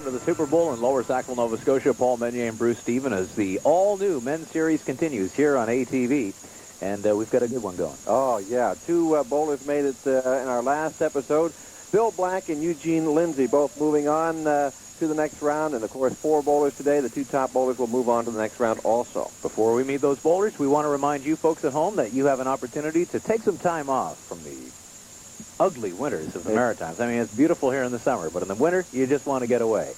to the Super Bowl in Lower Sackville, Nova Scotia. Paul Meunier and Bruce Stephen as the all-new men's series continues here on ATV. And we've got a good one going. Oh, yeah. Two bowlers made it in our last episode. Bill Black and Eugene Lindsay both moving on to the next round. And, of course, 4 bowlers today. The 2 top bowlers will move on to the next round also. Before we meet those bowlers, we want to remind you folks at home that you have an opportunity to take some time off from the ugly winters of the Maritimes. I mean, it's beautiful here in the summer, but in the winter, you just want to get away.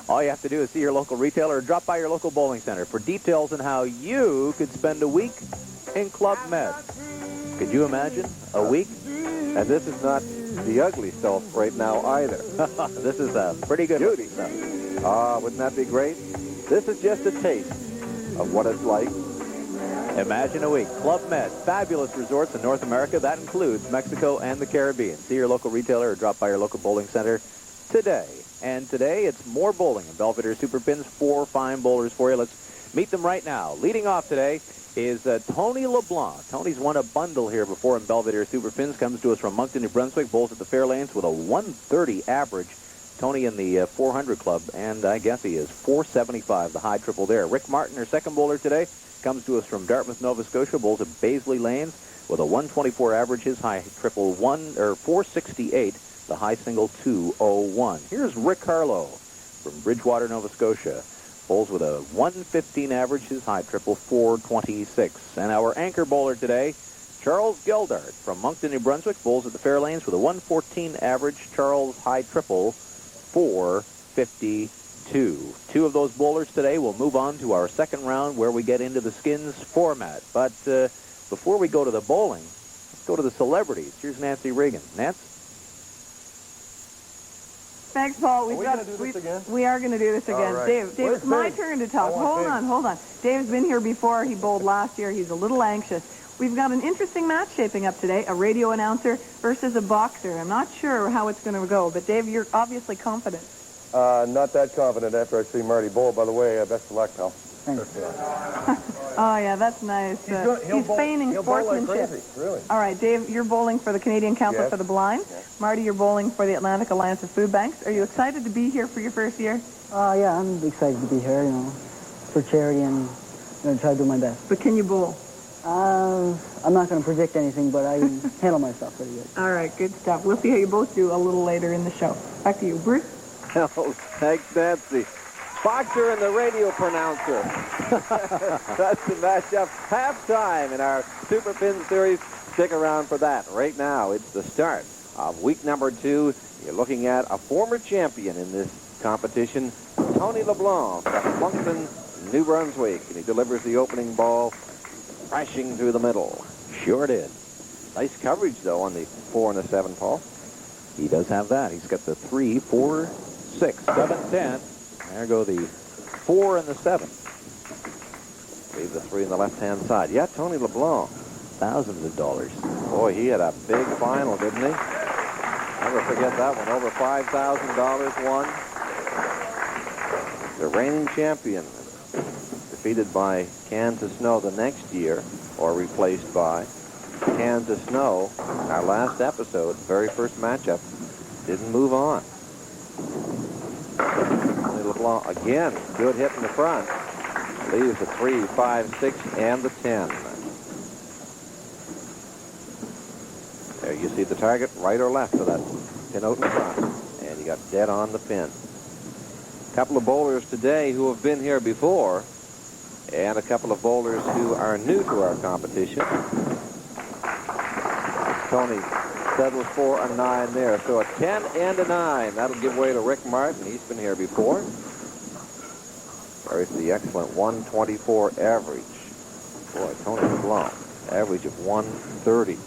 All you have to do is see your local retailer or drop by your local bowling center for details on how you could spend a week in Club Med. Could you imagine a week? And this is not the ugly stuff right now either. This is a pretty good beauty stuff. Wouldn't that be great? This is just a taste of what it's like. Imagine a week. Club Med, fabulous resorts in North America. That includes Mexico and the Caribbean. See your local retailer or drop by your local bowling center today. And today, it's more bowling in Belvedere Super Pins. 4 fine bowlers for you. Let's meet them right now. Leading off today is Tony Leblanc. Tony's won a bundle here before in Belvedere Super Pins. Comes to us from Moncton, New Brunswick. Bowls at the Fairlanes with a 130 average. Tony in the 400 club, and I guess he is 475, the high triple there. Rick Martin, our second bowler today, comes to us from Dartmouth, Nova Scotia. Bowls at Baisley Lanes with a 124 average. His high triple 468, the high single 201. Here's Rick Harlow from Bridgewater, Nova Scotia. Bowls with a 115 average. His high triple 426. And our anchor bowler today, Charles Geldart from Moncton, New Brunswick. Bowls at the Fairlanes with a 114 average. Charles high triple 452. 2 of those bowlers today will move on to our second round where we get into the skins format. But before we go to the bowling, let's go to the celebrities. Here's Nancy Reagan. Nance? Thanks, Paul. We are going to do this again. Right. Dave, it's my turn to talk. Hold on. Dave's been here before. He bowled last year. He's a little anxious. We've got an interesting match shaping up today, a radio announcer versus a boxer. I'm not sure how it's going to go, but Dave, you're obviously confident. Not that confident after I see Marty bowl. By the way, best of luck, pal. Thanks. Oh, yeah, that's nice. He's feigning sportsmanship. Like crazy, really. All right, Dave, you're bowling for the Canadian Council for the Blind. Yes. Marty, you're bowling for the Atlantic Alliance of Food Banks. Are you excited to be here for your first year? Yeah, I'm excited to be here, for charity, and I'm going to try to do my best. But can you bowl? I'm not going to predict anything, but I can handle myself pretty good. All right, good stuff. We'll see how you both do a little later in the show. Back to you, Bruce. Oh, thanks, Nancy. Boxer and the radio pronouncer. That's the matchup. Halftime in our Super Pin Series. Stick around for that. Right now, it's the start of week number 2. You're looking at a former champion in this competition, Tony Leblanc from Moncton, New Brunswick. And he delivers the opening ball, crashing through the middle. Sure did. Nice coverage, though, on the 4 and the 7, Paul. He does have that. He's got the 3, 4, 6, 7, 10. There go the 4 and the 7. Leave the 3 on the left-hand side. Yeah, Tony Leblanc. Thousands of dollars. Boy, he had a big final, didn't he? Never forget that one. Over $5,000 won. The reigning champion. Defeated by Kansas Snow the next year, or replaced by Kansas Snow. Our last episode, very first matchup, didn't move on. LeBlanc again, good hit in the front. Leaves the 3, 5, 6, and the 10. There you see the target, right or left of that pin out in front. And you got dead on the pin. A couple of bowlers today who have been here before, and a couple of bowlers who are new to our competition. Tony settles for a 9 there. So a 10 and a 9. That'll give way to Rick Martin. He's been here before. There's the excellent 124 average. Boy, Tony LeBlanc, average of 130.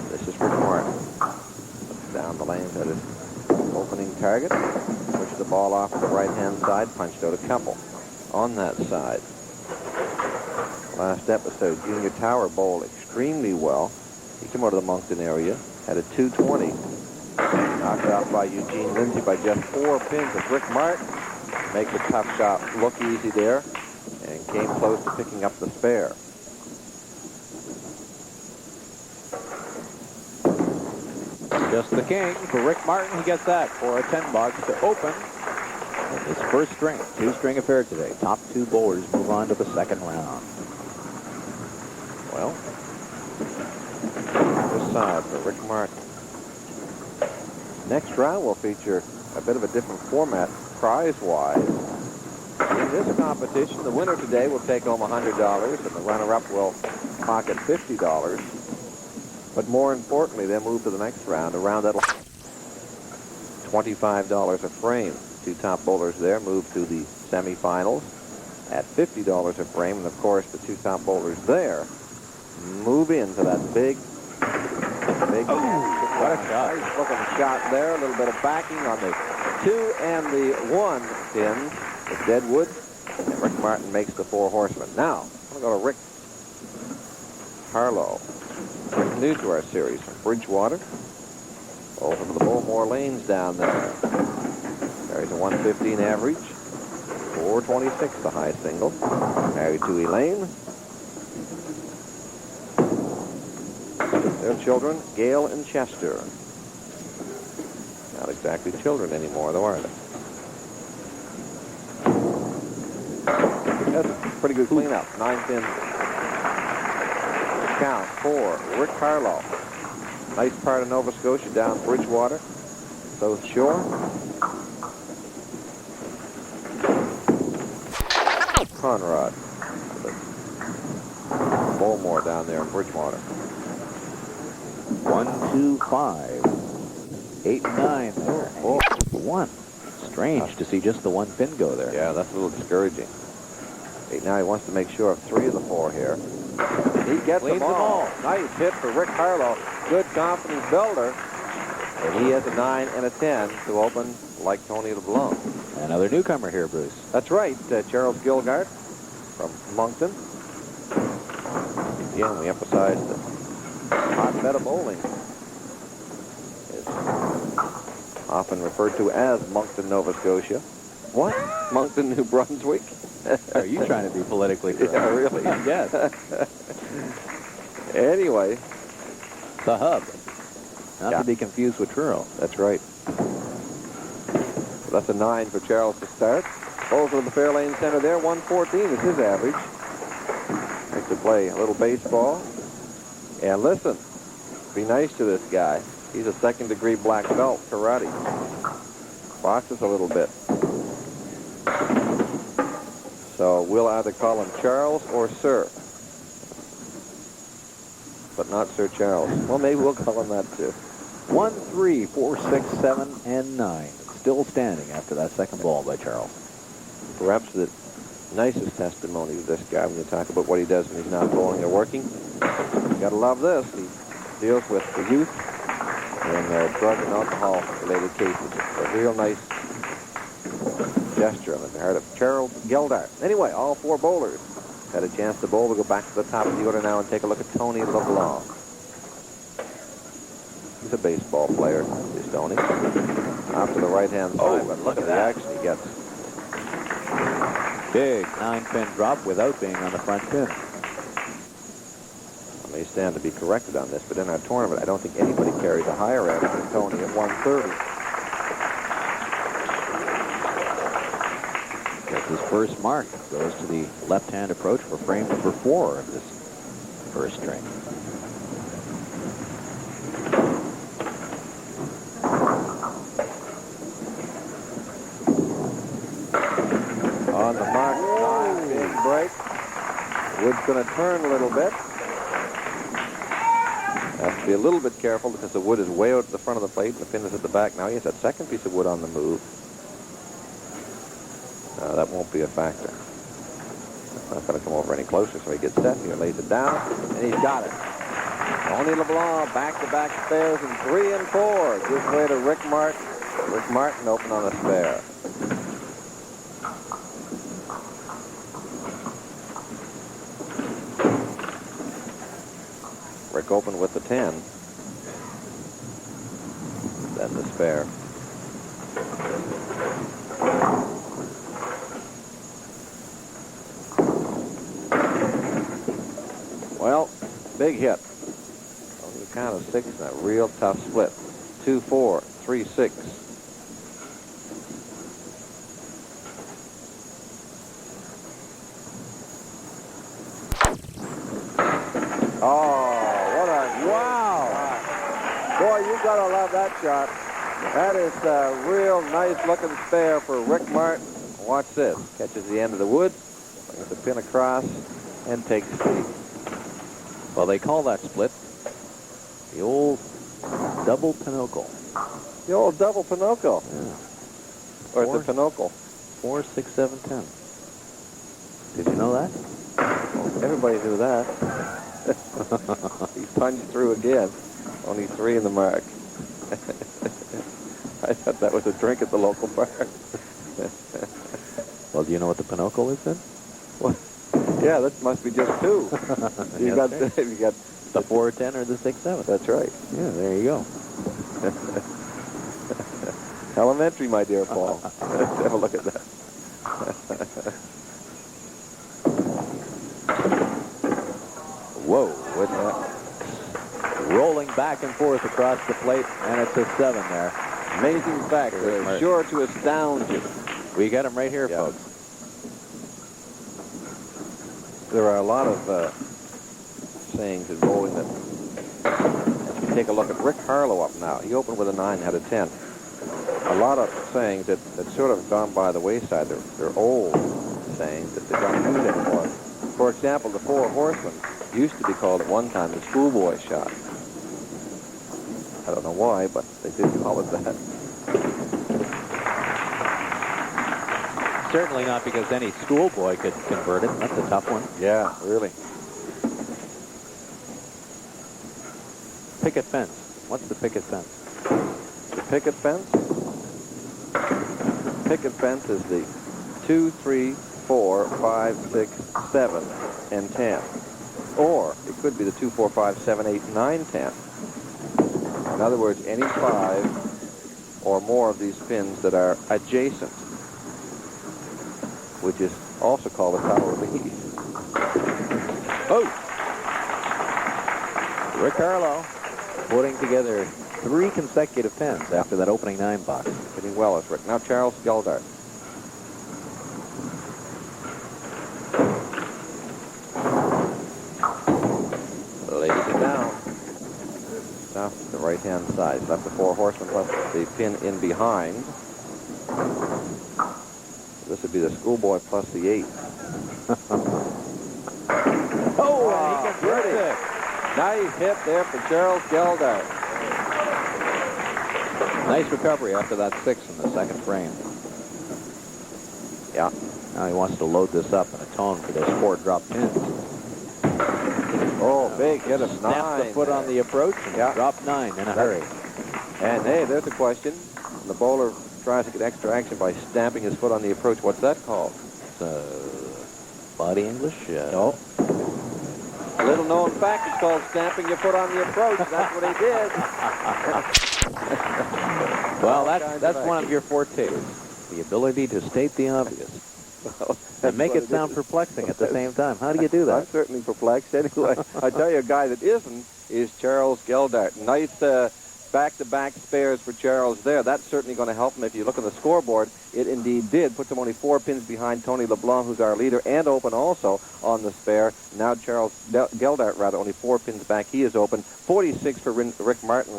This is Rick Martin. Looks down the lanes at his opening target. Pushed the ball off to the right-hand side. Punched out a couple on that side. Last episode, Junior Tower bowled extremely well. He came out of the Moncton area, had a 220. Knocked out by Eugene Lindsay by just 4 pins. As Rick Martin makes a tough shot look easy there and came close to picking up the spare. Just the king for Rick Martin. He gets that for a 10 bucks to open his first string. Two-string affair today. Top two bowlers move on to the second round. Well, this side for Rick Martin. Next round will feature a bit of a different format prize-wise. In this competition, the winner today will take home $100, and the runner-up will pocket $50. But more importantly, they'll move to the next round, a round that'll $25 a frame. Two top bowlers there move to the semifinals at $50 a frame, and of course, the two top bowlers there move into that big. What a shot. Nice looking shot there. A little bit of backing on the 2 and the 1 pins. With Deadwood, and Rick Martin makes the 4 horsemen. Now, I'm going to go to Rick Harlow. Rick, new to our series from Bridgewater. Over to the Bowmore Lanes down there. Carries a 115 average. 426 the high single. Married to Elaine. Their children, Gail and Chester. Not exactly children anymore, though, are they? That's a pretty good cleanup. 9-pin count for Rick Harlow. Nice part of Nova Scotia down Bridgewater, South Shore. Conrad. Bowmore down there in Bridgewater. 1, 2, 5, 8, 9 there. Oh, 1. Strange to see just the 1 pin go there. Yeah, that's a little discouraging. Now he wants to make sure of 3 of the 4 here. He gets them all. Nice hit for Rick Harlow. Good confidence builder. And he has a 9 and a 10 to open like Tony LeBlanc. Another newcomer here, Bruce. That's right. Charles Geldart from Moncton. Again, we emphasize the hotbed of bowling is often referred to as Moncton, Nova Scotia. What? Moncton, New Brunswick? Are you trying to be politically correct? Yeah, really? Yes. Anyway. The hub. Not to be confused with Truro. That's right. So that's a 9 for Charles to start. Bowls to the fair lane center there. 114 is his average. Likes to play a little baseball. And listen, be nice to this guy. He's a second-degree black belt karate. Boxes a little bit. So we'll either call him Charles or Sir. But not Sir Charles. Well, maybe we'll call him that too. 1, 3, 4, 6, 7, and 9. Still standing after that second ball by Charles. Perhaps the nicest testimony of this guy when you talk about what he does when he's not bowling or working. You gotta love this. He deals with the youth in drug and alcohol-related cases. A real nice gesture on the part of Charles Geldart. Anyway, all 4 bowlers had a chance to bowl. We'll go back to the top of the order now and take a look at Tony LeBlanc. He's a baseball player, is Tony. Off to the right-hand side, but look at the action he gets. Big 9-pin drop without being on the front pin. I may stand to be corrected on this, but in our tournament, I don't think anybody carries a higher average than Tony at 130. His first mark goes to the left-hand approach for frame number 4 of this first string. On the mark, big break. Wood's going to turn a little bit. Has to be a little bit careful because the wood is way out at the front of the plate and the pin is at the back. Now he has that second piece of wood on the move. That won't be a factor. It's not going to come over any closer, so he gets set here, lays it down, and he's got it. Tony LeBlanc, back-to-back spares in 3 and 4. Gives way to Rick Martin. Rick Martin open on a spare. Rick open with the 10. Then the spare. Well, big hit. On the count of 6 and a real tough split. 2436. Oh, what a wow! Boy, you gotta love that shot. That is a real nice-looking spare for Rick Martin. Watch this. Catches the end of the wood, brings the pin across, and takes three. Well, they call that split the old double pinochle. The old double pinochle. Yeah. Or it's a pinochle. 4, 6, 7, 10. Did you know that? Everybody knew that. He punched through again. Only 3 in the mark. I thought that was a drink at the local bar. Well, do you know what the pinochle is then? Well, yeah, that must be just 2. you got the 4, 10, or the 6, 7. That's right. Yeah, there you go. Elementary, my dear Paul. Let's have a look at that. Whoa, with that. Rolling back and forth across the plate, and it's a 7 there. Amazing fact. They're sure to astound you. We got him right here, folks. There are a lot of sayings in bowling that... Take a look at Rick Harlow up now. He opened with a 9, had a 10. A lot of sayings that sort of gone by the wayside. They're old sayings that they don't use anymore. For example, the 4 horsemen used to be called at one time the schoolboy shot. I don't know why, but they did call it that. Certainly not because any schoolboy could convert it. That's a tough one. Yeah, really. Picket fence. What's the picket fence? The picket fence? Picket fence is the 2, 3, 4, 5, 6, 7, and 10. Or it could be the 2, 4, 5, 7, 8, 9, 10. In other words, any 5 or more of these pins that are adjacent, which is also called the Tower of the Heath. Oh! Rick Harlow putting together 3 consecutive pins after that opening 9 box. Hitting well as Rick. Now Charles Geldart. Lays it down. Off the right-hand side. Left the 4 horsemen, left the pin in behind. This would be the schoolboy plus the 8. Oh, and he converts it. Nice hit there for Charles Geldart. Nice recovery after that 6 in the second frame. Yeah. Now he wants to load this up and atone for those 4 drop pins. Oh, big hit of 9. Snapped the foot on the approach and dropped 9 in a hurry. And hey, there's a question. The bowler tries to get extra action by stamping his foot on the approach. What's that called? Body English? No. Little known fact, it's called stamping your foot on the approach. That's what he did. Well, that's one of your fortes. The ability to state the obvious. Well, and make it sound perplexing at the same time. How do you do that? I'm certainly perplexed. Anyway, I tell you, a guy that isn't is Charles Geldart. Nice back-to-back spares for Charles there. That's certainly going to help him. If you look on the scoreboard, it indeed did. Puts him only 4 pins behind Tony Leblanc, who's our leader, and open also on the spare. Now Charles Geldart, only 4 pins back. He is open. 46 for Rick Martin,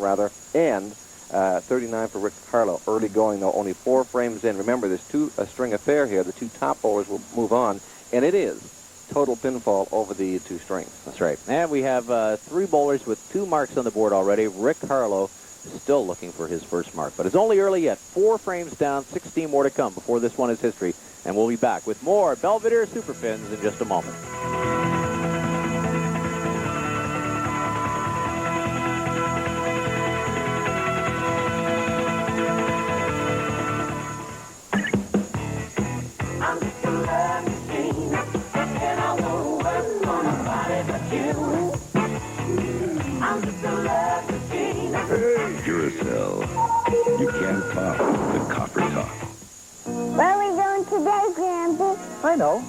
and 39 for Rick Harlow. Early going, though, only 4 frames in. Remember, there's a string affair here. The 2 top bowlers will move on, and it is total pinfall over the 2 strings. That's right. And we have 3 bowlers with 2 marks on the board already. Rick Harlow is still looking for his first mark, but it's only early yet. 4 frames down, 16 more to come before this one is history. And we'll be back with more Belvedere Super Pins in just a moment. Duracell. You can't top the copper top. Where are we going today, Grampy? I know.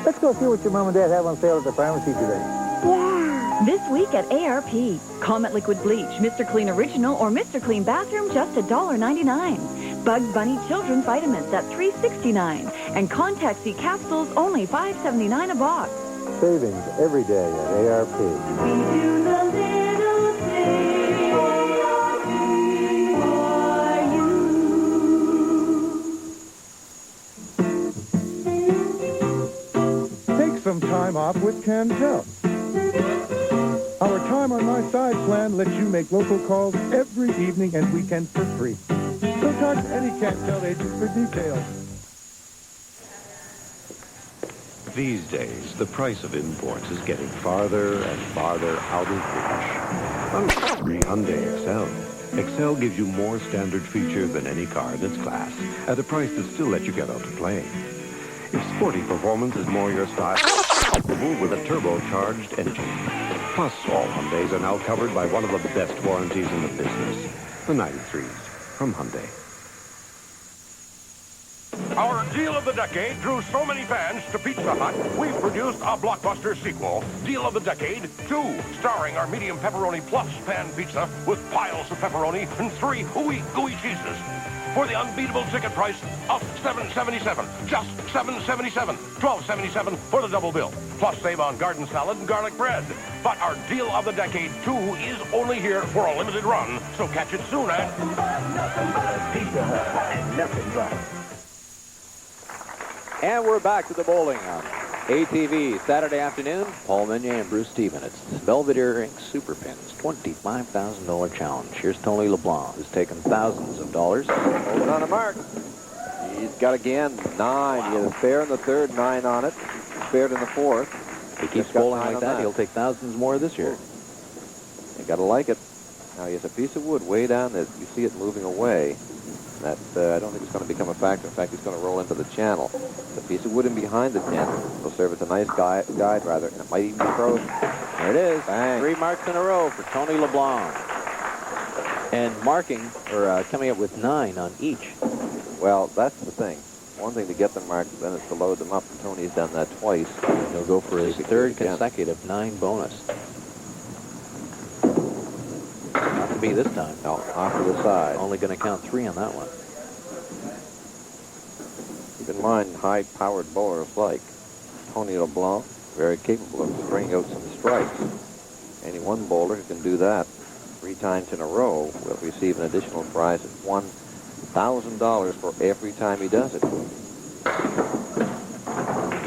Let's go see what your mom and dad have on sale at the pharmacy today. Yeah. This week at ARP, Comet Liquid Bleach, Mr. Clean Original, or Mr. Clean Bathroom, just $1.99. Bugs Bunny Children's Vitamins at $3.69. And Contact C capsules, only $5.79 a box. Savings every day at ARP. We do the little things for you. Take some time off with Cantel. Our Time on My Side plan lets you make local calls every evening and weekend for free. So talk to any Cantel agent for details. These days, the price of imports is getting farther and farther out of reach. Hyundai Excel. Excel gives you more standard features than any car in its class at a price that still lets you get out to play. If sporty performance is more your style, move with a turbocharged engine. Plus, all Hyundais are now covered by one of the best warranties in the business. The 93s from Hyundai. Our deal of the decade drew so many fans to Pizza Hut, we've produced a blockbuster sequel, Deal of the Decade 2, starring our medium pepperoni plus pan pizza with piles of pepperoni and 3 ooey gooey cheeses. For the unbeatable ticket price of $7.77, just $7.77, $12.77 for the double bill. Plus save on garden salad and garlic bread. But our Deal of the Decade 2 is only here for a limited run, so catch it soon at Nothing but Pizza Hut and nothing but. And we're back to the bowling on ATV Saturday afternoon. Paul Meunier and Bruce Stephen. It's Belvedere Inc. Super Pins, $25,000 challenge. Here's Tony Leblanc, who's taken thousands of dollars. Holding on a mark. He's got again 9. He has a fair in the third, 9 on it. Spared in the fourth. If he keeps bowling like that, he'll take thousands more this year. You gotta like it. Now he has a piece of wood way down there. You see it moving away. That I don't think it's going to become a factor. In fact, it's going to roll into the channel. The piece of wood in behind the tent will serve as a nice guide rather, and it might even be frozen. There it is. Bang. 3 marks in a row for Tony Leblanc. And marking, or coming up with 9 on each. Well, that's the thing. One thing to get them marked, then is to load them up. And Tony's done that twice. He'll go for his third consecutive 9 bonus. Not to be this time. No, off to the side. Only going to count 3 on that one. Keep in mind, high-powered bowlers like Tony Leblanc, very capable of stringing out some strikes. Any one bowler who can do that 3 times in a row will receive an additional prize of $1,000 for every time he does it.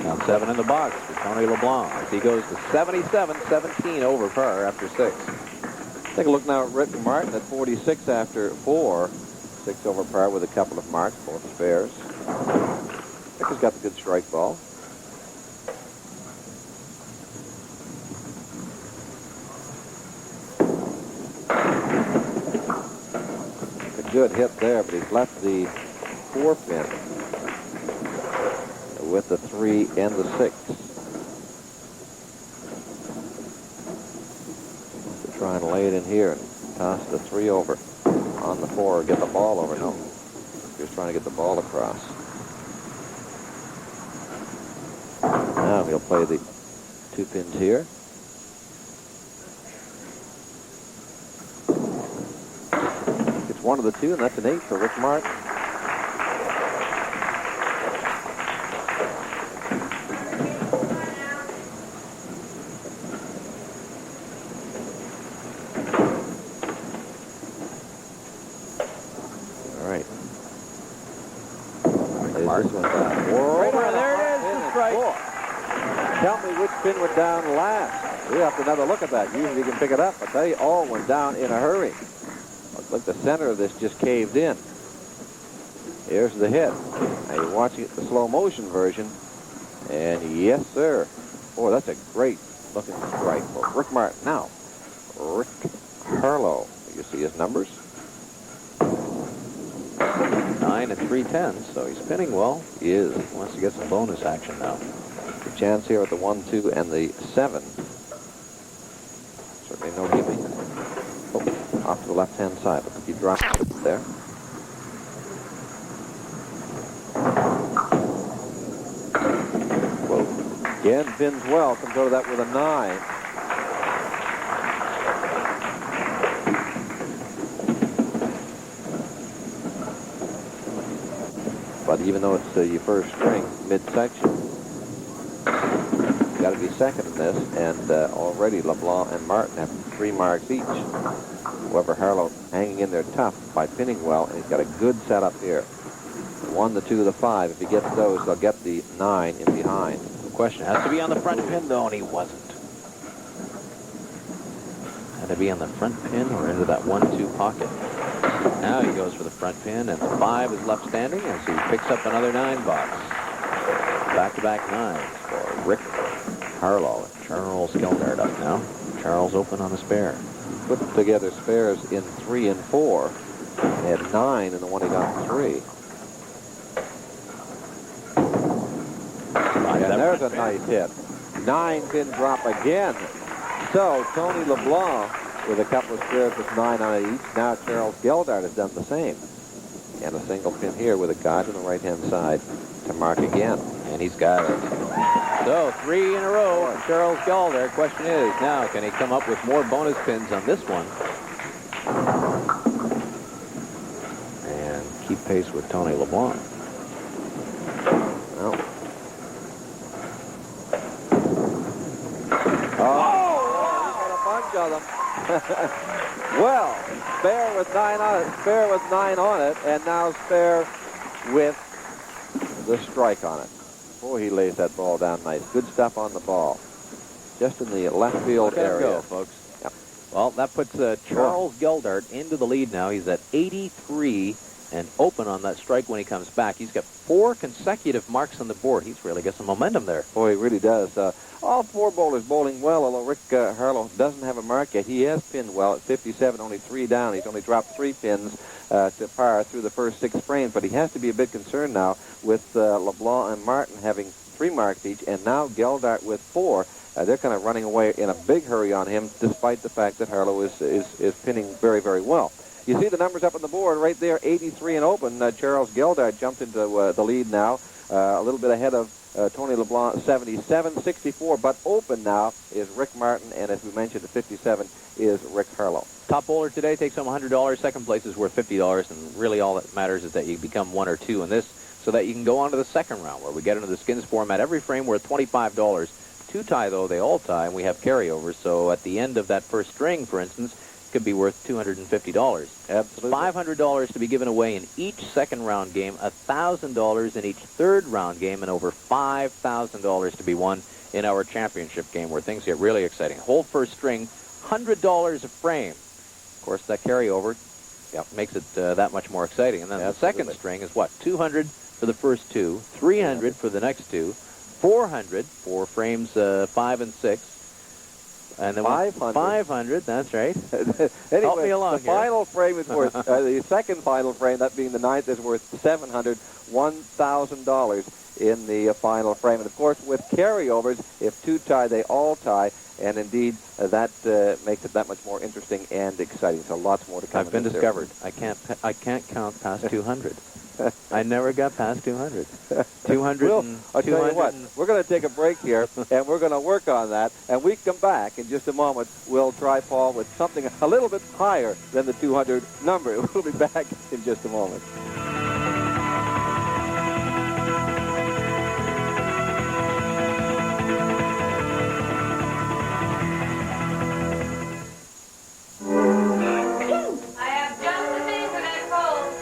Count 7 in the box for Tony Leblanc as he goes to 77-17 over par after 6. Take a look now at Rick Martin at 46 after 4. 6 over par with a couple of marks, both spares. Rick has got the good strike ball. A good hit there, but he's left the 4 pin with the 3 and the 6. Try and lay it in here and toss the 3 over on the 4 or get the ball over. No, just trying to get the ball across. Now he'll play the 2 pins here. It's 1 of the 2, and that's an 8 for Rick Martin. Tell me which pin went down last. We have to another look at that. Usually you can pick it up. I tell you, all went down in a hurry. Looks like the center of this just caved in. Here's the hit. Now you're watching the slow motion version. And yes, sir. Boy, that's a great looking strike for Rick Martin. Now, Rick Harlow. You see his numbers? 9 and 3/10, so he's spinning well. He is. He wants to get some bonus action now. Good chance here at the 1, 2, and the 7. Certainly no giving. Oh, off to the left-hand side. Look, he dropped it there. Whoa. Again, pins well. Comes over that with a 9. But even though it's your first string, midsection, you got to be second in this. And already LeBlanc and Martin have 3 marks each. However, Harlow hanging in there tough by pinning well, and he's got a good setup here. The 1, the 2, the 5. If he gets those, they'll get the 9 in behind. The question has to be on the front pin, though, and he wasn't. Had to be on the front pin or into that 1-2 pocket. Now he goes for the front pin, and the 5 is left standing as he picks up another 9 box. Back-to-back 9s for Rick Harlow. Charles Geldart up now. Charles open on the spare. Put together spares in 3 and 4. He had 9 in the one he got in 3. And there's a nice hit. 9-pin drop again. So Tony LeBlanc with a couple of spares with 9 on it each. Now Charles Geldart has done the same. And a single pin here with a guide on the right-hand side to mark again. And he's got it. So 3 in a row for Charles Geldart. Question is, now, can he come up with more bonus pins on this one? And keep pace with Tony LeBlanc. Well. Of them. Well, spare with 9 on it, spare with 9 on it, and now spare with the strike on it. Boy, he lays that ball down nice. Good stuff on the ball. Just in the left field area. Go, folks. Yep. Well, that puts Charles Geldart into the lead now. He's at 83 and open on that strike when he comes back. He's got 4 consecutive marks on the board. He's really got some momentum there. Boy, he really does. All 4 bowlers bowling well, although Rick Harlow doesn't have a mark yet. He has pinned well at 57, only 3 down. He's only dropped 3 pins to par through the first 6 frames, but he has to be a bit concerned now with LeBlanc and Martin having 3 marks each, and now Geldart with 4. They're kind of running away in a big hurry on him, despite the fact that Harlow is pinning very, very well. You see the numbers up on the board right there, 83 and open. Charles Geldart jumped into the lead now, a little bit ahead of Tony LeBlanc, 77, 64, but open now is Rick Martin, and as we mentioned, at 57 is Rick Harlow. Top bowler today takes home $100. Second place is worth $50, and really all that matters is that you become 1 or 2 in this, so that you can go on to the second round, where we get into the skins format. Every frame worth $25. 2 tie, though, they all tie, and we have carryovers, so at the end of that first string, for instance, could be worth $250. Absolutely. $500 to be given away in each second round game, $1,000 in each third round game, and over $5,000 to be won in our championship game, where things get really exciting. Whole first string, $100 a frame. Of course, that carryover makes it that much more exciting. And then the second string is what? $200 for the first 2, $300 for the next 2, $400 for frames 5 and 6. And then 500, that's right. Anyway, help me along the final frame is worth, the second final frame, that being the 9th, is worth $700, $1,000 in the final frame. And, of course, with carryovers, if 2 tie, they all tie. And, indeed, that makes it that much more interesting and exciting. So lots more to come. I've been discovered. I can't count past 200. I never got past 200. 200 I'll tell you what, we're going to take a break here, and we're going to work on that. And we come back in just a moment. We'll try, Paul, with something a little bit higher than the 200 number. We'll be back in just a moment.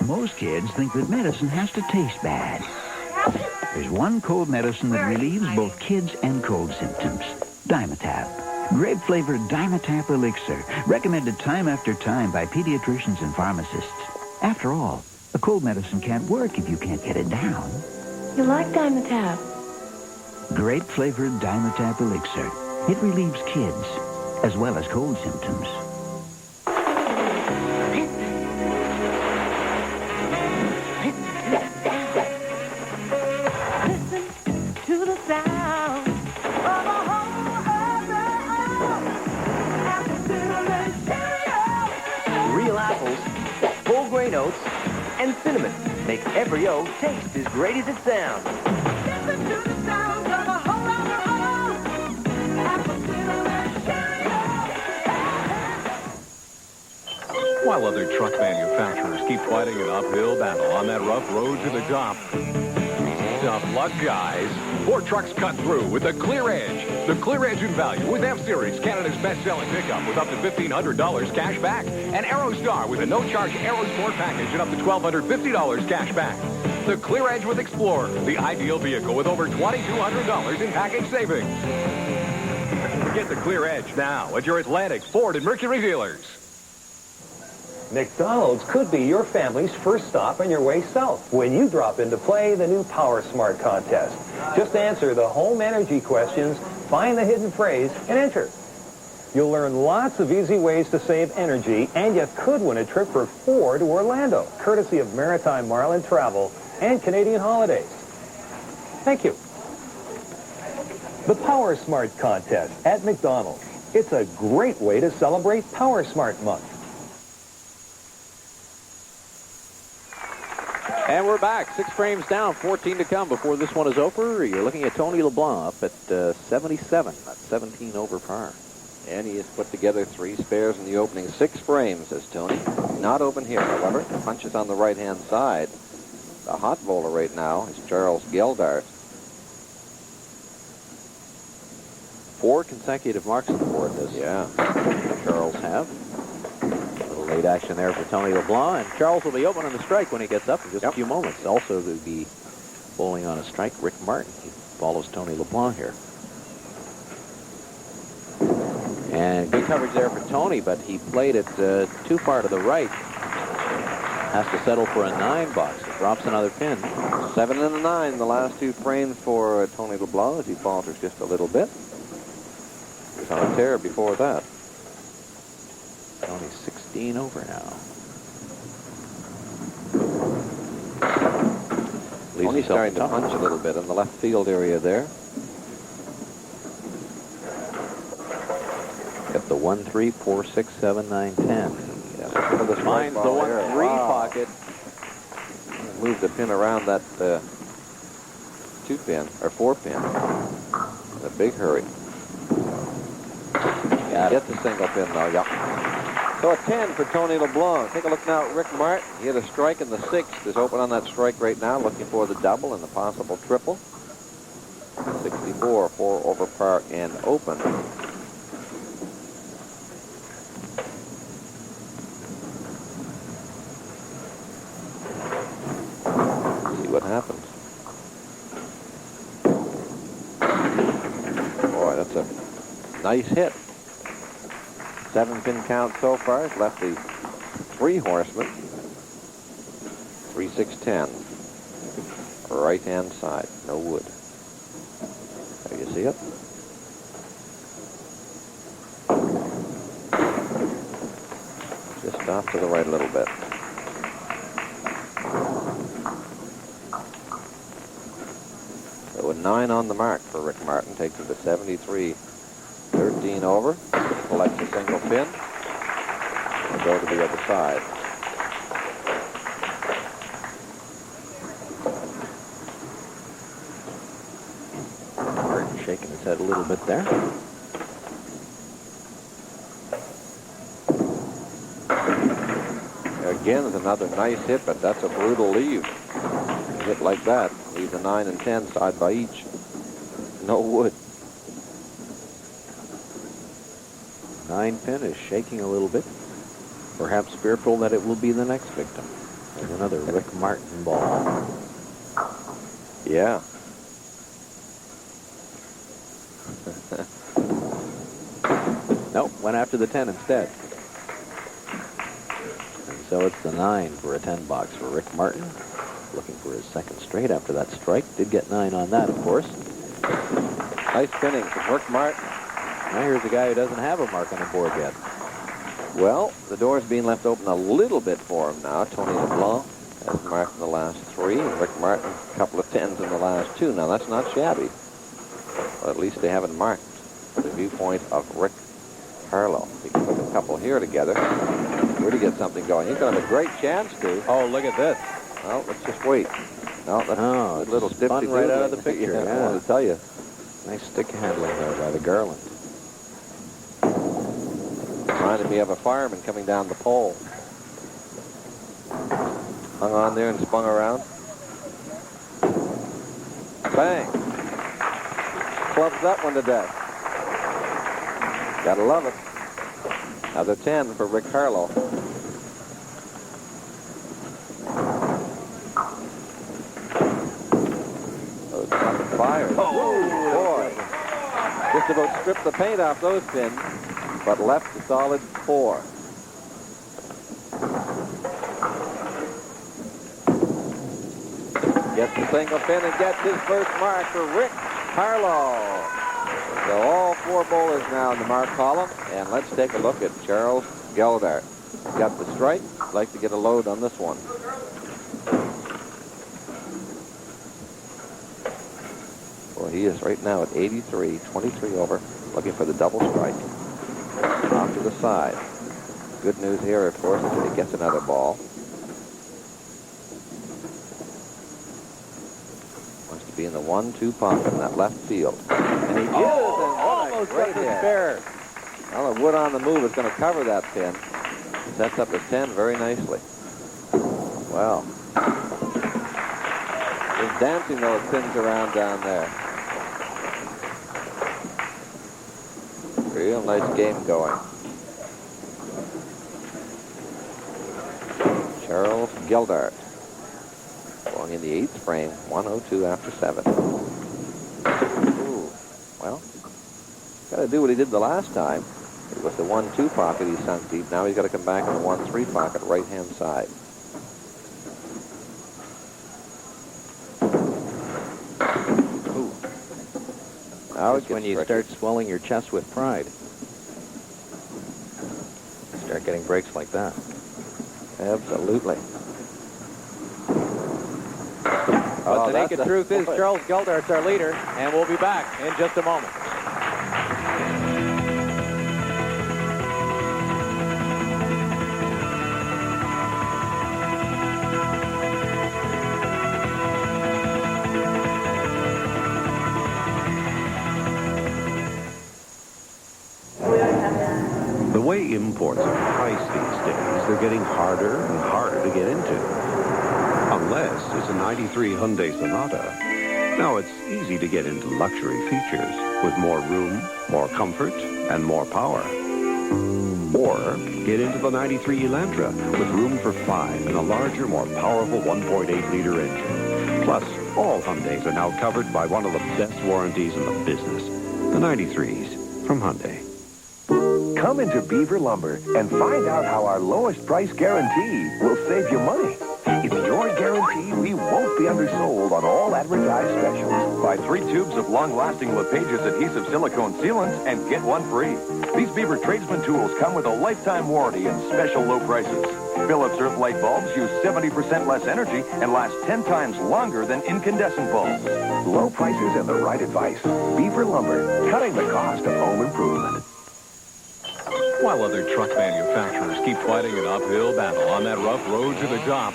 Most kids think that medicine has to taste bad. There's one cold medicine that relieves both kids and cold symptoms. Dimetapp. Grape-flavored Dimetapp Elixir. Recommended time after time by pediatricians and pharmacists. After all, a cold medicine can't work if you can't get it down. You like Dimetapp? Grape-flavored Dimetapp Elixir. It relieves kids as well as cold symptoms. Notes and cinnamon make every O taste as great as it sounds. Listen to the sounds of a whole lot of apple cinnamon cherry. While other truck manufacturers keep fighting an uphill battle on that rough road to the top, tough luck, guys. Ford trucks cut through with the Clear Edge. The Clear Edge in value with F-Series, Canada's best-selling pickup with up to $1,500 cash back. And Aerostar with a no-charge Aerosport package and up to $1,250 cash back. The Clear Edge with Explorer, the ideal vehicle with over $2,200 in package savings. Get the Clear Edge now at your Atlantic, Ford, and Mercury dealers. McDonald's could be your family's first stop on your way south when you drop in to play the new Power Smart contest. Just answer the home energy questions, find the hidden phrase, and enter. You'll learn lots of easy ways to save energy, and you could win a trip for 4 to Orlando, courtesy of Maritime Marlin Travel and Canadian Holidays. Thank you. The Power Smart contest at McDonald's. It's a great way to celebrate Power Smart Month. And we're back. 6 frames down, 14 to come before this one is over. You're looking at Tony Leblanc up at 77. That's 17 over par. And he has put together 3 spares in the opening 6 frames, says Tony. Not open here, however. Punches on the right-hand side. The hot bowler right now is Charles Geldart. 4 consecutive marks on the board, does Charles have. Late action there for Tony Leblanc, and Charles will be open on the strike when he gets up in just a few moments. Also to be bowling on a strike, Rick Martin. He follows Tony Leblanc here. And good coverage there for Tony, but he played it too far to the right. Has to settle for a 9 box. It drops another pin. 7 and a 9, the last 2 frames for Tony Leblanc as he falters just a little bit. He was on a tear before that. Only 16 over now. Tony's starting to punch a little bit in the left field area there. Got the 1, 3, 4, 6, 7, 9, 10. Yes, finds the 1, 3 pocket. Move the pin around that 2 pin or 4 pin. In a big hurry. Get the single pin though. So a 10 for Tony Leblanc. Take a look now at Rick Martin. He had a strike in the 6th. Is open on that strike right now, looking for the double and the possible triple. 64, 4 over par and open. See what happens. Boy, that's a nice hit. 7-pin count so far. It's left the 3 horsemen. 3, 6, 10. Right-hand side. No wood. There you see it. Just off to the right a little bit. So a 9 on the mark for Rick Martin. Takes him to 73. 13 over. Collects a single pin. And go to the other side. Martin shaking his head a little bit there. Again, is another nice hit, but that's a brutal leave. A hit like that. Leave the 9 and 10 side by each. No wood. 9-pin is shaking a little bit. Perhaps fearful that it will be the next victim. There's another Rick Martin ball. Yeah. Nope, went after the 10 instead. And so it's the 9 for a 10 box for Rick Martin. Looking for his second straight after that strike. Did get 9 on that, of course. Nice spinning from Rick Martin. Now here's a guy who doesn't have a mark on the board yet. Well, the door's being left open a little bit for him now. Tony Leblanc has marked in the last 3. And Rick Martin, a couple of 10s in the last 2. Now, that's not shabby. But at least they haven't marked from the viewpoint of Rick Harlow. He can put a couple here together. Really get something going. He's going to have a great chance to. Oh, look at this. Well, let's just wait. No, that's a little spun right out of the picture. I want to tell you. Nice stick handling there by the Garland. Reminded me of a fireman coming down the pole. Hung on there and spun around. Bang. Clubs that one to death. Gotta love it. Another 10 for Rick Harlow. Those fucking fires. Oh, boy. Just about stripped the paint off those pins, but left a solid 4. Gets the single pin and gets his first mark for Rick Harlow. So all 4 bowlers now in the mark column, and let's take a look at Charles Geldart. Got the strike. I'd like to get a load on this one. Well, he is right now at 83, 23 over, looking for the double strike. Off to the side. Good news here, of course, is that he gets another ball. Wants to be in the 1-2 pocket in that left field. And he is, and almost got the spare. Well, the wood on the move is going to cover that pin. Sets up his 10 very nicely. Well, he's dancing those pins around down there. Real nice game going. Charles Geldart going in the 8th frame, 102 after 7. Ooh, well, got to do what he did the last time. It was the 1-2 pocket he sunk deep. Now he's got to come back in the 1-3 pocket, right-hand side. Ooh. Now it's when you start swelling your chest with pride. Start getting breaks like that. Absolutely. But the naked truth is Charles Geldart's our leader, and we'll be back in just a moment. The way imports are priced these days, they're getting harder and harder to get into. Unless it's a 93 Hyundai Sonata. Now it's easy to get into luxury features with more room, more comfort, and more power. Or get into the 93 Elantra with room for 5 and a larger, more powerful 1.8-liter engine. Plus, all Hyundais are now covered by one of the best warranties in the business. The 93s from Hyundai. Come into Beaver Lumber and find out how our lowest price guarantee will save you money. It's your guarantee we won't be undersold on all advertised specials. Buy 3 tubes of long-lasting LePage's adhesive silicone sealants and get 1 free. These Beaver Tradesman tools come with a lifetime warranty and special low prices. Philips Earthlight bulbs use 70% less energy and last 10 times longer than incandescent bulbs. Low prices and the right advice. Beaver Lumber, cutting the cost of home improvement. While other truck manufacturers keep fighting an uphill battle on that rough road to the top,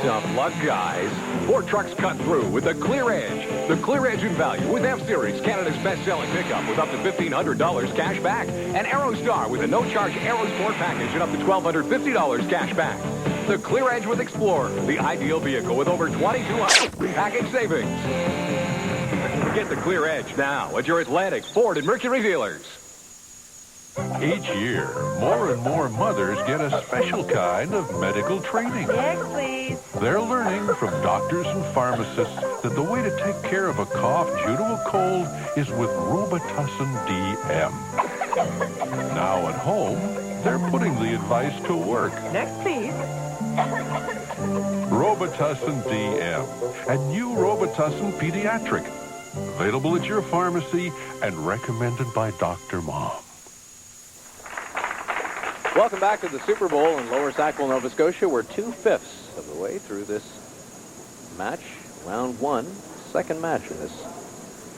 tough luck, guys. 4 trucks cut through with the Clear Edge. The Clear Edge in value with F-Series, Canada's best-selling pickup with up to $1,500 cash back. And Aerostar with a no-charge Aerosport package and up to $1,250 cash back. The Clear Edge with Explorer, the ideal vehicle with over 2,200 package savings. Get the Clear Edge now at your Atlantic, Ford, and Mercury dealers. Each year, more and more mothers get a special kind of medical training. Next, please. They're learning from doctors and pharmacists that the way to take care of a cough due to a cold is with Robitussin DM. Now at home, they're putting the advice to work. Next, please. Robitussin DM, a new Robitussin Pediatric. Available at your pharmacy and recommended by Dr. Mom. Welcome back to the Super Bowl in Lower Sackville, Nova Scotia. We're 2/5 of the way through this match, round 1, second match in this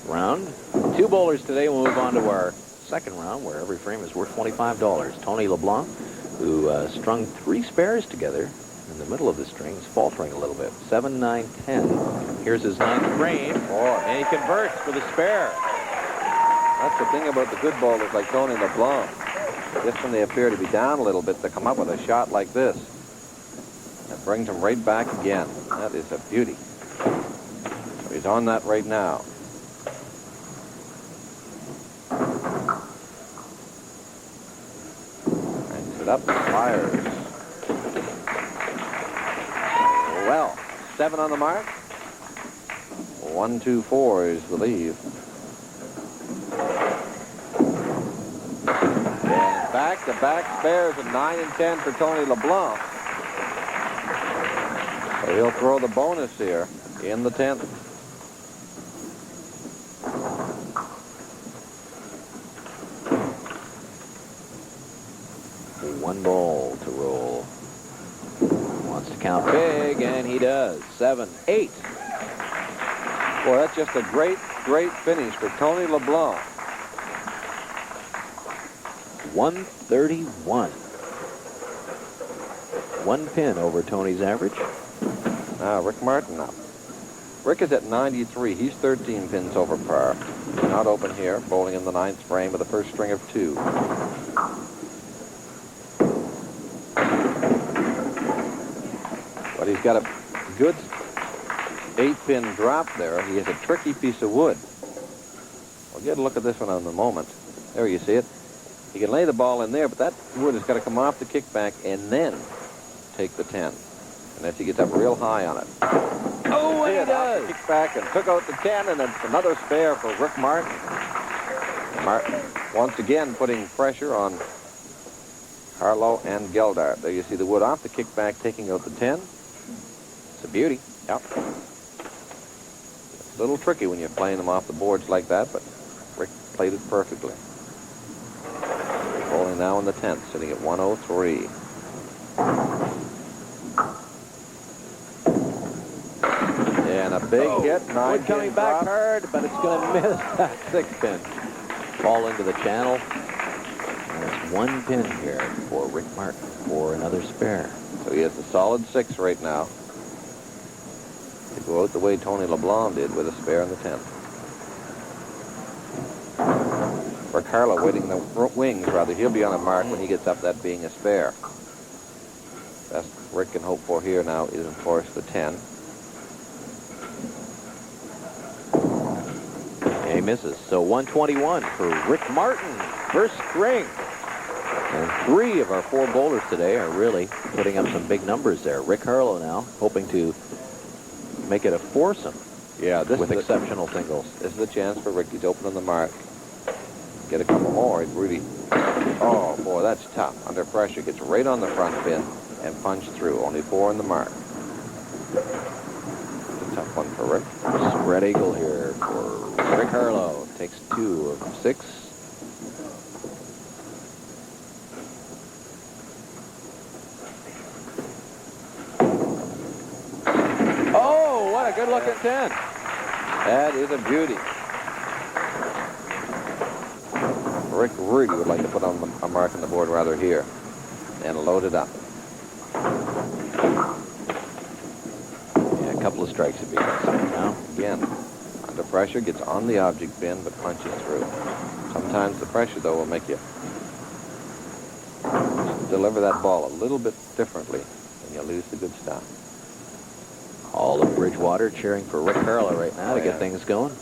round. 2 bowlers today. We'll move on to our second round, where every frame is worth $25. Tony Leblanc, who strung 3 spares together in the middle of the strings, faltering a little bit. 7, 9, 10. Here's his 9th frame, and he converts with a spare. That's the thing about the good bowlers like Tony Leblanc. Just when they appear to be down a little bit, they come up with a shot like this. That brings him right back again. That is a beauty. So he's on that right now. Brings it up, fires. Well, 7 on the mark. 1, 2, 4 is the leave. And back-to-back spares at 9 and 10 for Tony Leblanc. So he'll throw the bonus here in the 10th. One ball to roll. Wants to count big, and he does. 7, 8. Boy, that's just a great, great finish for Tony Leblanc. 131. 1 pin over Tony's average. Now, Rick Martin up. Rick is at 93. He's 13 pins over par. Not open here, bowling in the 9th frame with the first string of 2. But he's got a good 8-pin drop there. He has a tricky piece of wood. We'll get a look at this one in a moment. There you see it. He can lay the ball in there, but that wood has got to come off the kickback and then take the 10. Unless he gets up real high on it. Oh, and he does. Kicked back and took out the 10, and it's another spare for Rick Martin. Martin once again putting pressure on Harlow and Geldart. There you see the wood off the kickback, taking out the 10. It's a beauty. Yep. It's a little tricky when you're playing them off the boards like that, but Rick played it perfectly. Bowling now in the 10th, sitting at 103. And a big hit. 9 Wood coming back hard, but it's going to miss that 6-pin. Ball into the channel. And it's 1 pin here for Rick Martin for another spare. So he has a solid 6 right now. To go out the way Tony Leblanc did with a spare in the 10th. For Harlow waiting the wings, rather. He'll be on a mark when he gets up, that being a spare. Best Rick can hope for here now is, of course, the 10. And he misses. So 121 for Rick Martin. First string. And 3 of our 4 bowlers today are really putting up some big numbers there. Rick Harlow now hoping to make it a foursome. Yeah, this with is exceptional singles. This is a chance for Rick. He's opening the mark. Get a couple more. He'd really... Oh, boy, that's tough. Under pressure. Gets right on the front pin and punched through. Only 4 in the mark. It's a tough one for Rick. Spread eagle here for Rick Harlow. Takes 2 of 6. Oh, what a good-looking 10. That is a beauty. Rick really would like to put on a mark on the board rather here and load it up. Yeah, a couple of strikes would be nice. Now, again, under pressure, gets on the object pin, but punches through. Sometimes the pressure, though, will make you deliver that ball a little bit differently, and you lose the good stuff. All of Bridgewater cheering for Rick Harlow right now to get things going.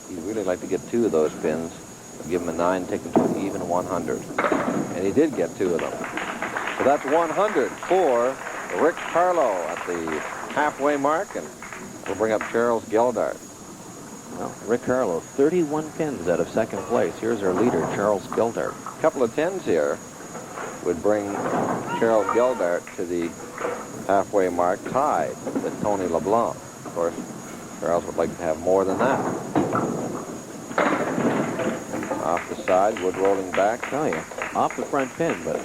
He'd really like to get 2 of those pins. Give him a 9, take him to an even 100. And he did get 2 of them. So that's 100 for Rick Harlow at the halfway mark, and we'll bring up Charles Geldart. Well, Rick Harlow, 31 pins out of second place. Here's our leader, Charles Geldart. A couple of 10s here would bring Charles Geldart to the halfway mark, tied with Tony Leblanc. Of course, Charles would like to have more than that. Off the side, wood rolling back. Tell you, off the front pin, but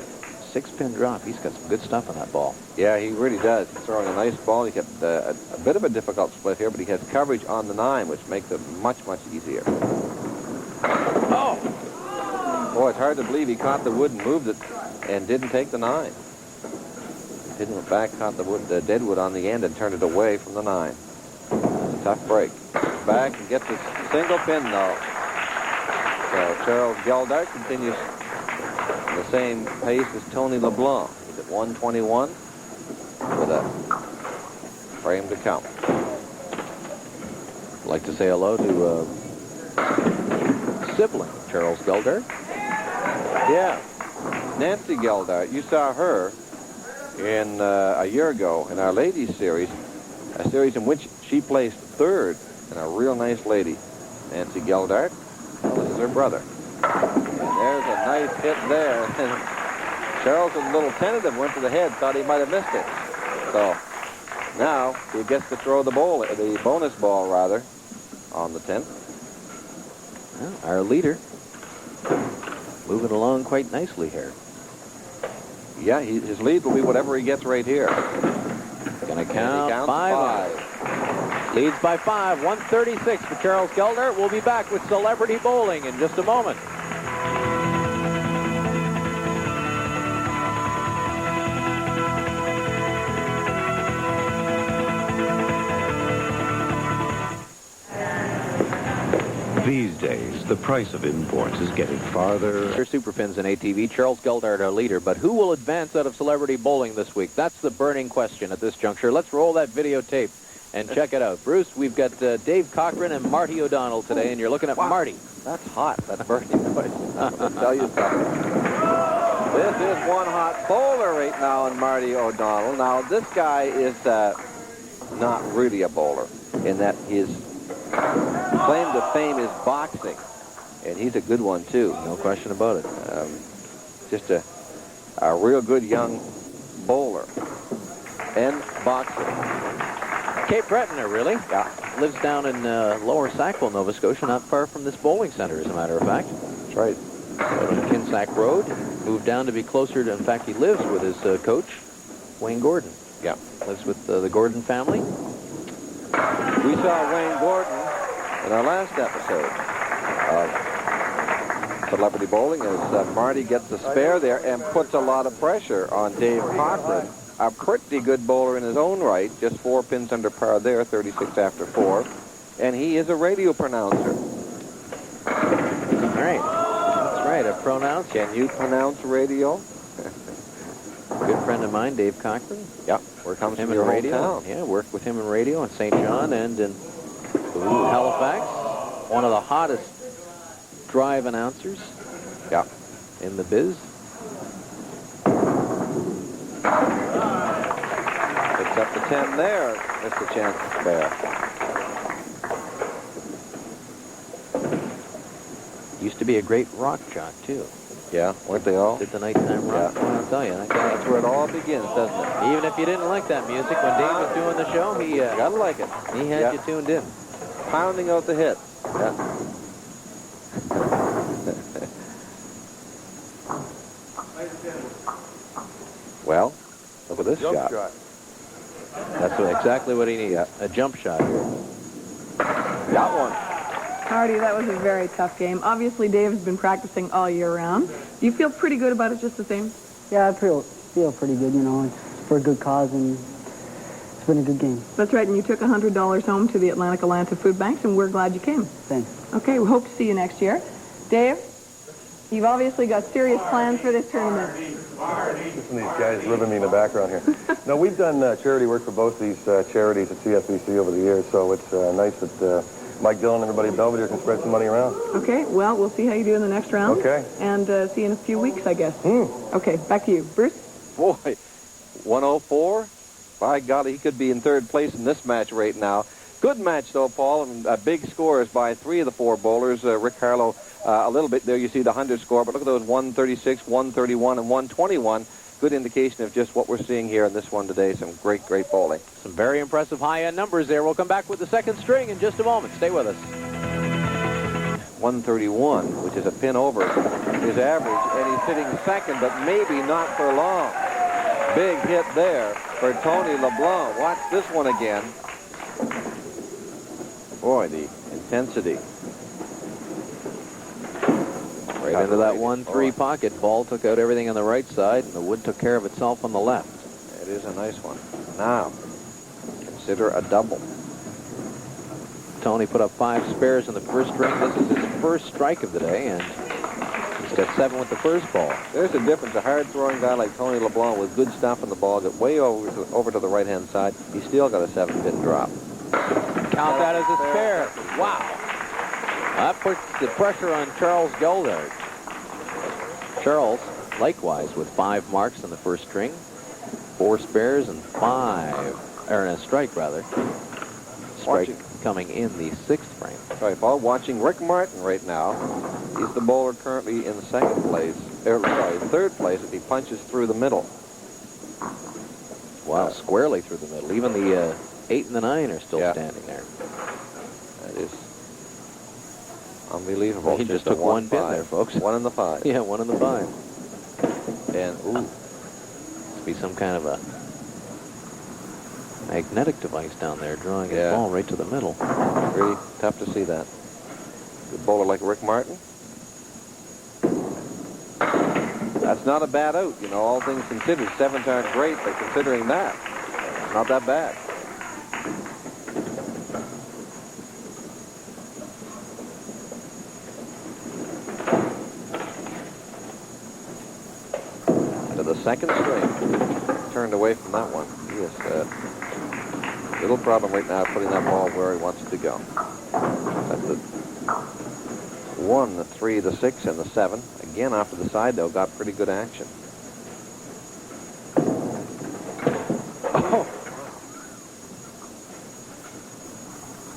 6-pin drop. He's got some good stuff on that ball. Yeah, he really does. He's throwing a nice ball. He got a bit of a difficult split here, but he has coverage on the 9, which makes it much, much easier. Oh! Boy, it's hard to believe he caught the wood and moved it and didn't take the 9. Didn't back, caught the wood, the dead wood on the end and turned it away from the 9. It's a tough break. Back and gets a single pin, though. So Charles Geldart continues the same pace as Tony Leblanc. He's at 121. frame to count. I'd like to say hello to sibling Charles Geldart. Yeah, Nancy Geldart. You saw her in a year ago in our ladies series, a series in which she placed third, and a real nice lady, Nancy Geldart. Well, this is her brother. And there's a nice hit there. Charles was a little tentative, went to the head, thought he might have missed it. So now he gets to throw the bonus ball rather, on the 10th. Well, our leader moving along quite nicely here. Yeah, his lead will be whatever he gets right here. Gonna count 5. Leads by 5, 136 for Charles Geldart. We'll be back with Celebrity Bowling in just a moment. These days, the price of imports is getting farther. Here's Super Pins and ATV. Charles Geldart, our leader. But who will advance out of Celebrity Bowling this week? That's the burning question at this juncture. Let's roll that videotape and check it out. Bruce, we've got Dave Cochran and Marty O'Donnell today, and you're looking at Marty. That's hot. That's burning voice. I'll tell you something. This is one hot bowler right now in Marty O'Donnell. Now, this guy is not really a bowler in that his claim to fame is boxing, and he's a good one too, no question about it. Just a real good young bowler and boxer. Cape Bretoner, really? Yeah. Lives down in Lower Sackville, Nova Scotia, not far from this bowling center, as a matter of fact. That's right. Out on Kinsack Road. Moved down to be closer to, in fact, he lives with his coach, Wayne Gordon. Yeah. Lives with the Gordon family. We saw Wayne Gordon in our last episode of Celebrity Bowling as Marty gets the spare there and puts a lot of pressure on Dave Cochran, a pretty good bowler in his own right, just 4 pins under par there, 36 after 4, and he is a radio pronouncer. All right. That's right, a pronounce. Can you pronounce radio? Good friend of mine, Dave Cochran. Yeah, worked with him in radio. Hometown. Yeah, worked with him in radio in St. John and in Halifax. One of the hottest drive announcers. Yeah. In the biz. Picks up the 10 there. Missed a chance to spare. Used to be a great rock jock, too. Yeah, weren't they all? Did the nighttime rock. Yeah. Well, I'll tell you, that guy, that's where it all begins, doesn't it? Even if you didn't like that music, when Dave was doing the show, he gotta like it. He had you tuned in. Pounding out the hits. Yeah. Well, look at this shot. That's exactly what he needs. Yeah. A jump shot here. Got one. Marty, that was a very tough game. Obviously, Dave's been practicing all year round. Do you feel pretty good about it just the same? Yeah, I feel pretty good, you know. It's for a good cause, and it's been a good game. That's right, and you took $100 home to the Atlantic Atlanta Food Banks, and we're glad you came. Thanks. Okay, we hope to see you next year. Dave, you've obviously got serious plans for this tournament. Listen to these guys ribbing me in the background here. No, we've done charity work for both these charities at CFBC over the years, so it's nice that Mike Dillon and everybody at Belvedere can spread some money around. Okay, well, we'll see how you do in the next round. Okay. And see you in a few weeks, I guess. Okay, back to you. Bruce? Boy, 104? By golly, he could be in third place in this match right now. Good match, though, Paul, and big scores by 3 of the 4 bowlers. Rick Harlow, a little bit there, you see the 100 score, but look at those 136, 131, and 121. Good indication of just what we're seeing here in this one today. Some great, great bowling. Some very impressive high-end numbers there. We'll come back with the second string in just a moment. Stay with us. 131, which is a pin over his average, and he's sitting second, but maybe not for long. Big hit there for Tony Leblanc. Watch this one again. Boy, the intensity. Right into that 1-3 pocket. Ball took out everything on the right side, and the wood took care of itself on the left. It is a nice one. Now, consider a double. Tony put up 5 spares in the first string. This is his first strike of the day, and He's got 7 with the first ball. There's a difference. A hard-throwing guy like Tony Leblanc with good stuff in the ball, get way over to the right-hand side. He's still got a 7-pin drop. Count that as a spare. Wow. That puts the pressure on Charles Geldart. Charles, likewise, with 5 marks on the first string, 4 spares and 5, or a strike rather. Strike coming in the 6th frame. Right, Paul. Watching Rick Martin right now. He's the bowler currently in 2nd place. Sorry, 3rd place if he punches through the middle. Wow, squarely through the middle. Even the 8 and the 9 are still standing there. That is unbelievable. He just took 1 pin there, folks. 1 in the 5. Yeah, 1 in the 5. And, ooh. Must be some kind of a magnetic device down there drawing his ball right to the middle. Really tough to see that. Good bowler like Rick Martin. That's not a bad out, you know, all things considered. 7s aren't great, but considering that, not that bad. To the 2nd string. Turned away from that one. He is little problem right now putting that ball where he wants it to go. That's the 1, the 3, the 6, and the 7. Again, off to the side, though, got pretty good action. Oh!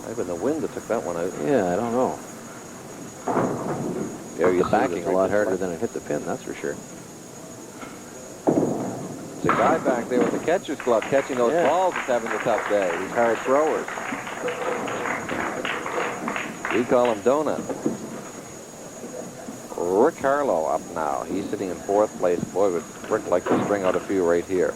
Might have been the wind that took that one out. Yeah, I don't know. There you the backing a lot harder than it hit the pin, that's for sure. The guy back there with the catcher's glove catching those balls is having a tough day. These hard throwers. We call him Donut. Rick Harlow up now. He's sitting in 4th place. Boy, would Rick like to string out a few right here.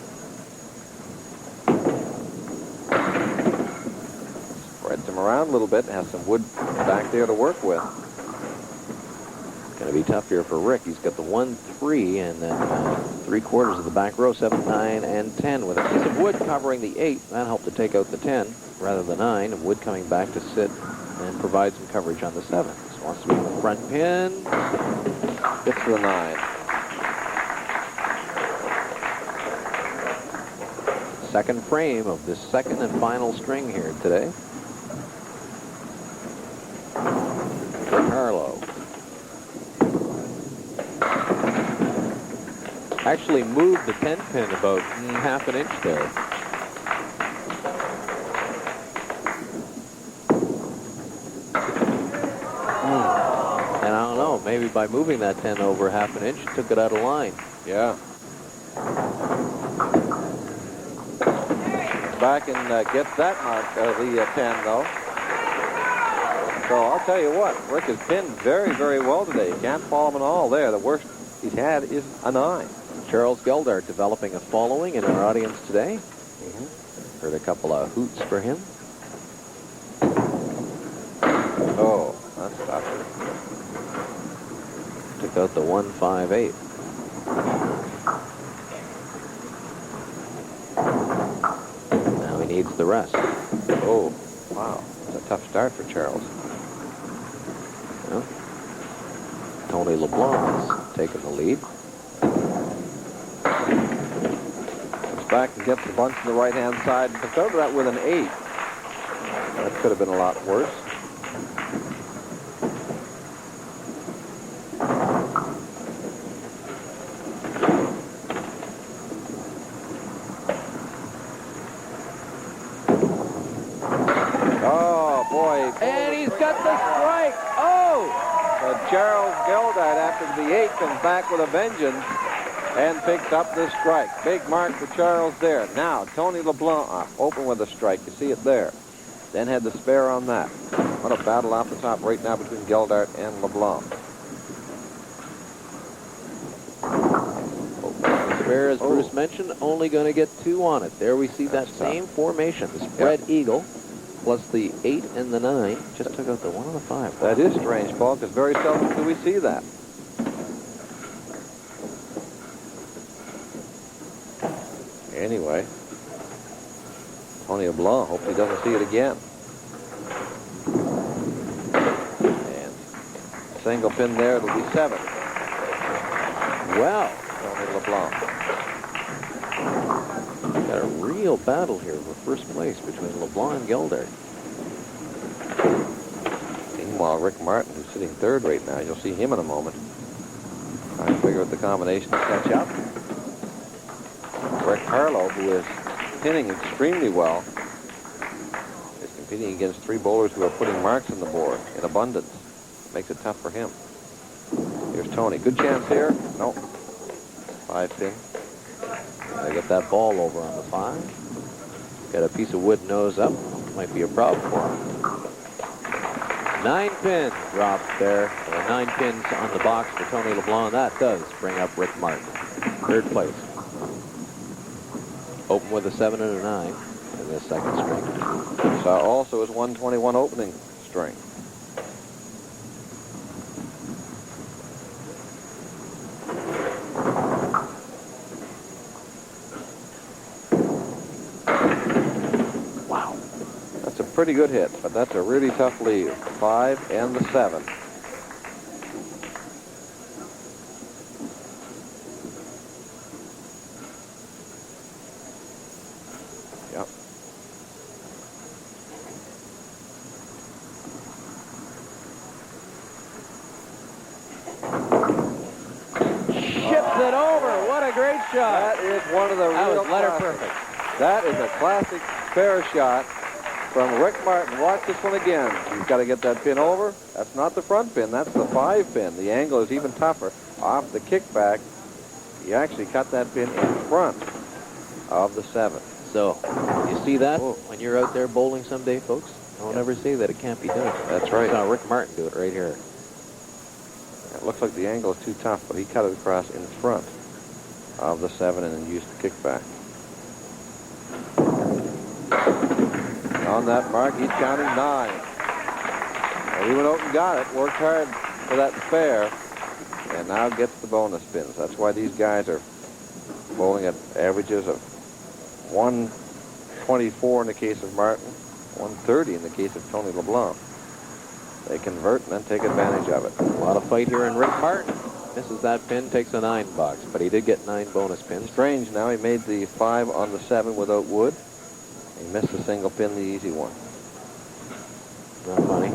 Spreads him around a little bit. Has some wood back there to work with. Going to be tough here for Rick. He's got the 1, 3, and then 3/4 of the back row, 7, 9, and 10. With a piece of wood covering the 8, that helped to take out the 10 rather than 9. And wood coming back to sit and provide some coverage on the 7. Just wants to be in the front pin. Gets to the 9. Second frame of this 2nd and final string here today. Rick Harlow. Actually moved the 10 pin about half an inch there. And I don't know, maybe by moving that 10 over half an inch, took it out of line. Yeah. Back and gets that mark, the 10, though. So I'll tell you what, Rick has pinned very, very well today. He can't fall him at all there. The worst he's had is a 9. Charles Geldart developing a following in our audience today. Heard a couple of hoots for him. Oh, that's tough. Took out the 1, 5, 8. Now he needs the rest. Oh, wow. It's a tough start for Charles. Well, Tony Leblanc has taken the lead. Back and gets the bunch to the right-hand side. Comes over that with an 8. That could have been a lot worse. Oh, boy. And he's got the strike. Oh! So Charles Geldart, after the 8, comes back with a vengeance. And picks up the strike. Big mark for Charles there. Now, Tony Leblanc open with a strike. You see it there. Then had the spare on that. What a battle off the top right now between Geldart and Leblanc. The spare, as Bruce mentioned, only going to get 2 on it. There we see that same formation. The spread eagle plus the 8 and the 9 just took out the 1 and the 5. That is strange, Paul, because very seldom do we see that. Anyway, Tony Leblanc hopes he doesn't see it again. And single pin there, it'll be 7. well. Tony LeBlanc. Got a real battle here for first place between LeBlanc and Geldart. Meanwhile, Rick Martin, who's sitting third right now, you'll see him in a moment, trying to figure out the combination to catch up. Rick Harlow, who is pinning extremely well, is competing against 3 bowlers who are putting marks on the board in abundance. Makes it tough for him. Here's Tony. Good chance here. Nope. 5 pin. Gotta get that ball over on the 5. Got a piece of wood nose up. Might be a problem for him. 9 pins dropped there. 9 pins on the box for Tony LeBlanc. That does bring up Rick Martin. Third place. Open with a 7 and a 9 in this second string. So also his 121 opening string. Pretty good hit, but that's a really tough lead. The 5 and the 7. Yep. Ships it over. What a great shot. That is one of the real letter classics. perfect. That is a classic spare shot from Rick Martin. Watch this one again. He's got to get that pin over. That's not the front pin. That's the 5 pin. The angle is even tougher. Off the kickback, he actually cut that pin in front of the 7. So, you see that when you're out there bowling someday, folks? Don't ever say that it can't be done. That's right. I saw Rick Martin do it right here. It looks like the angle is too tough, but he cut it across in front of the 7 and then used the kickback. On that mark, he's counting 9. Well, he went out and got it, worked hard for that spare, and now gets the bonus pins. That's why these guys are bowling at averages of 124 in the case of Martin, 130 in the case of Tony LeBlanc. They convert and then take advantage of it. A lot of fight here in Rick Martin. Misses that pin, takes a 9 box, but he did get 9 bonus pins. Strange now, he made the 5 on the 7 without wood. He missed the single pin, the easy one. Not funny.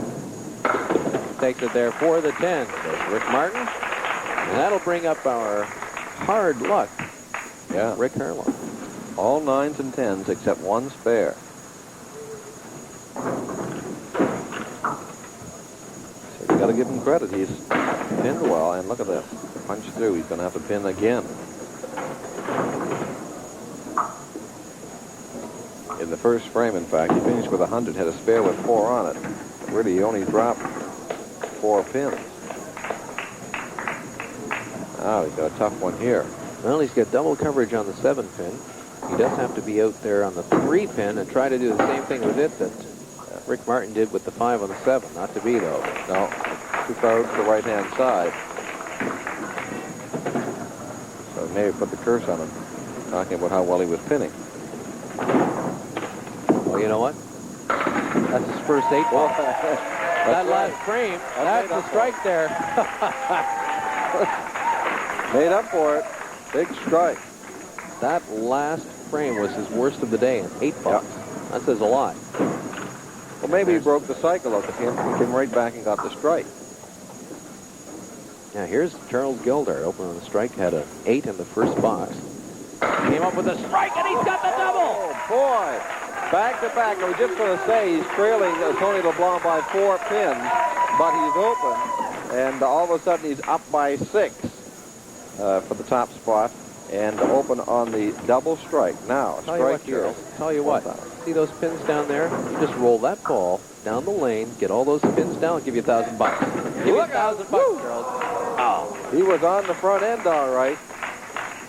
Takes it there for the 10. There's Rick Martin. And that'll bring up our hard luck. Yeah. Rick Harlow. All 9s and 10s except 1 spare. So you got to give him credit. He's pinned well, and look at this. Punch through. He's going to have to pin again. In the first frame, in fact, he finished with 100, had a spare with 4 on it. Really, he only dropped 4 pins. Now he's got a tough one here. Well, he's got double coverage on the 7 pin. He does have to be out there on the 3 pin and try to do the same thing with it that Rick Martin did with the 5 on the 7. Not to be, though. No, too far out to the right-hand side. So maybe put the curse on him, talking about how well he was pinning. Well, you know what? That's his first 8 ball. That last frame, that's the strike there. Made up for it. Big strike. That last frame was his worst of the day in 8 balls. Yep. That says a lot. Well, maybe he broke the cycle up again. He came right back and got the strike. Now, here's Charles Geldart opening the strike. Had an 8 in the first box. Came up with a strike, and he's got the double. Oh, boy. Back to back. I was just going to say he's trailing Tony LeBlanc by 4 pins, but he's open. And all of a sudden, he's up by 6 for the top spot and open on the double strike. Now, strike here. Tell you what. See those pins down there? You just roll that ball down the lane, get all those pins down, give you $1,000. Give you $1,000, Charles. Oh, he was on the front end, all right.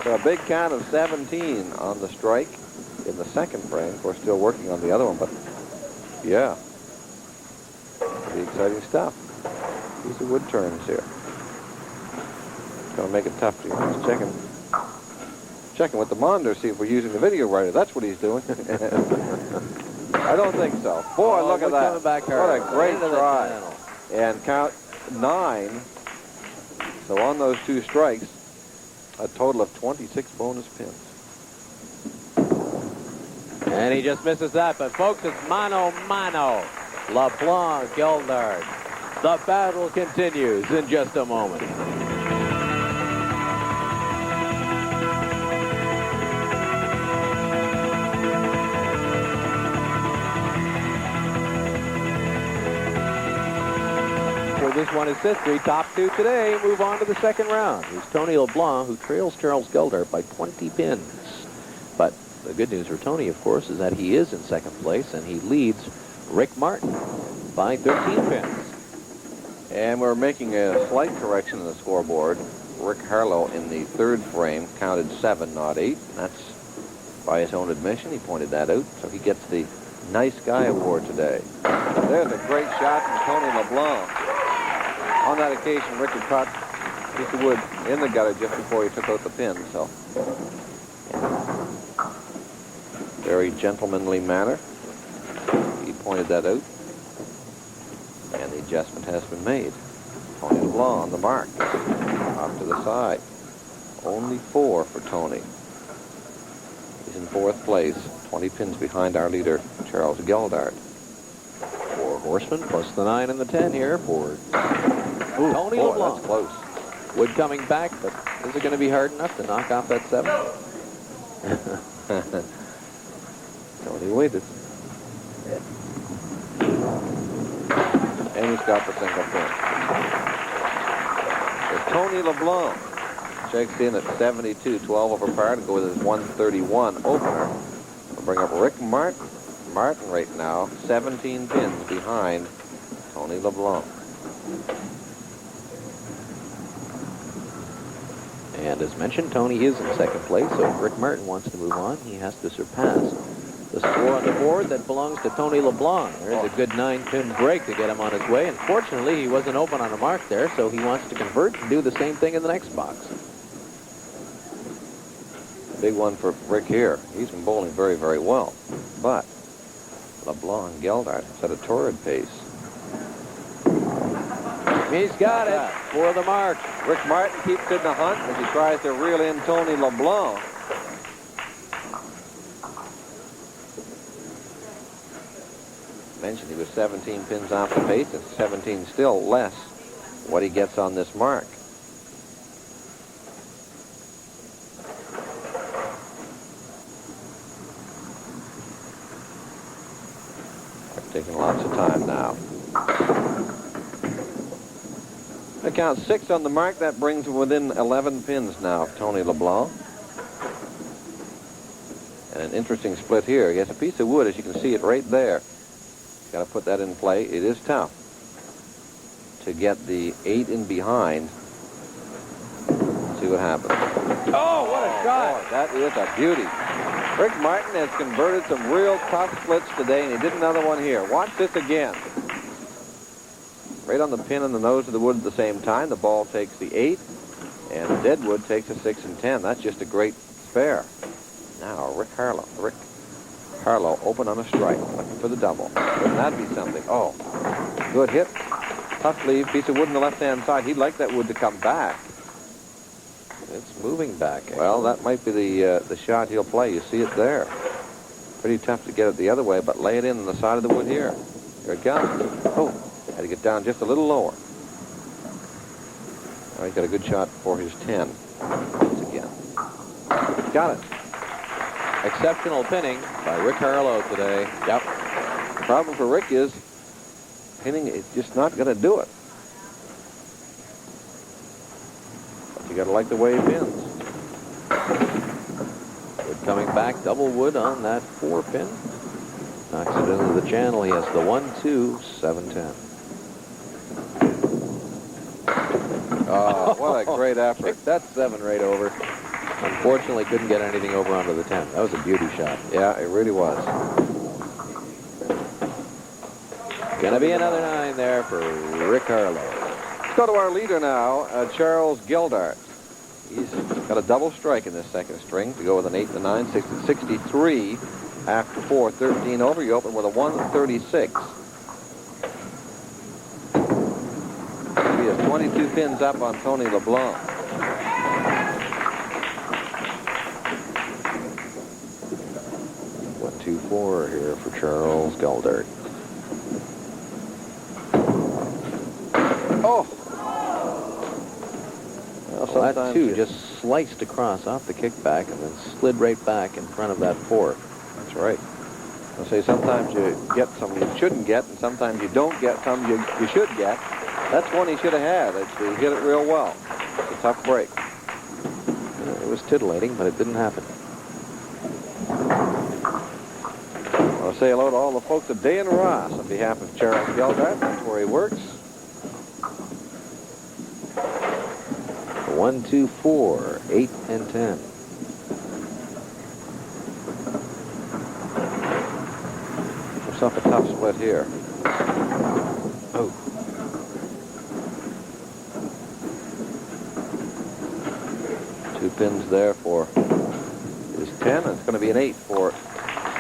So a big count of 17 on the strike in the second frame. We're still working on the other one, but yeah, pretty exciting stuff. These are wood turns here. It's going to make it tough for you. Just checking with the monitor, see if we're using the video writer. That's what he's doing. I don't think so. Boy, look at that. What a great try. And count 9. So on those 2 strikes, A total of 26 bonus pins. And he just misses that, but folks, it's mano-mano. LeBlanc, Geldart. The battle continues in just a moment. This one is history. Top two today move on to the second round. Here's Tony LeBlanc, who trails Charles Geldart by 20 pins. But the good news for Tony, of course, is that he is in second place, and he leads Rick Martin by 13 pins. And we're making a slight correction in the scoreboard. Rick Harlow in the third frame counted 7, not 8. That's by his own admission. He pointed that out. So he gets the Nice Guy Award today. There's a great shot from Tony LeBlanc. On that occasion, Rick had caught a piece of wood in the gutter just before he took out the pin, so very gentlemanly manner. He pointed that out, and the adjustment has been made. Tony LeBlanc on the mark, off to the side. Only 4 for Tony. He's in 4th place, 20 pins behind our leader, Charles Geldart. 4 horsemen plus the 9 and the 10 here for Tony LeBlanc. That's close. Wood coming back, but is it going to be hard enough to knock off that 7? Tony waited. And he's got the single pin. So Tony LeBlanc checks in at 72, 12 over par to go with his 131 opener. We'll bring up Rick Martin. Martin right now, 17 pins behind Tony LeBlanc. And as mentioned, Tony is in second place, so if Rick Martin wants to move on, he has to surpass the score on the board that belongs to Tony LeBlanc. There's a good 9-pin break to get him on his way. Unfortunately, he wasn't open on a mark there, so he wants to convert and do the same thing in the next box. Big one for Rick here. He's been bowling very, very well. But LeBlanc and Geldart set a torrid pace. He's got it for the mark. Rick Martin keeps in the hunt as he tries to reel in Tony LeBlanc. Mentioned he was 17 pins off the pace, and 17 still less what he gets on this mark. Taking lots of time now. I count 6 on the mark. That brings him within 11 pins now of Tony LeBlanc. And an interesting split here. He has a piece of wood, as you can see it right there. Got to put that in play. It is tough to get the 8 in behind. See what happens. Oh, what a shot. Boy, that is a beauty. Rick Martin has converted some real tough splits today, and he did another one here. Watch this again. Right on the pin and the nose of the wood at the same time. The ball takes the 8, and the dead wood takes a 6 and 10. That's just a great spare. Now, Rick Harlow open on a strike, looking for the double. Wouldn't that be something? Oh, good hit. Tough leave, piece of wood on the left-hand side. He'd like that wood to come back. It's moving back. Actually. Well, that might be the shot he'll play. You see it there. Pretty tough to get it the other way, but lay it in on the side of the wood here. Here it comes. Oh, had to get down just a little lower. Now he's got a good shot for his 10. Once again. Got it. Exceptional pinning by Rick Harlow today. Yep. The problem for Rick is pinning is just not going to do it. But you got to like the way he pins. Wood coming back, double wood on that 4-pin. Knocks it into the channel. He has the 1-2, 7-10. Oh, what a great effort. Kicked that 7 right over. Unfortunately, couldn't get anything over onto the 10. That was a beauty shot. Yeah, it really was. Gonna be another 9 there for Rick Harlow. Let's go to our leader now, Charles Geldart. He's got a double strike in this second string to go with an 8 to 9, 6 to 63. After 4, 13 over, you open with a 136. He has 22 pins up on Tony LeBlanc. 4 here for Charles Geldart. Oh! Well, that 2 just sliced across off the kickback and then slid right back in front of that 4. That's right. I'll say sometimes you get some you shouldn't get, and sometimes you don't get some you should get. That's one he should have had. He hit it real well. It's a tough break. It was titillating, but it didn't happen. I'll say hello to all the folks at Day and Ross on behalf of Charles Geldart. That's where he works. 1, 2, 4, 8, and 10. Himself a tough split here. Oh. Two pins there for his 10. It's going to be an 8 for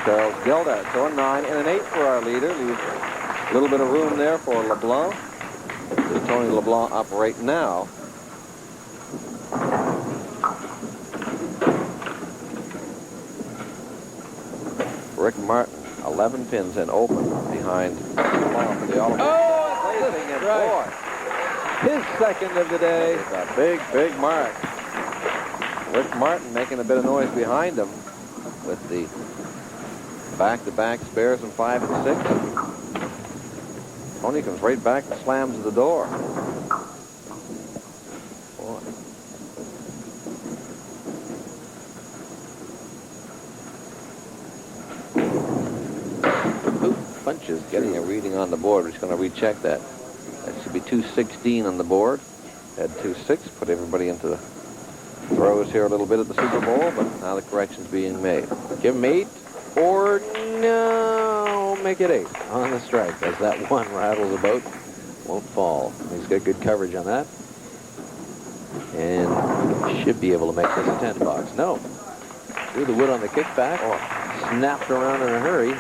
Charles Geldart. So a 9 and an 8 for our leader. Leaves a little bit of room there for Leblanc. There's Tony Leblanc up right now. Rick Martin, 11 pins and open behind Leblanc for the All. Oh, placing it, boy. His second of the day. It's a big, big mark. Rick Martin making a bit of noise behind him with the back-to-back spares in 5 and 6. Tony comes right back and slams the door. Boy. Punches getting a reading on the board. We're just going to recheck that. That should be 216 on the board. Had 26. Put everybody into the throws here a little bit at the Super Bowl, but now the correction's being made. Give him 8 or no, make it 8 on the strike as that 1 rattles about. Won't fall. He's got good coverage on that. And should be able to make this a 10 box. No. Threw the wood on the kickback. Snapped around in a hurry.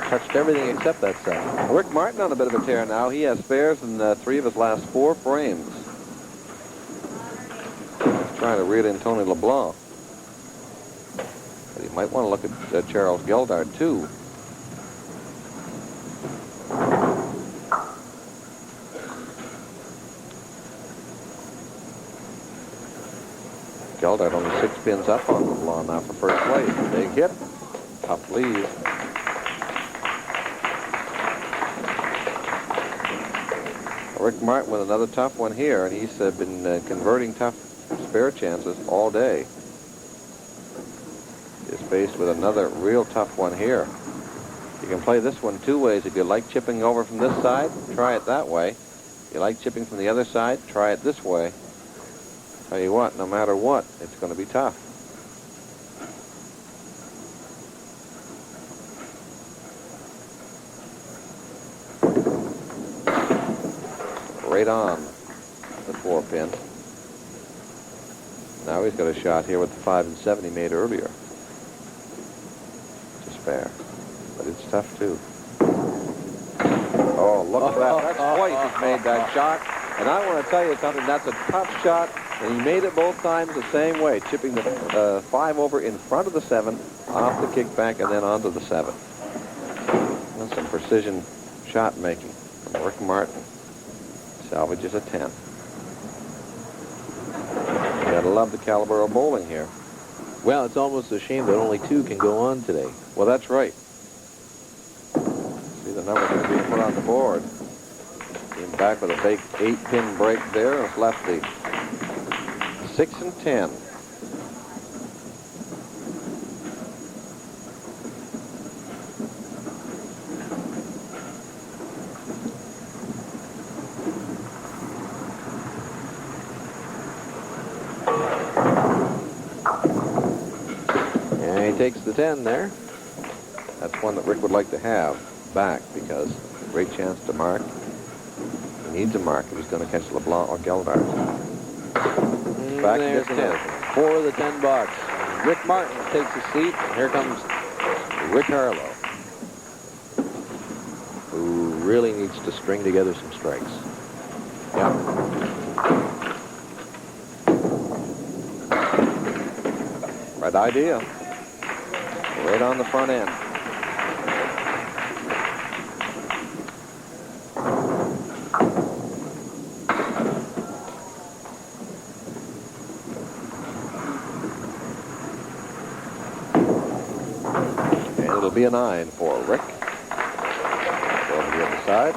Touched everything except that set. Rick Martin on a bit of a tear now. He has spares in 3 of his last 4 frames. He's trying to reel in Tony Leblanc. But he might want to look at Charles Geldart, too. Geldart only 6 pins up on Leblanc now for first place. Big hit. Tough lead. Rick Martin with another tough one here, and he's been converting tough spare chances all day. He's faced with another real tough one here. You can play this one 2 ways. If you like chipping over from this side, try it that way. If you like chipping from the other side, try it this way. Tell you what, no matter what, it's going to be tough. Right on the 4 pin. Now he's got a shot here with the 5 and 7 he made earlier. Just fair. But it's tough, too. Oh, look at that. That's twice he's made that shot. And I want to tell you something. That's a tough shot. And he made it both times the same way, chipping the 5 over in front of the 7, off the kickback, and then onto the 7. That's some precision shot making from Rick Martin. Salvages a 10. You gotta love the caliber of bowling here. Well, it's almost a shame that only 2 can go on today. Well, that's right. See the number that's being put on the board. Came back with a big 8-pin break there. It's left the 6 and 10. Takes the 10 there. That's one that Rick would like to have back because great chance to mark. He needs a mark if he's going to catch Leblanc or Geldart. Back to 10. 4 of the 10 box. Rick Martin takes a seat, and here comes Rick Harlow, who really needs to string together some strikes. Yeah. Right idea. Right on the front end. And it'll be a 9 for Rick. Go to the other side.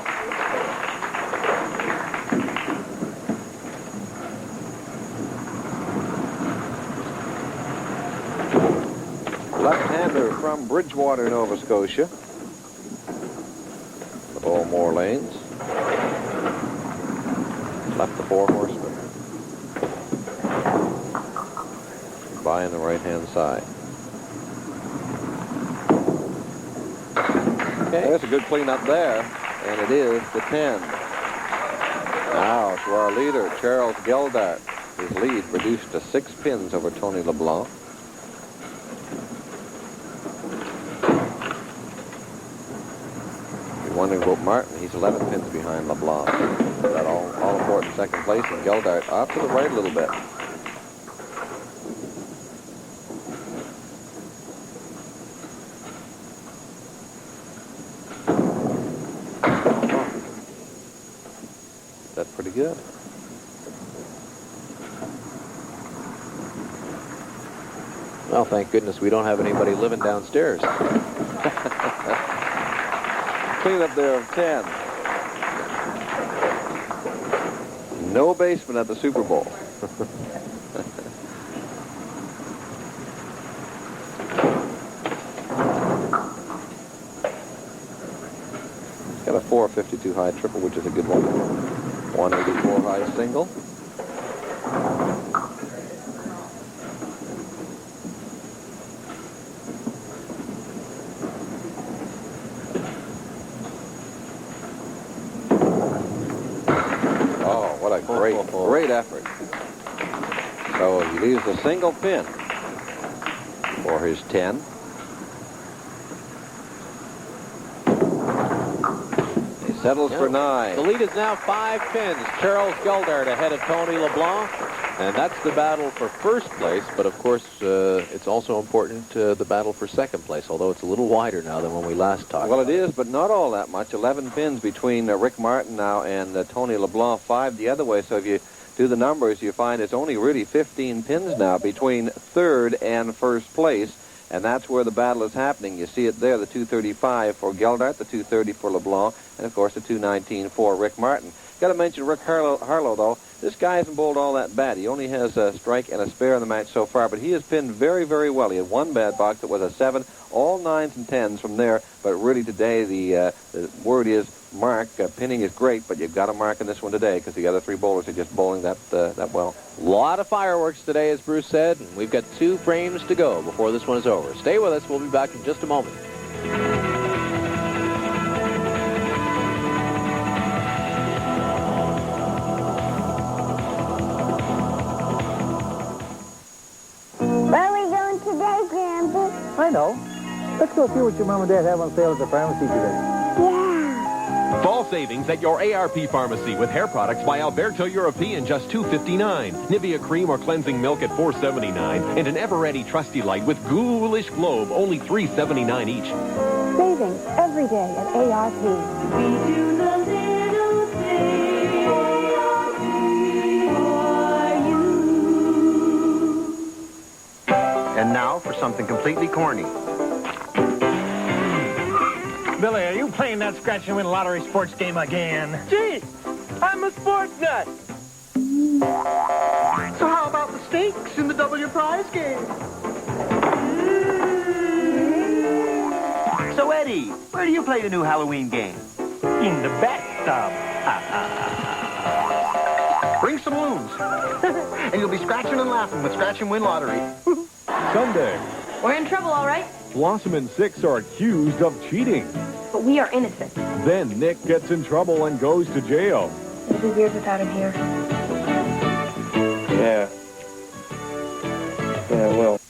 Left-hander from Bridgewater, Nova Scotia. With all more lanes. Left the Four Horsemen. By on the right-hand side. Okay, that's a good cleanup there, and it is the 10. Now to our leader, Charles Geldart. His lead reduced to 6 pins over Tony Leblanc. You're wondering about Martin. He's 11 pins behind Leblanc. That all important second place, and Geldart off to the right a little bit. That's pretty good. Well, thank goodness we don't have anybody living downstairs. Clean up there of 10. No basement at the Super Bowl. Got a 452 high triple, which is a good one. 184 high single. Oh, what a great effort. So he leaves a single pin for his 10. Settles for 9. The lead is now 5 pins. Charles Geldart ahead of Tony Leblanc. And that's the battle for first place. But, of course, it's also important the battle for second place, although it's a little wider now than when we last talked. Well, it is, but not all that much. 11 pins between Rick Martin now and Tony Leblanc, 5 the other way. So if you do the numbers, you find it's only really 15 pins now between third and first place. And that's where the battle is happening. You see it there, the 235 for Geldart, the 230 for Leblanc, and, of course, the 219 for Rick Martin. Got to mention Rick Harlow, though. This guy hasn't bowled all that bad. He only has a strike and a spare in the match so far, but he has pinned very, very well. He had one bad box that was a 7, all 9s and 10s from there. But really today, the word is mark. Pinning is great, but you've got to mark in this one today because the other 3 bowlers are just bowling that well. A lot of fireworks today, as Bruce said, and we've got 2 frames to go before this one is over. Stay with us. We'll be back in just a moment. Where are we going today, Grandpa? I know. Let's go see what your mom and dad have on sale at the pharmacy today. Yeah. Fall savings at your ARP pharmacy with hair products by Alberto European, just $2.59. Nivea cream or cleansing milk at $4.79. And an ever-ready Trusty Light with Ghoulish Globe, only $3.79 each. Savings every day at ARP. We do the little things for you. And now for something completely corny. Billy, are you playing that scratch and win lottery sports game again? Gee, I'm a sports nut. So how about the stakes in the double your prize game? So, Eddie, where do you play the new Halloween game? In the bathtub. Bring some loons. And you'll be scratching and laughing with Scratch and Win Lottery. Sunday. We're in trouble, all right? Blossom and Six are accused of cheating. But we are innocent. Then Nick gets in trouble and goes to jail. It'll be years without him here. Yeah, well.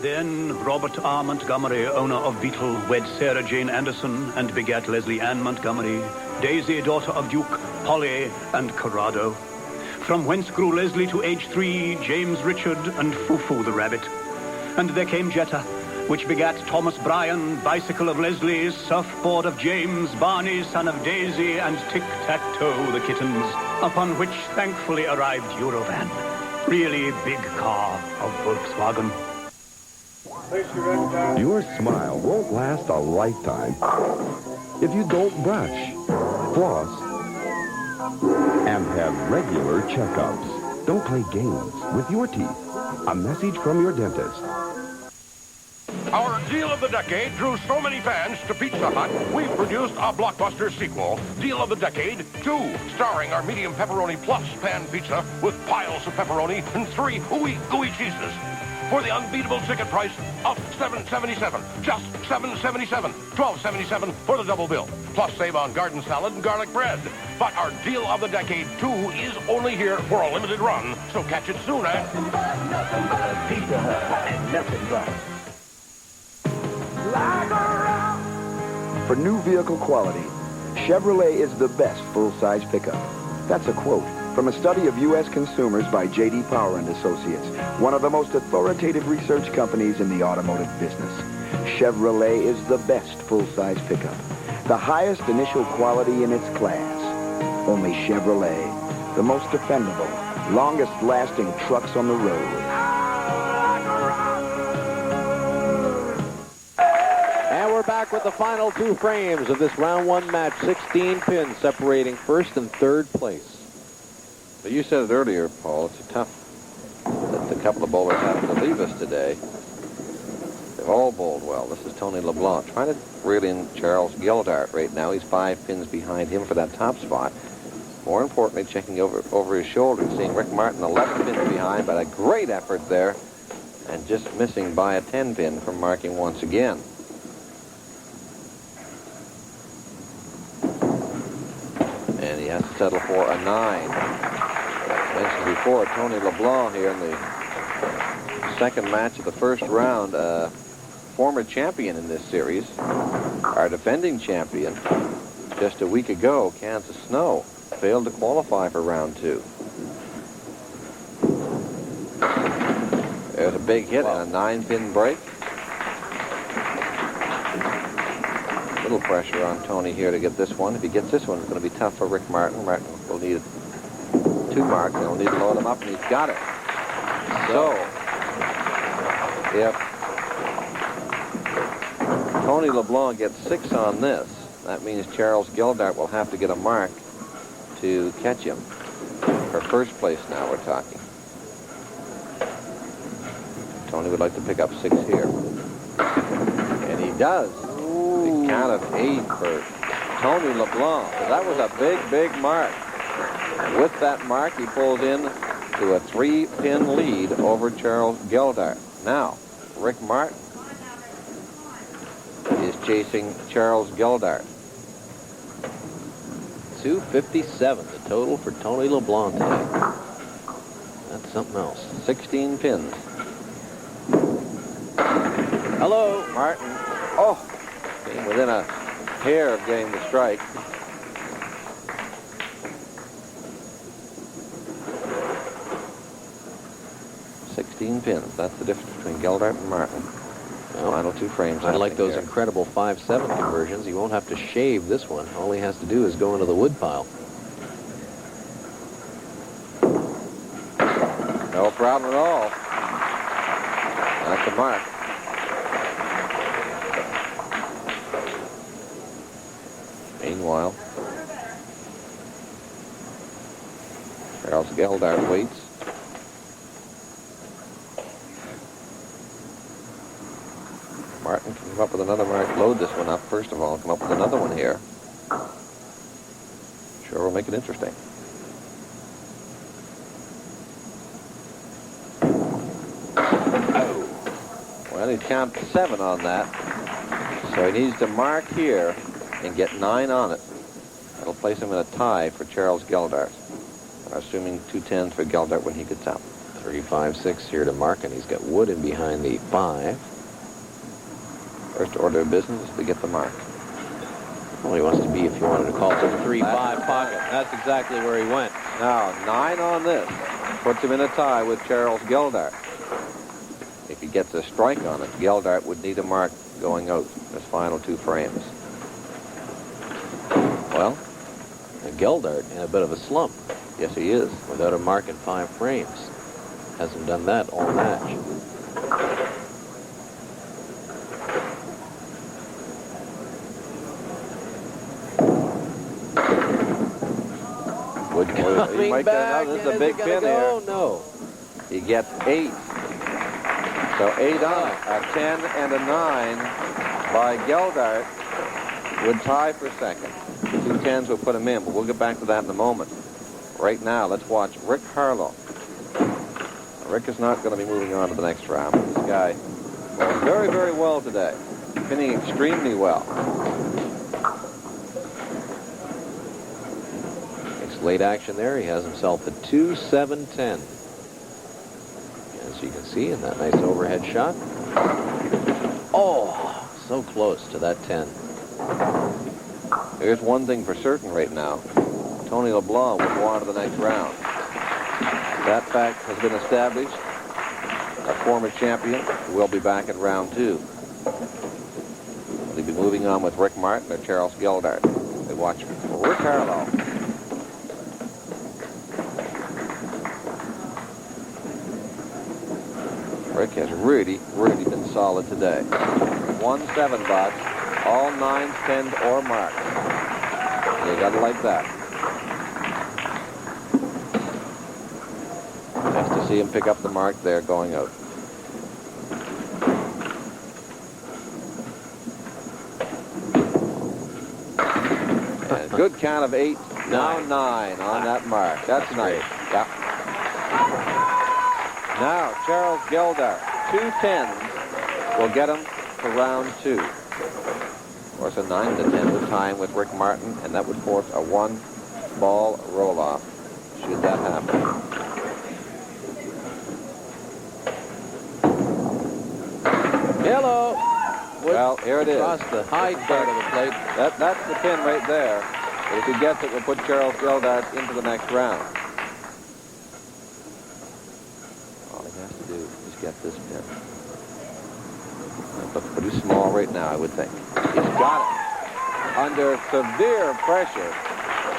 Then Robert R. Montgomery, owner of Beetle, wed Sarah Jane Anderson and begat Leslie Ann Montgomery, Daisy, daughter of Duke, Polly, and Corrado. From whence grew Leslie to age 3, James Richard, and Foo-Foo the rabbit. And there came Jetta, which begat Thomas Bryan, bicycle of Leslie, surfboard of James, Barney, son of Daisy, and Tic-Tac-Toe, the kittens, upon which thankfully arrived Eurovan. Really big car of Volkswagen. Your smile won't last a lifetime if you don't brush, floss, and have regular checkups. Don't play games with your teeth. A message from your dentist. Our deal of the decade drew so many fans to Pizza Hut, we've produced a blockbuster sequel, Deal of the Decade 2, starring our medium pepperoni plus pan pizza with piles of pepperoni and 3 ooey gooey cheeses. For the unbeatable ticket price of $7.77, just $7.77, $12.77 for the double bill. Plus save on garden salad and garlic bread. But our Deal of the Decade 2 is only here for a limited run, so catch it soon at Nothing but Pizza Hut and nothing but. For new vehicle quality, Chevrolet is the best full-size pickup. That's a quote from a study of U.S. consumers by J.D. Power and Associates, one of the most authoritative research companies in the automotive business. Chevrolet is the best full-size pickup, the highest initial quality in its class. Only Chevrolet, the most dependable, longest-lasting trucks on the road. And we're back with the final 2 frames of this round 1 match. 16 pins separating first and third place. But you said it earlier, Paul, it's tough that the couple of bowlers have to leave us today. They've all bowled well. This is Tony Leblanc trying to reel in Charles Geldart right now. He's 5 pins behind him for that top spot. More importantly, checking over his shoulder, seeing Rick Martin 11 pins behind, but a great effort there, and just missing by a 10 pin from marking once again. And he has to settle for a 9. Mentioned before, Tony Leblanc here in the second match of the first round, former champion in this series, our defending champion. Just a week ago, Kansas Snow failed to qualify for round 2. There's a big hit and a 9-pin break. A little pressure on Tony here to get this one. If he gets this one, it's going to be tough for Rick Martin. Martin will need 2 marks, and he'll need to load him up, and he's got it. So, if Tony Leblanc gets 6 on this, that means Charles Geldart will have to get a mark to catch him. For first place now, we're talking. Tony would like to pick up 6 here. And he does. The count of 8 for Tony Leblanc. So that was a big, big mark. With that mark, he pulls in to a 3-pin lead over Charles Geldart. Now, Rick Martin is chasing Charles Geldart. 257, the total for Tony Leblanc today. That's something else. 16 pins. Hello, Martin. Oh, came within a hair of getting the strike. Pins. That's the difference between Geldart and Martin. Well, final 2 frames. I like those incredible 5-7 conversions. He won't have to shave this one. All he has to do is go into the wood pile. No problem at all. That's a mark. Meanwhile, Charles Geldart waits. Martin can come up with another mark. Load this one up first of all. Come up with another one here. Sure will make it interesting. Oh. Well, he's counted 7 on that. So he needs to mark here and get 9 on it. That'll place him in a tie for Charles Geldart. Assuming 2 10s for Geldart when he gets out. 3, 5, 6 here to mark, and he's got wood in behind the 5. First order of business is to get the mark. Well, he wants to be, if you wanted to call it, a 3-5 pocket. That's exactly where he went. Now, 9 on this puts him in a tie with Charles Geldart. If If he gets a strike on it, Geldart would need a mark going out in his final 2 frames. Well, Geldart in a bit of a slump. Yes, he is. Without a mark in 5 frames. Hasn't done that all match. Wood he might back, get, this is a big pin here. No. He gets 8. So 8 on. A 10 and a 9 by Geldart would tie for second. 2 10s will put him in, but we'll get back to that in a moment. Right now, let's watch Rick Harlow. Rick is not going to be moving on to the next round. This guy playing very, very well today. Pinning extremely well. Makes late action there. He has himself a 2-7-10. As you can see in that nice overhead shot. Oh, so close to that 10. Here's one thing for certain right now. Tony Leblanc will go on to the next round. That fact has been established. A former champion will be back at round 2. Will he be moving on with Rick Martin or Charles Geldart? They watch Rick Harlow. Rick has really, really been solid today. 1-7 box, all 9s, 10s, or marks. You gotta like that. Nice to see him pick up the mark there going out. And a good count of 8, now 9 on that mark. That's nice. Yeah. Now, Charles Geldart, 2 10s will get him to round 2. Of course, a 9 to 10 would tie him with Rick Martin, and that would force a 1-ball roll-off, should that happen. Hello. Well, here it is. Across the high part of the plate. That's the pin right there. But if he gets it, we'll put Charles Geldart into the next round. All he has to do is get this pin. It looks pretty small right now, I would think. He's got it. Under severe pressure,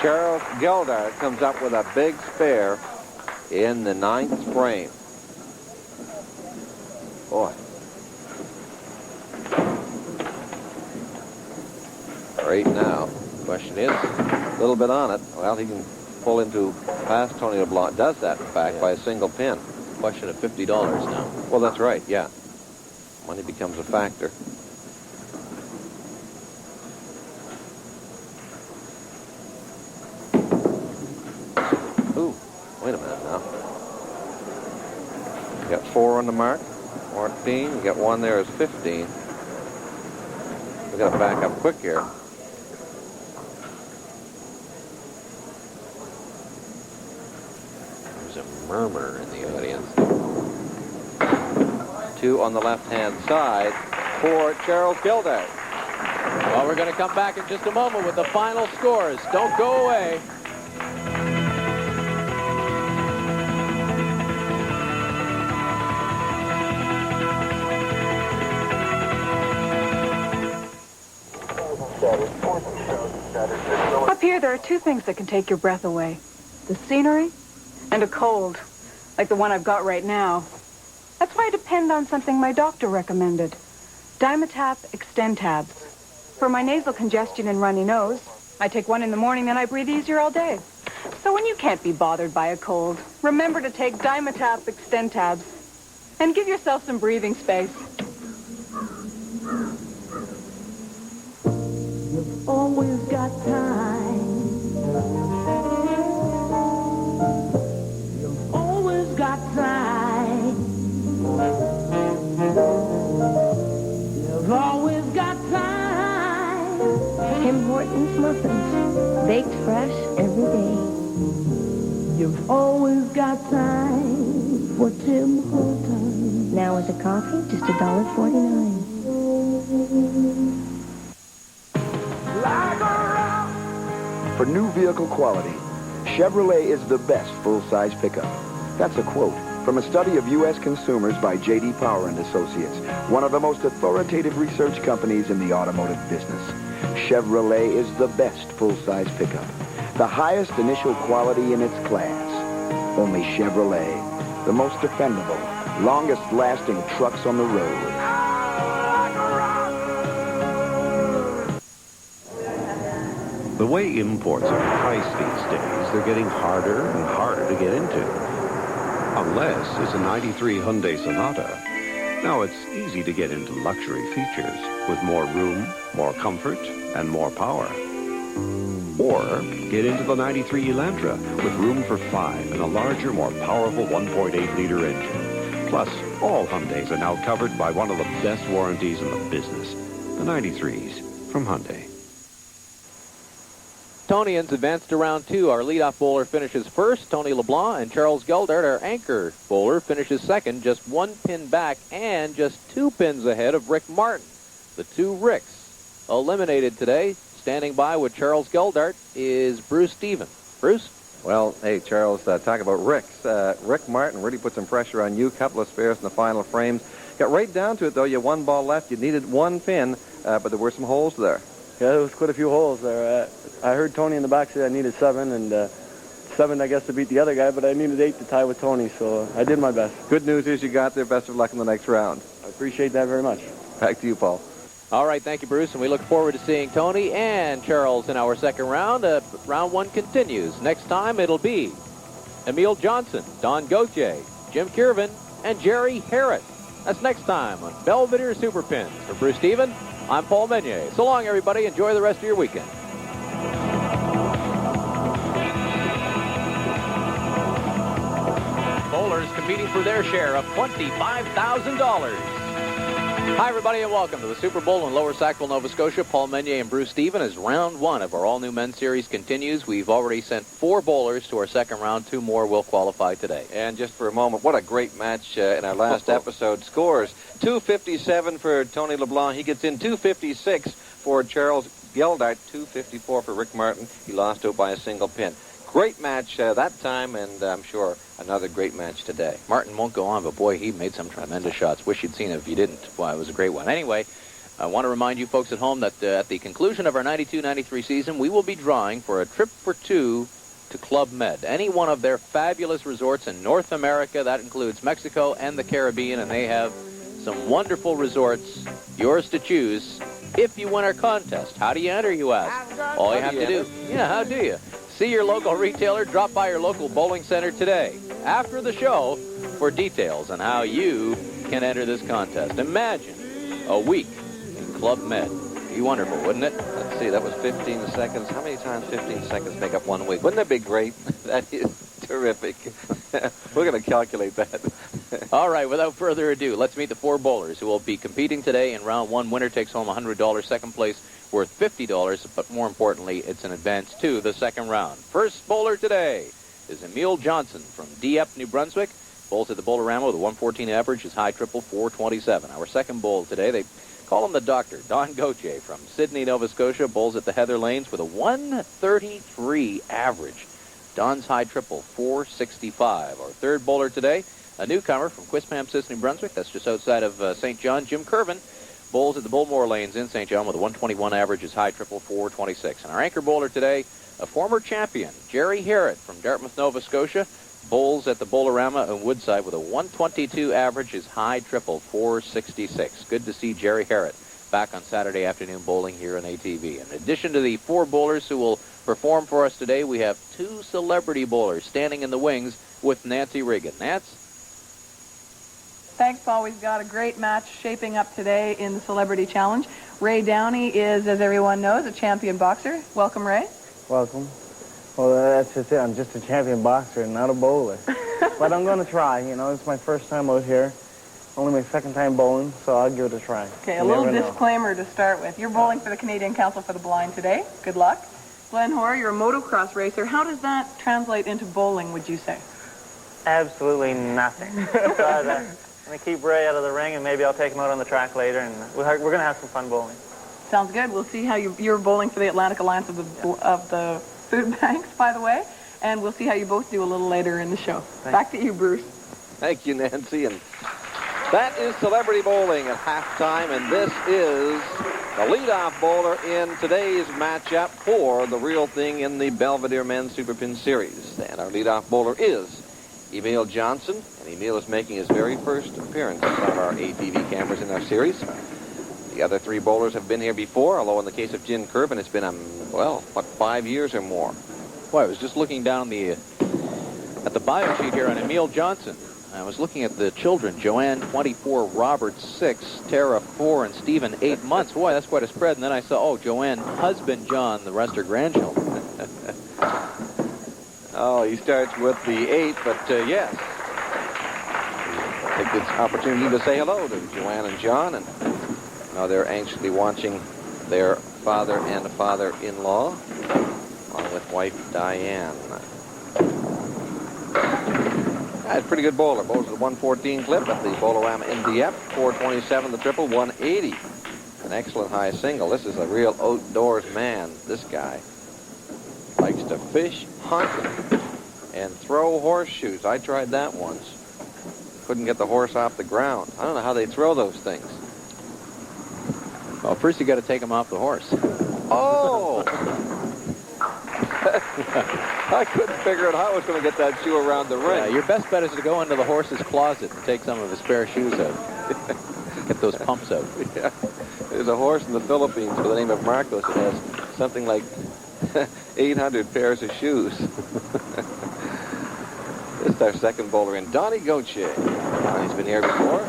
Charles Geldart comes up with a big spare in the 9th frame. Boy. Right now, question is, a little bit on it. Well, he can pull into past Tony LeBlanc. Does that, in fact, by a single pin. Question of $50 now. Well, that's right, yeah. Money becomes a factor. Ooh, wait a minute now. You got 4 on the mark, 14. You got 1 there is 15. We got to back up quick here. There's a murmur in the audience. 2 on the left-hand side for Charles Geldart. Well, we're going to come back in just a moment with the final scores. Don't go away. Up here, there are 2 things that can take your breath away. The scenery and a cold, like the one I've got right now. That's why I depend on something my doctor recommended. Dimetap Extentabs. For my nasal congestion and runny nose, I take 1 in the morning, then I breathe easier all day. So when you can't be bothered by a cold, remember to take Dimetap Extentabs and give yourself some breathing space. You've always got time. You've always got time. You've always got time. Tim Hortons muffins, baked fresh every day. You've always got time for Tim Hortons. Now with a coffee, just $1.49. For new vehicle quality, Chevrolet is the best full-size pickup. That's a quote From a study of U.S. consumers by J.D. Power and Associates, one of the most authoritative research companies in the automotive business, Chevrolet is the best full-size pickup. The highest initial quality in its class. Only Chevrolet, the most dependable, longest-lasting trucks on the road. The way imports are priced these days, they're getting harder and harder to get into. Unless it's a 93 Hyundai Sonata. Now it's easy to get into luxury features with more room, more comfort, and more power. Or get into the 93 Elantra with room for 5 and a larger, more powerful 1.8-liter engine. Plus, all Hyundais are now covered by one of the best warranties in the business. The 93s from Hyundai. Tonians advance to round 2. Our leadoff bowler finishes first. Tony Leblanc and Charles Geldart, our anchor bowler, finishes second, just 1 pin back and just 2 pins ahead of Rick Martin. The 2 Ricks eliminated today. Standing by with Charles Geldart is Bruce Stephen. Bruce? Well, hey, Charles, talk about Ricks. Rick Martin really put some pressure on you. Couple of spares in the final frames. Got right down to it, though. You had 1 ball left. You needed 1 pin, but there were some holes there. Yeah, there was quite a few holes there. I heard Tony in the back say I needed 7, and 7, I guess, to beat the other guy, but I needed 8 to tie with Tony, so I did my best. Good news is you got there. Best of luck in the next round. I appreciate that very much. Back to you, Paul. All right, thank you, Bruce, and we look forward to seeing Tony and Charles in our second round. Round 1 continues. Next time, it'll be Emile Johnson, Don Gauthier, Jim Kiervin, and Gerry Harrett. That's next time on Belvedere Super Pins. For Bruce Stephen, I'm Paul Meunier. So long, everybody. Enjoy the rest of your weekend. Bowlers competing for their share of $25,000. Hi, everybody, and welcome to the Super Bowl in Lower Sackville, Nova Scotia. Paul Meunier and Bruce Stephen as round 1 of our all-new men's series continues. We've already sent 4 bowlers to our second round. 2 more will qualify today. And just for a moment, what a great match in our last episode. Scores, 257 for Tony Leblanc. He gets in 256 for Charles Geldart, 254 for Rick Martin. He lost out by a single pin. Great match that time, and I'm sure another great match today. Martin won't go on, but boy, he made some tremendous shots. Wish you'd seen it if you didn't. Well, it was a great one. Anyway, I want to remind you folks at home that at the conclusion of our 92-93 season, we will be drawing for a trip for 2 to Club Med, any one of their fabulous resorts in North America. That includes Mexico and the Caribbean, and they have some wonderful resorts, yours to choose, if you win our contest. How do you enter, you ask? All you have to do, how do you? See your local retailer, drop by your local bowling center today, after the show, for details on how you can enter this contest. Imagine a week in Club Med. Be wonderful, wouldn't it? Let's see, that was 15 seconds. How many times 15 seconds make up 1 week? Wouldn't that be great? That is terrific. We're going to calculate that. All right, without further ado, let's meet the 4 bowlers who will be competing today in round 1. Winner takes home $100. Second place worth $50, but more importantly, it's an advance to the second round. First bowler today is Emile Johnson from Dieppe, New Brunswick. Bowls at the Bowlerama with a 114 average, his high triple 427. Our second bowl today, they call him the Doctor, Don Gauthier from Sydney, Nova Scotia. Bowls at the Heather Lanes with a 133 average. Don's high triple 465. Our third bowler today, a newcomer from Quispamsis, New Brunswick. That's just outside of St. John, Jim Kiervin. Bowls at the Bullmore Lanes in St. John with a 121 average, his high triple 426. And our anchor bowler today, a former champion, Gerry Harrett from Dartmouth, Nova Scotia. Bowls at the Bowlerama in Woodside with a 122 average, his high triple 466. Good to see Gerry Harrett back on Saturday afternoon bowling here on ATV. In addition to the 4 bowlers who will perform for us today, we have 2 celebrity bowlers standing in the wings with Nancy Reagan. Nance? Thanks, Paul. We've got a great match shaping up today in the Celebrity Challenge. Ray Downey is, as everyone knows, a champion boxer. Welcome, Ray. Welcome. Well, that's just it. I'm just a champion boxer and not a bowler. But I'm going to try. You know, it's my first time out here. Only my second time bowling, so I'll give it a try. Okay, a little disclaimer to start with. You're bowling for the Canadian Council for the Blind today. Good luck. Glenn Hoare, you're a motocross racer. How does that translate into bowling, would you say? Absolutely nothing. So I'm going to keep Ray out of the ring, and maybe I'll take him out on the track later, and we're going to have some fun bowling. Sounds good. We'll see how you're bowling for the Atlantic Alliance of the Food Banks, by the way, and we'll see how you both do a little later in the show. Thanks. Back to you, Bruce. Thank you, Nancy. And that is Celebrity Bowling at halftime, and this is the leadoff bowler in today's matchup for the real thing in the Belvedere Men's Super Pin Series. And our leadoff bowler is Emile Johnson, and Emile is making his very first appearance on our ATV cameras in our series. The other three bowlers have been here before, although in the case of Jim Kiervin, it's been, well, what, 5 years or more. Boy, I was just looking down at the bio sheet here on Emile Johnson. I was looking at the children. Joanne, 24, Robert, 6, Tara, 4, and Stephen, 8 months. Boy, that's quite a spread. And then I saw, oh, Joanne, husband John, the rest are grandchildren. Oh, he starts with the 8, but yes. Take this opportunity to say hello to Joanne and John. And now they're anxiously watching their father and father-in-law, along with wife Diane. That's a pretty good bowler. Bowls with a 114 clip at the Bowlerama MDF. 427 the triple, 180. An excellent high single. This is a real outdoors man, this guy. Likes to fish, hunt, and throw horseshoes. I tried that once. Couldn't get the horse off the ground. I don't know how they throw those things. Well, first you got to take him off the horse. Oh! I couldn't figure out how I was going to get that shoe around the ring. Yeah, your best bet is to go into the horse's closet and take some of his spare shoes out. Get those pumps out. Yeah. There's a horse in the Philippines by the name of Marcos that has something like 800 pairs of shoes. This is our second bowler in, Donnie Gauthier. Donnie's been here before.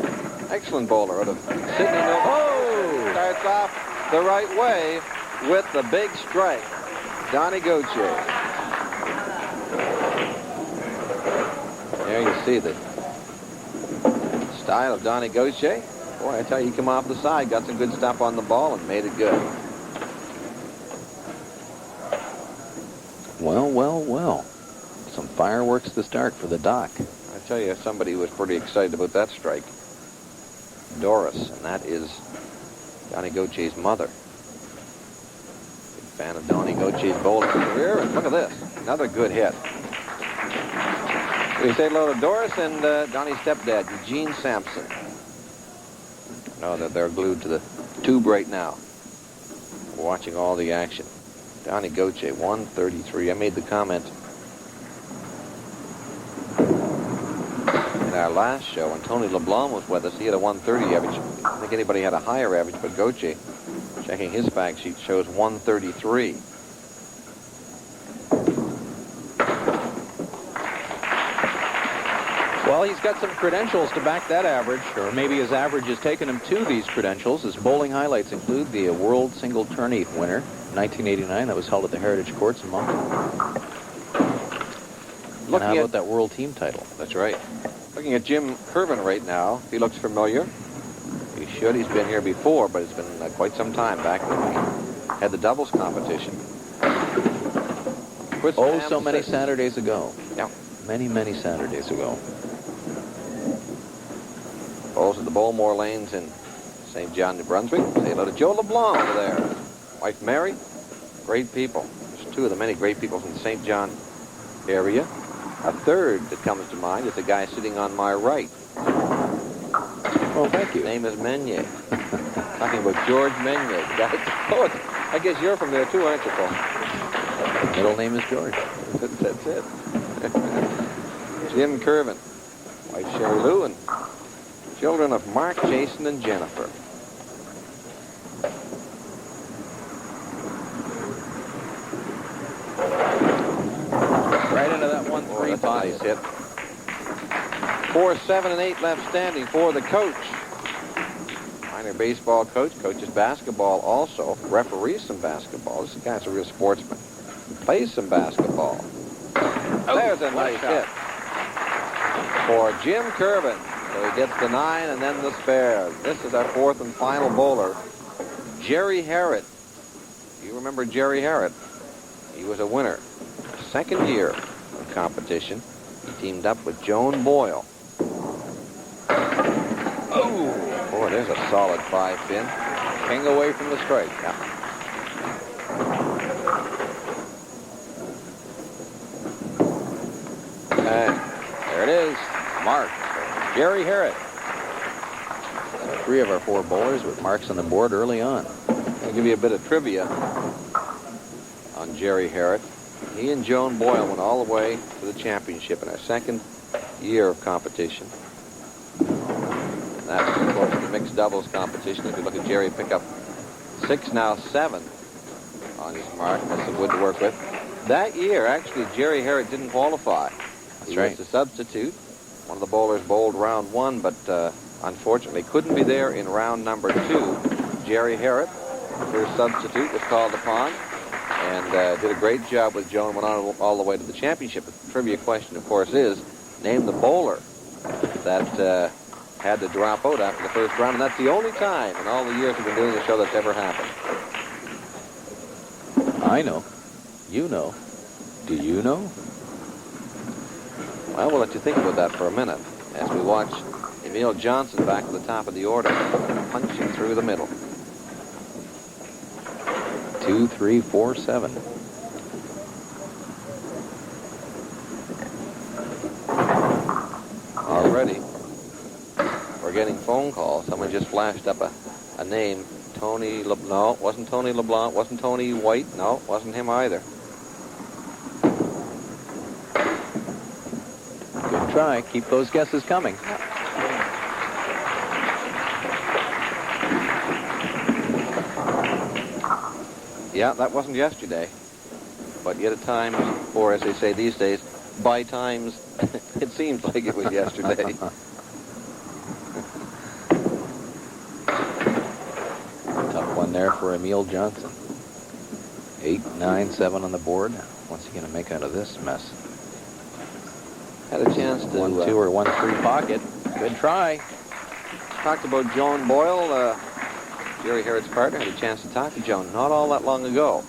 Excellent bowler out of Sydney, Milwaukee. Oh! Starts off the right way with the big strike. Donnie Gauthier. There you see the style of Donnie Gauthier. Boy, I tell you, he came off the side, got some good stuff on the ball, and made it good. Well, well, well. Some fireworks to start for the Doc. I tell you, somebody was pretty excited about that strike. Doris, and that is Donnie Gauthier's mother. Big fan of Donnie Gauthier's bowling career, and look at this, another good hit. We say hello to Doris and Donnie's stepdad, Eugene Sampson. No, they're glued to the tube right now. We're watching all the action. Donnie Gauthier, 133. I made the comment in our last show when Tony Leblanc was with us. He had a 130 average. I don't think anybody had a higher average, but Gauthier, checking his fact sheet, shows 133. Well, he's got some credentials to back that average, or maybe his average has taken him to these credentials. His bowling highlights include the World Single Tourney winner, 1989. That was held at the Heritage Courts in Moncton. And how about that World Team title? That's right. Looking at Jim Kiervin right now, he looks familiar. He should. He's been here before, but it's been quite some time back when we had the doubles competition. Oh, so many Saturdays ago. Yeah. Many, many Saturdays ago. Bowls at the Bowlmore Lanes in St. John, New Brunswick. Say hello to Joe LeBlanc over there. Wife Mary. Great people. There's two of the many great people from the St. John area. A third that comes to mind is the guy sitting on my right. Oh, thank you. His name is Meunier. Talking about George Meunier. The guy, oh, I guess you're from there too, aren't you, Paul? Middle name is George. That's it. Jim Kiervin. Wife Sherry Lou and children of Mark, Jason, and Jennifer. Right into that 1-3 that's a nice hit. 4, 7, and 8 left standing for the coach. Minor baseball coach, coaches basketball also, referees some basketball. This guy's a real sportsman. He plays some basketball. Oh, there's a nice hit for Jim Kiervin. So he gets the 9 and then the spare. This is our fourth and final bowler, Gerry Harrett. You remember Gerry Harrett? He was a winner. Second year of competition. He teamed up with Joan Boyle. Oh, boy, there's a solid 5-pin. King away from the strike. Yeah. And there it is. Mark. Gerry Harrett. 3 of our 4 bowlers with marks on the board early on. I'll give you a bit of trivia on Gerry Harrett. He and Joan Boyle went all the way to the championship in our second year of competition. And that's, of course, the mixed doubles competition. If you look at Gerry pick up 6, now 7 on his mark. That's some wood to work with. That year, actually, Gerry Harrett didn't qualify. He was a substitute. One of the bowlers bowled round 1, but unfortunately couldn't be there in round number 2. Gerry Harrett, first substitute, was called upon and did a great job with Joan, went on all the way to the championship. The trivia question, of course, is name the bowler that had to drop out after the first round, and that's the only time in all the years we've been doing the show that's ever happened. I know. You know. Do you know? Well, we'll let you think about that for a minute as we watch Emile Johnson back at the top of the order, punching through the middle. 2, 3, 4, 7. Already, we're getting phone calls. Someone just flashed up a name. Tony LeBlanc. No, wasn't Tony LeBlanc. Wasn't Tony White. No, wasn't him either. Good try. Keep those guesses coming. Yeah, that wasn't yesterday. But yet at times, or as they say these days, by times, it seems like it was yesterday. Tough one there for Emile Johnson. 8, 9, 7 on the board. What's he going to make out of this mess? Had a chance to 1, 2, or 1, 3 pocket. Good try. Talked about Joan Boyle, Gerry Harrett's partner. Had a chance to talk to Joan not all that long ago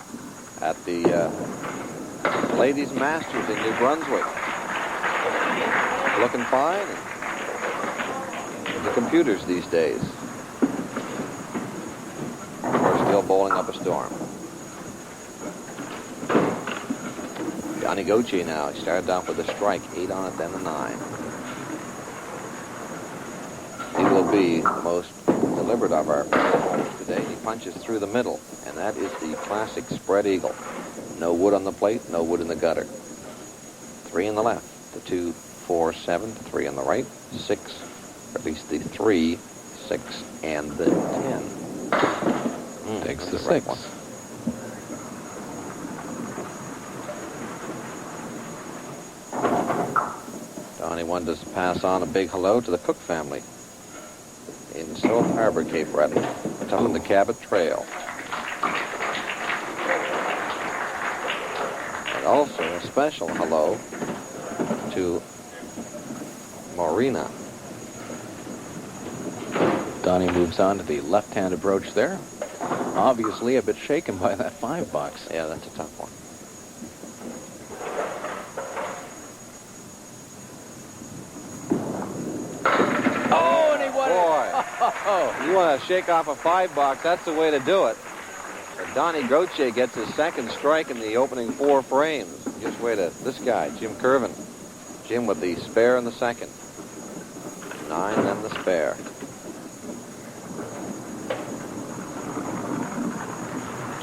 at the Ladies Masters in New Brunswick. Looking fine. The computers these days. We're still bowling up a storm. Johnny Gauthier now. He started off with a strike. 8 on it, then a 9. He will be the most deliberate of our bowlers today. He punches through the middle, and that is the classic spread eagle. No wood on the plate, no wood in the gutter. 3 in the left, the 2, 4, 7, 3 on the right, 6, or at least the 3, 6, and the 10. Takes the 6. Right. Donnie wanted to pass on a big hello to the Cook family in South Harbor, Cape Breton, up on the Cabot Trail. And also a special hello to Marina. Donnie moves on to the left-hand approach there. Obviously a bit shaken by that 5 box. Yeah, that's a tough one. Oh, and he won Boy, it. you want to shake off a 5 box, that's the way to do it. But Donnie Gauthier gets his second strike in the opening 4 frames. Just wait a this guy, Jim Kiervin. Jim with the spare in the second. 9, then the spare.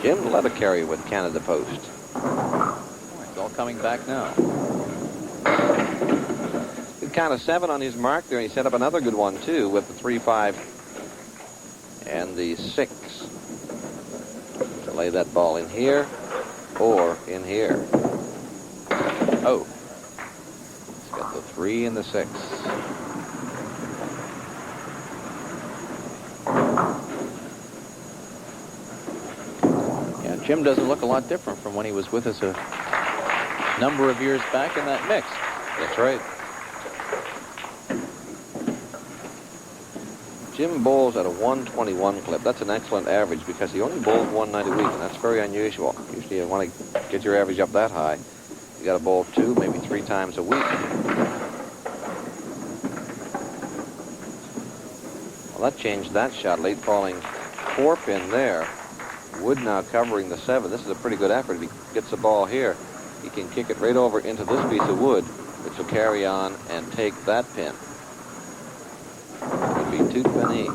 Jim led a carry with Canada Post. It's all coming back now. Good count of 7 on his mark there. He set up another good one, too, with the 3, 5, and the 6. To lay that ball in here or in here. Oh. He's got the 3 and the 6. Yeah, Jim doesn't look a lot different from when he was with us a number of years back in that mix. That's right. Jim bowls at a 121 clip. That's an excellent average because he only bowls 1 night a week, and that's very unusual. Usually you want to get your average up that high. You got to bowl 2, maybe 3 times a week. Well, that changed that shot. Late falling 4-pin there. Wood now covering the 7. This is a pretty good effort. If he gets the ball here, he can kick it right over into this piece of wood, which will carry on and take that pin. be two penny.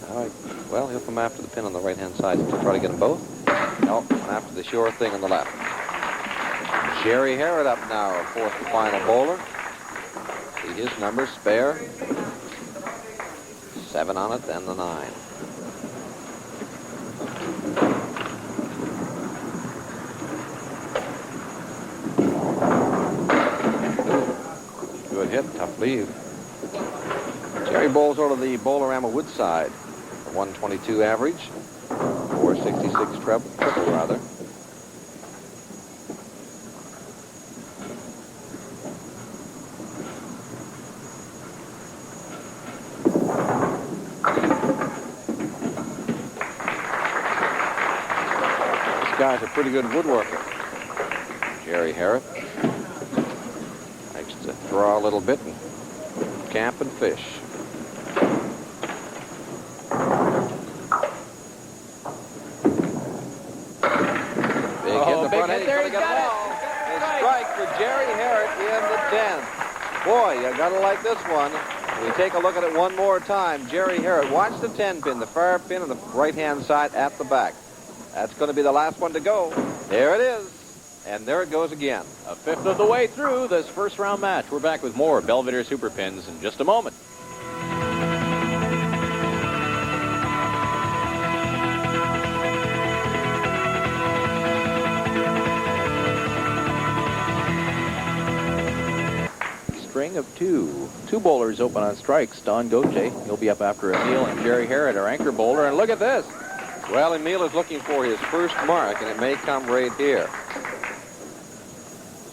All right. Well, he'll come after the pin on the right-hand side to try to get them both. No, and after the sure thing on the left. Gerry Harrett up now, fourth and final bowler. See his number, spare. 7 on it, then the 9. Good hit, tough leave. Gerry bowls over the Bowlerama Woodside. 122 average, 466 triple rather. This guy's a pretty good woodworker. Gerry Harrett likes to draw a little bit and camp and fish. For Gerry Harrett in the 10th. Boy, you gotta like this one. We take a look at it one more time. Gerry Harrett, watch the 10 pin, the far pin on the right-hand side at the back. That's going to be the last one to go. There it is. And there it goes again. A fifth of the way through this first round match. We're back with more Belvedere Super Pins in just a moment. String of two bowlers open on strikes. Don Gauthier, he'll be up after Emile, and Gerry Harrett, our anchor bowler. And look at this. Well, Emile is looking for his first mark, and it may come right here.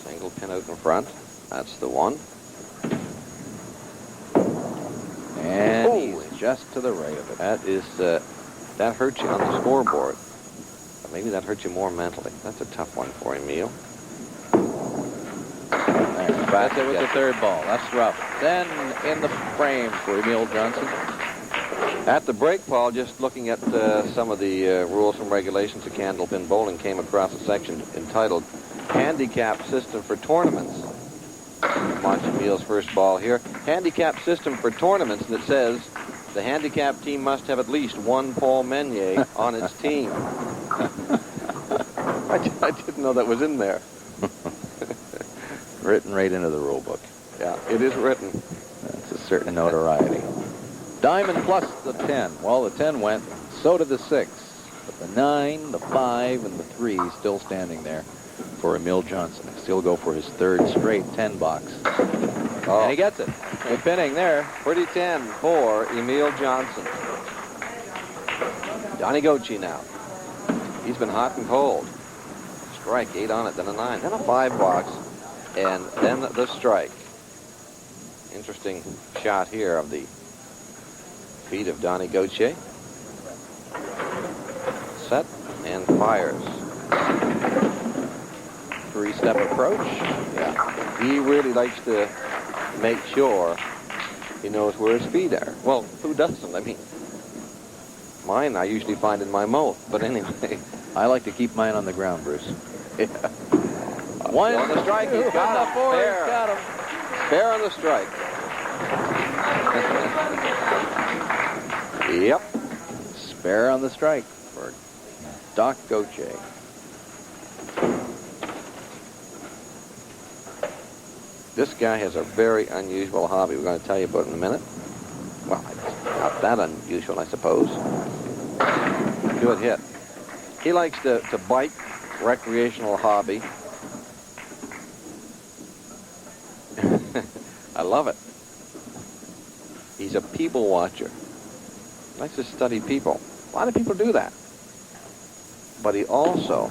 Single pin out in front. That's the one. And he's just to the right of it. That is, that hurts you on the scoreboard. But maybe that hurts you more mentally. That's a tough one for Emile. That's it with the third ball. That's rough. Then in the frame for Emile Johnson. At the break, Paul, just looking at some of the rules and regulations of candlepin bowling, came across a section entitled Handicap System for Tournaments. Watch Emile's first ball here. Handicap System for Tournaments, and it says the handicap team must have at least one Paul Meunier on its team. I didn't know that was in there. Written right into the rule book. Yeah, it is written. That's a certain notoriety. Diamond plus the 10. Well, the 10 went, so did the 6. But the 9, the 5, and the 3 still standing there for Emile Johnson. Still go for his third straight 10 box. Oh. And he gets it. Good pinning there. Pretty 10 for Emile Johnson. Donnie Gauthier now. He's been hot and cold. Strike, 8 on it, then a 9, then a 5 box. And then the strike. Interesting shot here of the feet of Donnie Gauthier. Set and fires. 3-step approach. Yeah. He really likes to make sure he knows where his feet are. Well, who doesn't? I mean, mine I usually find in my mouth. But anyway. I like to keep mine on the ground, Bruce. Yeah. One on the strike. He's got him. Fair. Got him. Fair on the strike. Yep. Spare on the strike for Doc Gauthier. This guy has a very unusual hobby. We're going to tell you about it in a minute. Well, it's not that unusual, I suppose. Good hit. He likes to bike, recreational hobby. I love it. He's a people watcher. Likes to study people. A lot of people do that. But he also,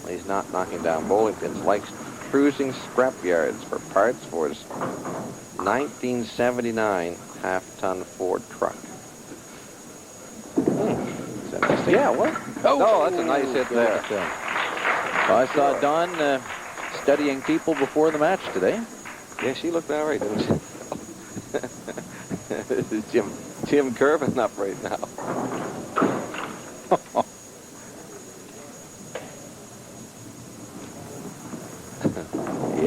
when he's not knocking down bowling pins, likes cruising scrap yards for parts for his 1979 half-ton Ford truck. That's interesting. Yeah, what? Oh, that's a nice hit there. Well, I saw Don studying people before the match today. Yeah, she looked all right, didn't she? Jim Kiervin up right now.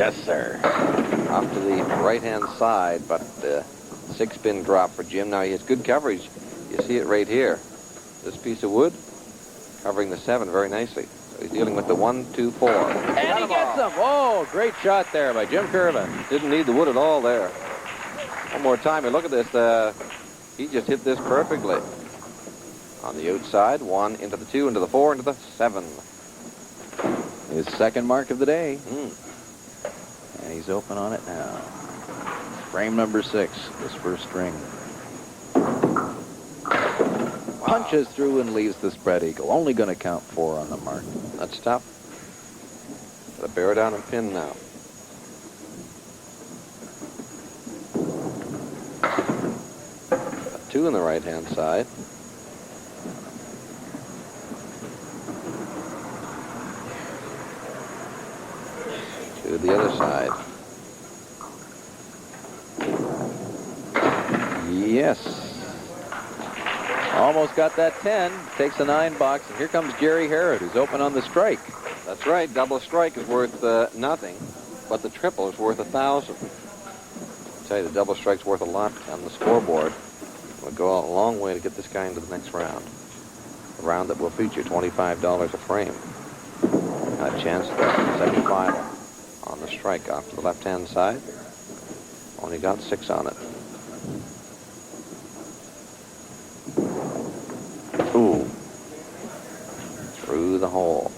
Yes, sir. Off to the right-hand side, but 6-pin drop for Jim. Now he has good coverage. You see it right here. This piece of wood covering the 7 very nicely. So he's dealing with the 1, 2, 4. And he gets him. Oh, great shot there by Jim Kiervin. Didn't need the wood at all there. One more time. And look at this. He just hit this perfectly. On the outside, 1 into the 2, into the 4, into the 7. His second mark of the day. And he's open on it now. Frame number 6, this first string. Punches through and leaves the spread eagle. Only going to count 4 on the mark. That's tough. Got to bear down and pin now. A 2 on the right-hand side. To the other side. Yes. Almost got that 10. Takes a 9 box. And here comes Gerry Harrett, who's open on the strike. That's right. Double strike is worth nothing, but the triple is worth 1,000. I'll tell you, the double strike's worth a lot on the scoreboard. We'll go a long way to get this guy into the next round. A round that will feature $25 a frame. Got a chance for second final on the strike off to the left-hand side. Only got 6 on it. Ooh. Through the hole.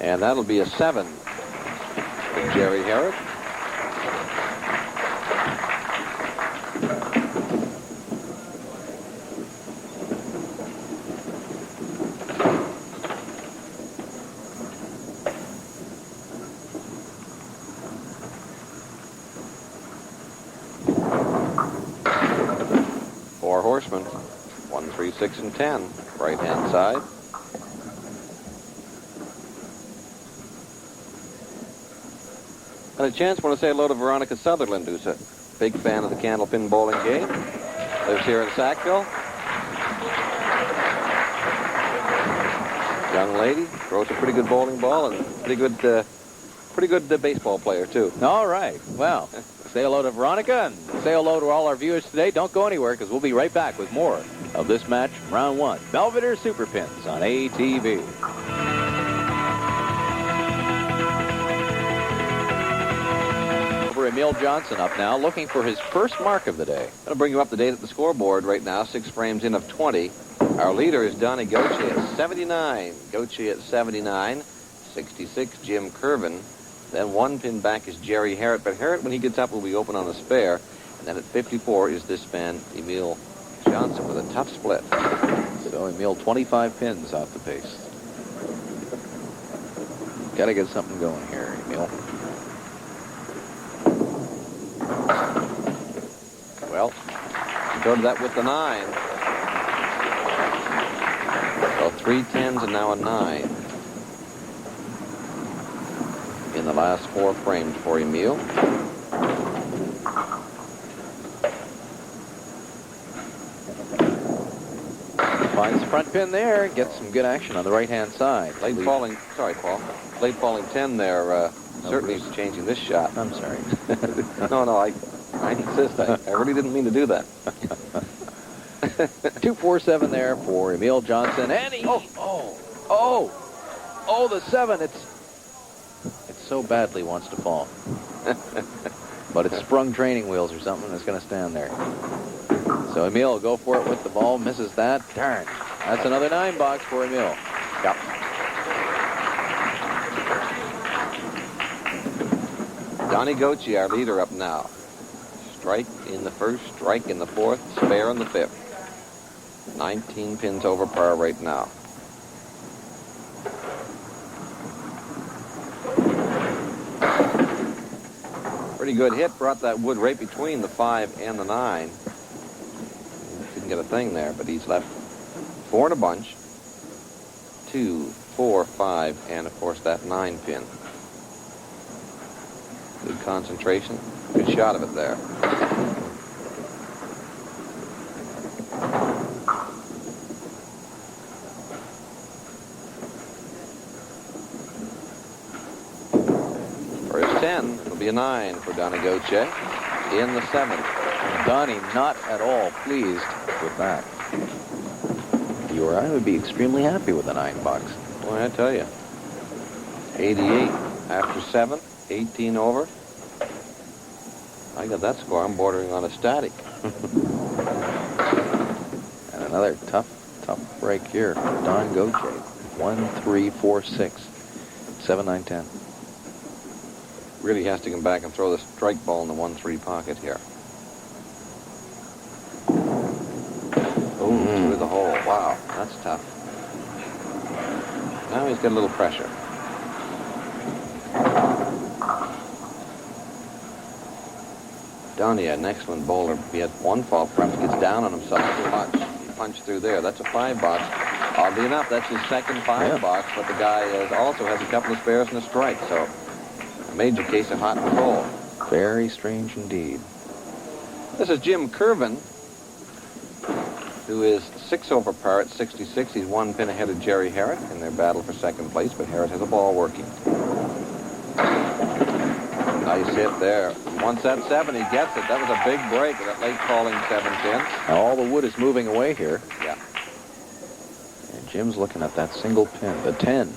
And that'll be a 7 for Gerry Harrett. Horsemen, 1, 3, 6, and 10, right-hand side. Had a chance, want to say hello to Veronica Sutherland, who's a big fan of the candlepin bowling game. Lives here in Sackville. Young lady, throws a pretty good bowling ball and pretty good baseball player too. All right. Well, say hello to Veronica and say hello to all our viewers today. Don't go anywhere because we'll be right back with more of this match from round 1. Belvedere Super Pins on ATV. Emile Johnson up now, looking for his first mark of the day. That'll bring you up to date at the scoreboard right now. 6 frames in of 20. Our leader is Donnie Gauthier at 79. Gauthier at 79. 66, Jim Kiervin. Then 1 pin back is Gerry Harrett. But Harrett, when he gets up, will be open on the spare. And then at 54 is this man, Emile Johnson, with a tough split. So Emile, 25 pins off the pace. Got to get something going here, Emile. Well, go to that with the 9. So 3 10s and now a 9. In the last 4 frames for Emile. Finds the front pin there, gets some good action on the right-hand side. Late falling, sorry, Paul. Late falling 10 there, certainly is changing this shot. I'm sorry. No, I insist. I really didn't mean to do that. 2-4-7 there for Emile Johnson, and he, the 7. It so badly wants to fall, but it's sprung training wheels or something that's going to stand there. So Emile will go for it with the ball, misses that. Darn, that's another 9 box for Emile. Yep. Donnie Gauthier, our leader, up now. Strike in the first, strike in the 4th, spare in the 5th. 19 pins over par right now. Pretty good hit, brought that wood right between the 5 and the 9. Didn't get a thing there, but he's left 4 in a bunch. 2, 4, 5, and of course that 9 pin. Good concentration. Good shot of it there. 10. It'll be a 9 for Donnie Gauthier in the 7th. Donnie not at all pleased with that. You or I would be extremely happy with a 9 box. Boy, I tell you. 88 after 7, 18 over. I got that score. I'm bordering on a static. And another tough break here. Don Gauthier. 1, 3, 4, 6, 7, 9, 10. Really has to come back and throw the strike ball in the 1-3 pocket here. Oh, through the hole. Wow, that's tough. Now he's got a little pressure. Donnie, an excellent bowler. He had one fault, perhaps gets down on himself too much. He punched through there. That's a 5 box. Oddly enough, that's his second 5 box, but the guy also has a couple of spares and a strike, so a major case of hot and cold. Very strange indeed. This is Jim Kiervin, who is 6 over par at 66. He's 1 pin ahead of Gerry Harrett in their battle for second place, but Harrett has a ball working. Nice hit there. Once that 7, he gets it. That was a big break at that late falling 7 pin. Now all the wood is moving away here. Yeah. And Jim's looking at that single pin, the 10.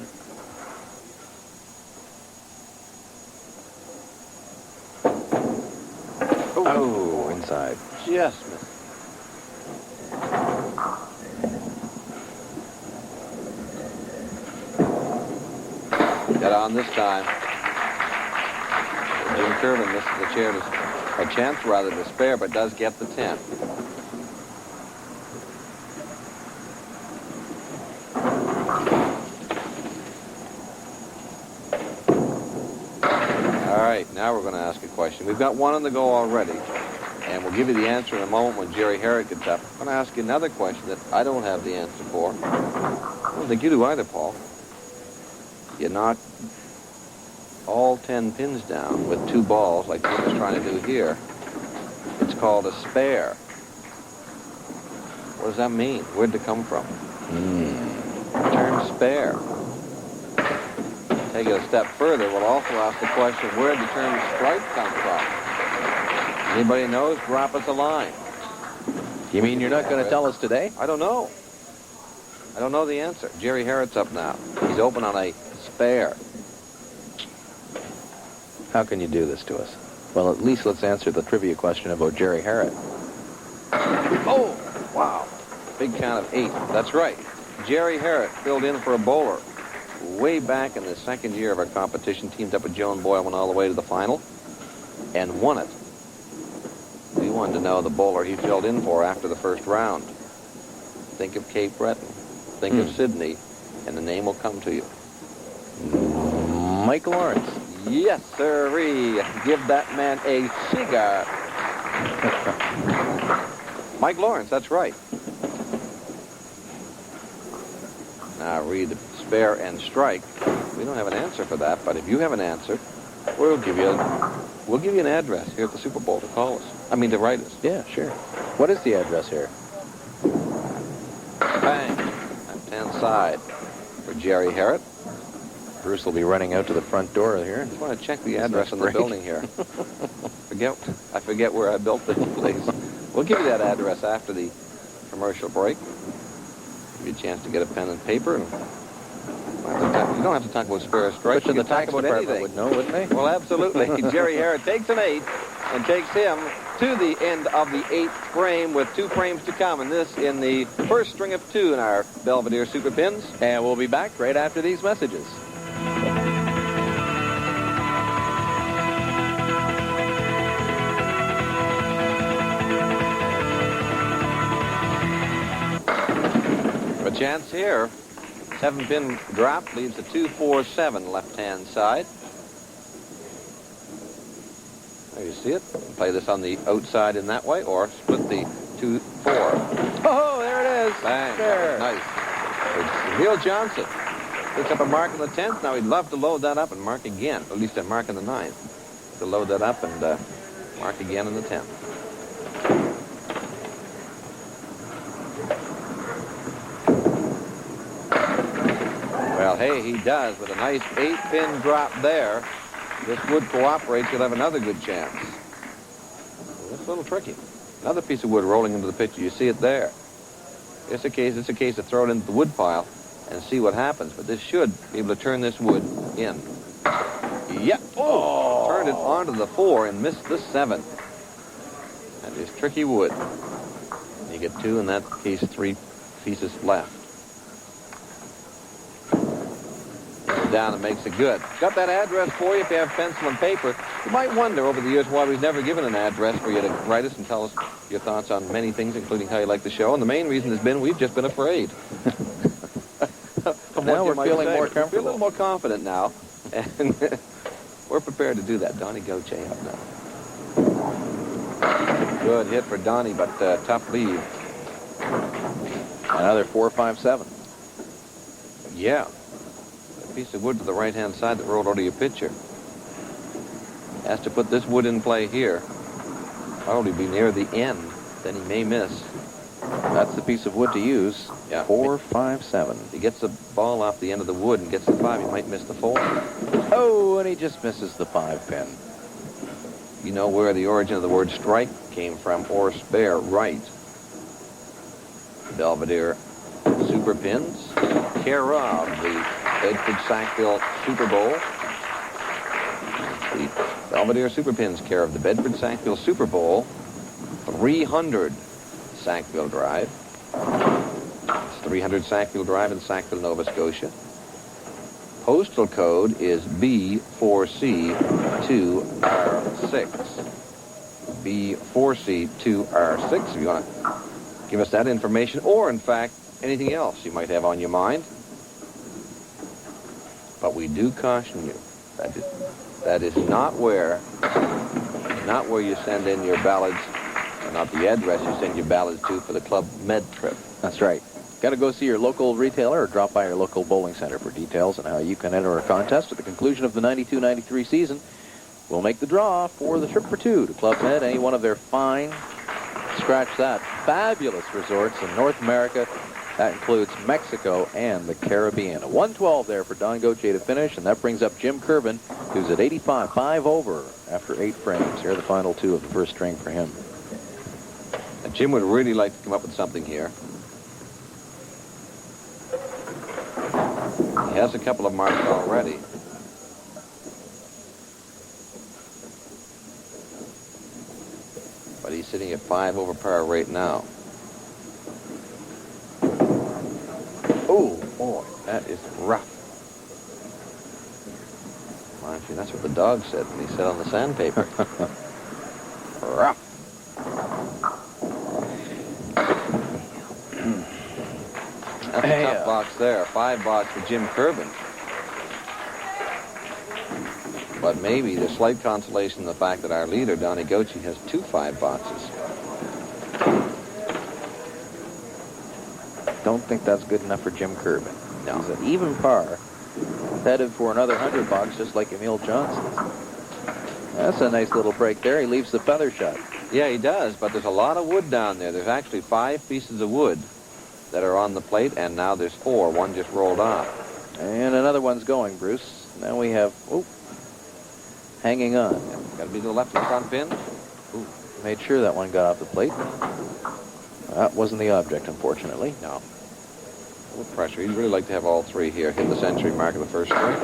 Oh, inside. Just missed. Got on this time. Jim Kiervin misses the chair, a chance rather to spare, but does get the 10. All right, now we're going to ask a question. We've got one on the go already, and we'll give you the answer in a moment when Gerry Harrett gets up. I'm going to ask you another question that I don't have the answer for. I don't think you do either, Paul. You knock all 10 pins down with 2 balls, like Jim was trying to do here. It's called a spare. What does that mean? Where'd it come from? Term spare. Take it a step further, we'll also ask the question, where'd the term strike come from? Anybody knows? Drop us a line. You mean you're not going to tell us today? I don't know. I don't know the answer. Gerry Harrett's up now. He's open on a spare. How can you do this to us? Well, at least let's answer the trivia question about Gerry Harrett. Oh, wow. Big count of 8. That's right. Gerry Harrett filled in for a bowler way back in the second year of our competition, teamed up with Joan Boyle, went all the way to the final, and won it. We wanted to know the bowler he filled in for after the first round. Think of Cape Breton. Think of Sydney, and the name will come to you. Mike Lawrence. Yes, sirree. Give that man a cigar. Mike Lawrence, that's right. Now read the spare and strike. We don't have an answer for that, but if you have an answer, we'll give you an address here at the Super Bowl to call us. I mean, to write us. Yeah, sure. What is the address here? Bang. Left-hand side for Gerry Harrett. Bruce will be running out to the front door here. I just want to check the address on the building here. I forget where I built this place. We'll give you that address after the commercial break. Give you a chance to get a pen and paper. And you don't have to talk about spare strikes. Which in You the can tax talk about department anything. would know, wouldn't they? Well, absolutely. Gerry Harrett takes an 8 and takes him to the end of the 8th frame with 2 frames to come. And this in the first string of 2 in our Belvedere Super Pins. And we'll be back right after these messages. A chance here. 7-pin drop leaves a 2-4-7 left-hand side. There you see it. Play this on the outside in that way, or split the 2-4. Oh, there it is. Bang. There. Nice. It's Emile Johnson. Picks up a mark in the 10th. Now he'd love to load that up and mark again. At least a mark in the 9th. To load that up and mark again in the 10th. Well, hey, he does with a nice 8-pin drop there. this wood cooperates, you'll have another good chance. It's a little tricky. Another piece of wood rolling into the picture. You see it there. It's a case to throw it into the wood pile and see what happens. But this should be able to turn this wood in. Yep. Oh! Turned it onto the 4 and missed the 7. That is tricky wood. You get 2, in that case 3 pieces left. Down and makes it good. Got that address for you if you have pencil and paper. You might wonder over the years why we've never given an address for you to write us and tell us your thoughts on many things, including how you like the show. And the main reason has been we've just been afraid. Now we're feeling more comfortable. We feel a little more confident now. And we're prepared to do that. Donnie Gauthier up now. Good hit for Donnie, but tough lead. Another 4-5-7. Yeah. Piece of wood to the right-hand side that rolled out of your pitcher. Has to put this wood in play here. Probably be near the end. Then he may miss. That's the piece of wood to use. Yeah. 4-5-7. If he gets the ball off the end of the wood and gets the 5, he might miss the 4. Oh, and he just misses the 5 pin. You know where the origin of the word strike came from, or spare, right. Belvedere super pins. Care of the Bedford-Sackville Super Bowl. The Belvedere Super Pins care of the Bedford-Sackville Super Bowl. 300 Sackville Drive. It's 300 Sackville Drive in Sackville, Nova Scotia. Postal code is B4C2R6. B4C2R6, if you want to give us that information, or, in fact, anything else you might have on your mind. But we do caution you. That is not where you send in your ballots, or not the address you send your ballots to for the Club Med trip. That's right. Got to go see your local retailer or drop by your local bowling center for details on how you can enter a contest at the conclusion of the 92-93 season. We'll make the draw for the trip for 2 to Club Med, any one of their fine, scratch that, fabulous resorts in North America. That includes Mexico and the Caribbean. A 112 there for Don Gauthier to finish, and that brings up Jim Kiervin, who's at 85, 5 over after 8 frames. Here are the final 2 of the first string for him. And Jim would really like to come up with something here. He has a couple of marks already. But he's sitting at 5 over par right now. Oh, boy, that is rough. Well, actually, that's what the dog said when he said on the sandpaper. Rough. That's a tough box there. 5 box for Jim Kiervin. But maybe the slight consolation in the fact that our leader, Donnie Gauthier, has 2 5 boxes. Don't think that's good enough for Jim Kiervin. No. He's at even par, headed for another 100 bucks, just like Emile Johnson. That's a nice little break there. He leaves the feather shot. Yeah, he does, but there's a lot of wood down there. There's actually 5 pieces of wood that are on the plate, and now there's 4. One just rolled off. And another one's going, Bruce. Now we have, hanging on. Got to be to the left of the front pin. Ooh, made sure that one got off the plate. That wasn't the object, unfortunately. No. A little pressure. He'd really like to have all 3 here. Hit the century mark of the first string.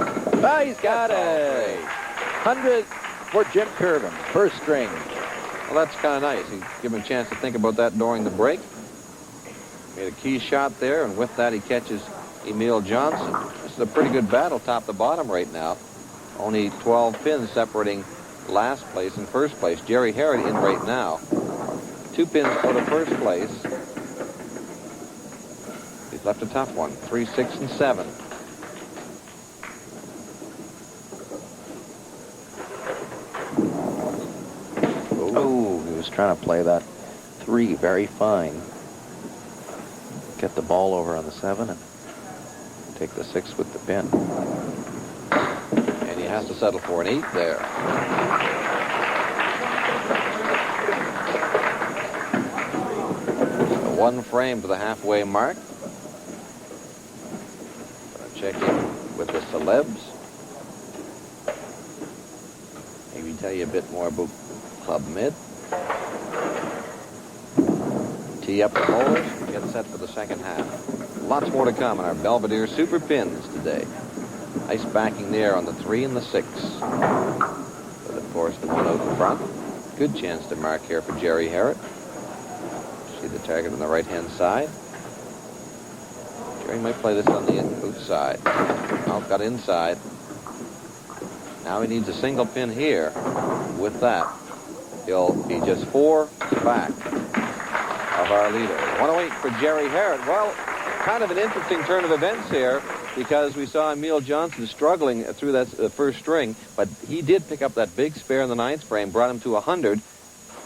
Ah, he's got it! 100 for Jim Kiervin, first string. Well, that's kind of nice. He give him a chance to think about that during the break. Made a key shot there, and with that he catches Emile Johnson. This is a pretty good battle top to bottom right now. Only 12 pins separating last place and first place. Gerry Harrett in right now. 2 pins for the first place. He's left a tough one. 3, 6, and 7. Oh, he was trying to play that 3 very fine. Get the ball over on the 7 and take the 6 with the pin. And he has to settle for an 8 there. So 1 frame to the halfway mark. Gonna check in with the celebs. maybe tell you a bit more about Club Mid. Tee up the bowlers and get set for the second half. Lots more to come in our Belvedere Super Pins today. Nice backing there on the 3 and the 6. But of course, the 1 out in front. Good chance to mark here for Gerry Harrett. See the target on the right-hand side. Gerry might play this on the outside. Now got inside. Now he needs a single pin here. With that, he'll be just 4 back of our leader. 108 for Gerry Harrett. Well, kind of an interesting turn of events here, because we saw Emile Johnson struggling through that first string, but he did pick up that big spare in the 9th frame, brought him to 100.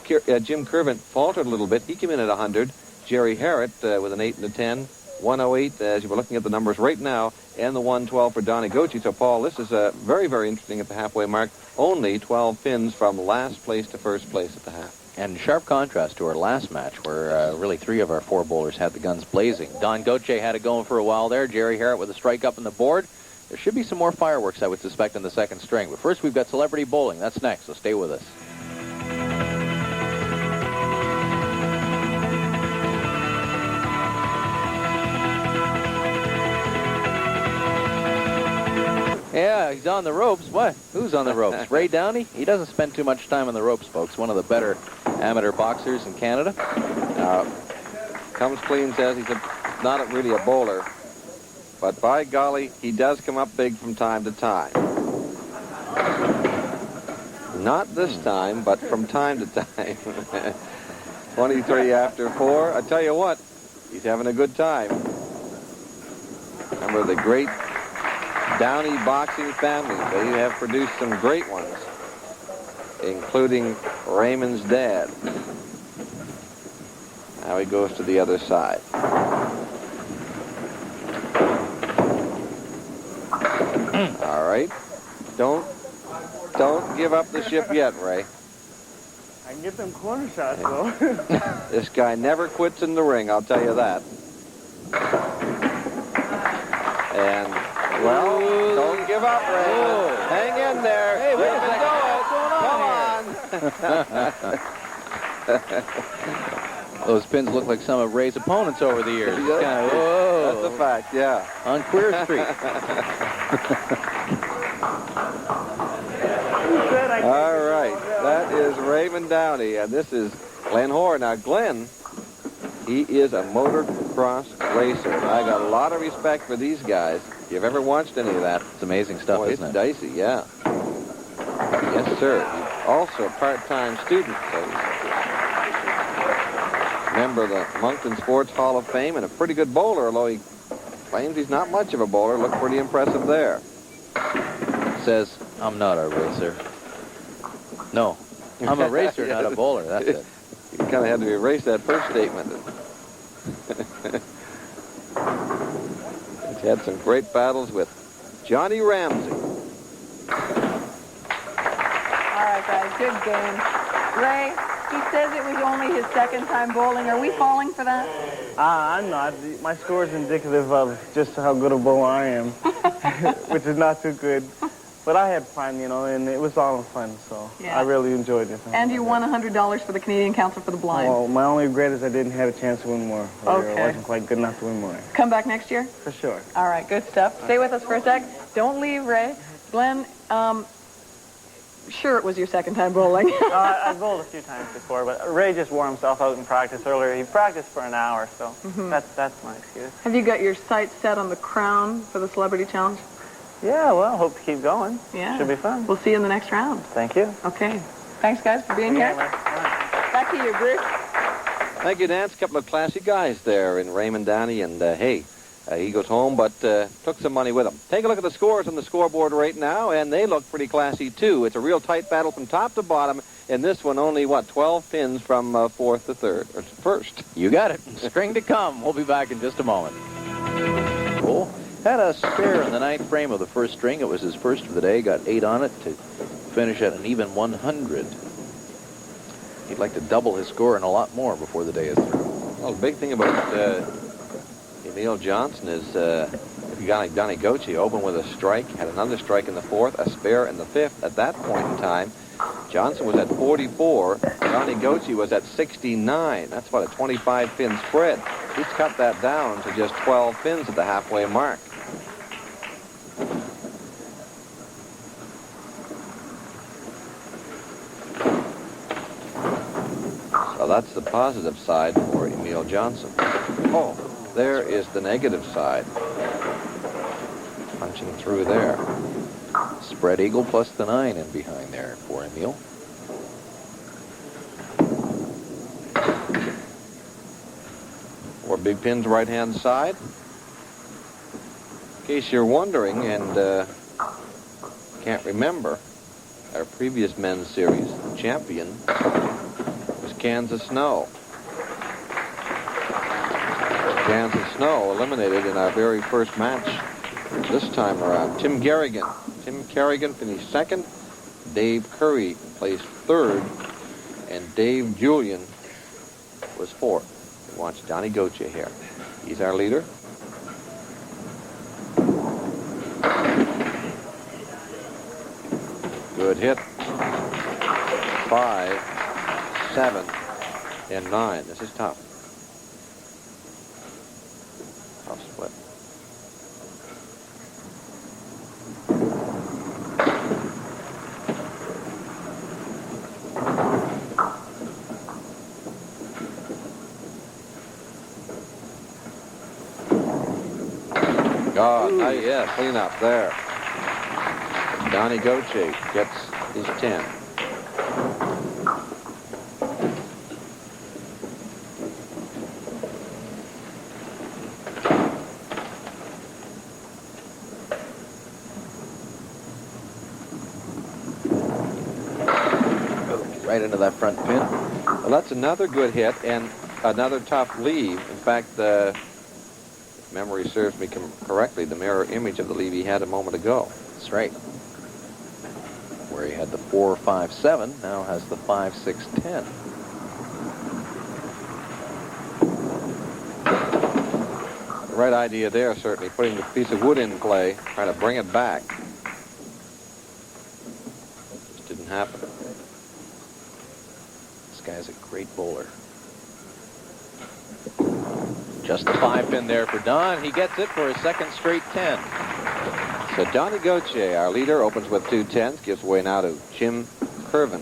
Jim Kiervin faltered a little bit. He came in at 100. Gerry Harrett with an 8 and a 10. 108, as you were looking at the numbers right now, and the 112 for Donnie Gauthier. So, Paul, this is very, very interesting at the halfway mark. Only 12 pins from last place to first place at the half. And sharp contrast to our last match, where really 3 of our 4 bowlers had the guns blazing. Don Gauthier had it going for a while there. Gerry Harrett with a strike up on the board. There should be some more fireworks, I would suspect, in the second string. But first, we've got Celebrity Bowling. That's next, so stay with us. Yeah, he's on the ropes. What? Who's on the ropes? Ray Downey? He doesn't spend too much time on the ropes, folks. One of the better amateur boxers in Canada. Comes clean, says he's not really a bowler. But by golly, he does come up big from time to time. Not this time, but from time to time. 23 after 4. I tell you what, he's having a good time. Remember the great Downey boxing family. They have produced some great ones, including Raymond's dad. Now he goes to the other side. All right. Don't give up the ship yet, Ray. I can get them corner shots, though. This guy never quits in the ring, I'll tell you that. And, well, don't give up, Ray. Hang in there. Hey, wait a second. Come on. Those pins look like some of Ray's opponents over the years. Yeah, kind of, whoa. That's a fact, yeah. On Queer Street. All right. That is Raymond Downey, and this is Glenn Hoare. Now, Glenn, he is a motocross racer. I got a lot of respect for these guys. If you've ever watched any of that, it's amazing stuff, boy, isn't it? It's dicey, yeah. Yes, sir. He's also a part-time student. So member of the Moncton Sports Hall of Fame and a pretty good bowler, although he claims he's not much of a bowler. Looked pretty impressive there. Says, I'm not a racer. No, I'm a racer, not a bowler. That's it. You kind of had to erase that first statement. He's had some great battles with Johnny Ramsey. All right, guys, good game. Ray, he says it was only his second time bowling. Are we falling for that? I'm not. My score is indicative of just how good a bowler I am, which is not too good. But I had fun, you know, and it was all fun, so yeah. I really enjoyed it. And you won $100 for the Canadian Council for the Blind. Well, my only regret is I didn't have a chance to win more. Okay. I wasn't quite good enough to win more. Come back next year? For sure. All right, good stuff. Stay with us for a sec. Don't leave, Ray. Glenn, sure it was your second time bowling. I bowled a few times before, but Ray just wore himself out in practice earlier. He practiced for an hour, so that's my excuse. Have you got your sights set on the crown for the Celebrity Challenge? Yeah, well, hope to keep going. Yeah. Should be fun. We'll see you in the next round. Thank you. Okay. Thanks, guys, for being here. Back to you, Bruce. Thank you, Nance. A couple of classy guys there in Raymond Downey, and he goes home, but took some money with him. Take a look at the scores on the scoreboard right now, and they look pretty classy, too. It's a real tight battle from top to bottom, and this one only, 12 pins from fourth to third, or first. You got it. String to come. We'll be back in just a moment. Cool. Had a spare in the 9th frame of the first string. It was his first of the day. Got 8 on it to finish at an even 100. He'd like to double his score and a lot more before the day is through. Well, the big thing about Emile Johnson is if you got like Gauthier open with a strike, had another strike in the 4th, a spare in the 5th. At that point in time, Johnson was at 44. Donnie Gauthier was at 69. That's about a 25-pin spread. He's cut that down to just 12 pins at the halfway mark. So that's the positive side for Emile Johnson. Oh, there is the negative side. Punching through there. Spread eagle plus the 9 in behind there for Emile. Four big pins right-hand side. In case you're wondering and can't remember, our previous men's series champion was Kansas Snow. Kansas Snow eliminated in our very first match this time around. Tim Garrigan. Tim Kerrigan finished second. Dave Curry placed third. And Dave Julian was fourth. Watch Donnie Gauthier here. He's our leader. Good hit. 5, 7, and 9. This is tough. Tough split. God, yeah, clean up there. Donnie Gauthier gets his 10. Right into that front pin. Well, that's another good hit and another tough leave. In fact, if memory serves me correctly, the mirror image of the leave he had a moment ago. That's right. Where he had the 4, 5, 7, now has the 5, 6, 10. The right idea there, certainly, putting the piece of wood in play, trying to bring it back. Just didn't happen. This guy's a great bowler. Just the 5 pin there for Don. He gets it for his second straight 10. So Donnie Gauthier, our leader, opens with 2 10s, gives way now to Jim Kiervin.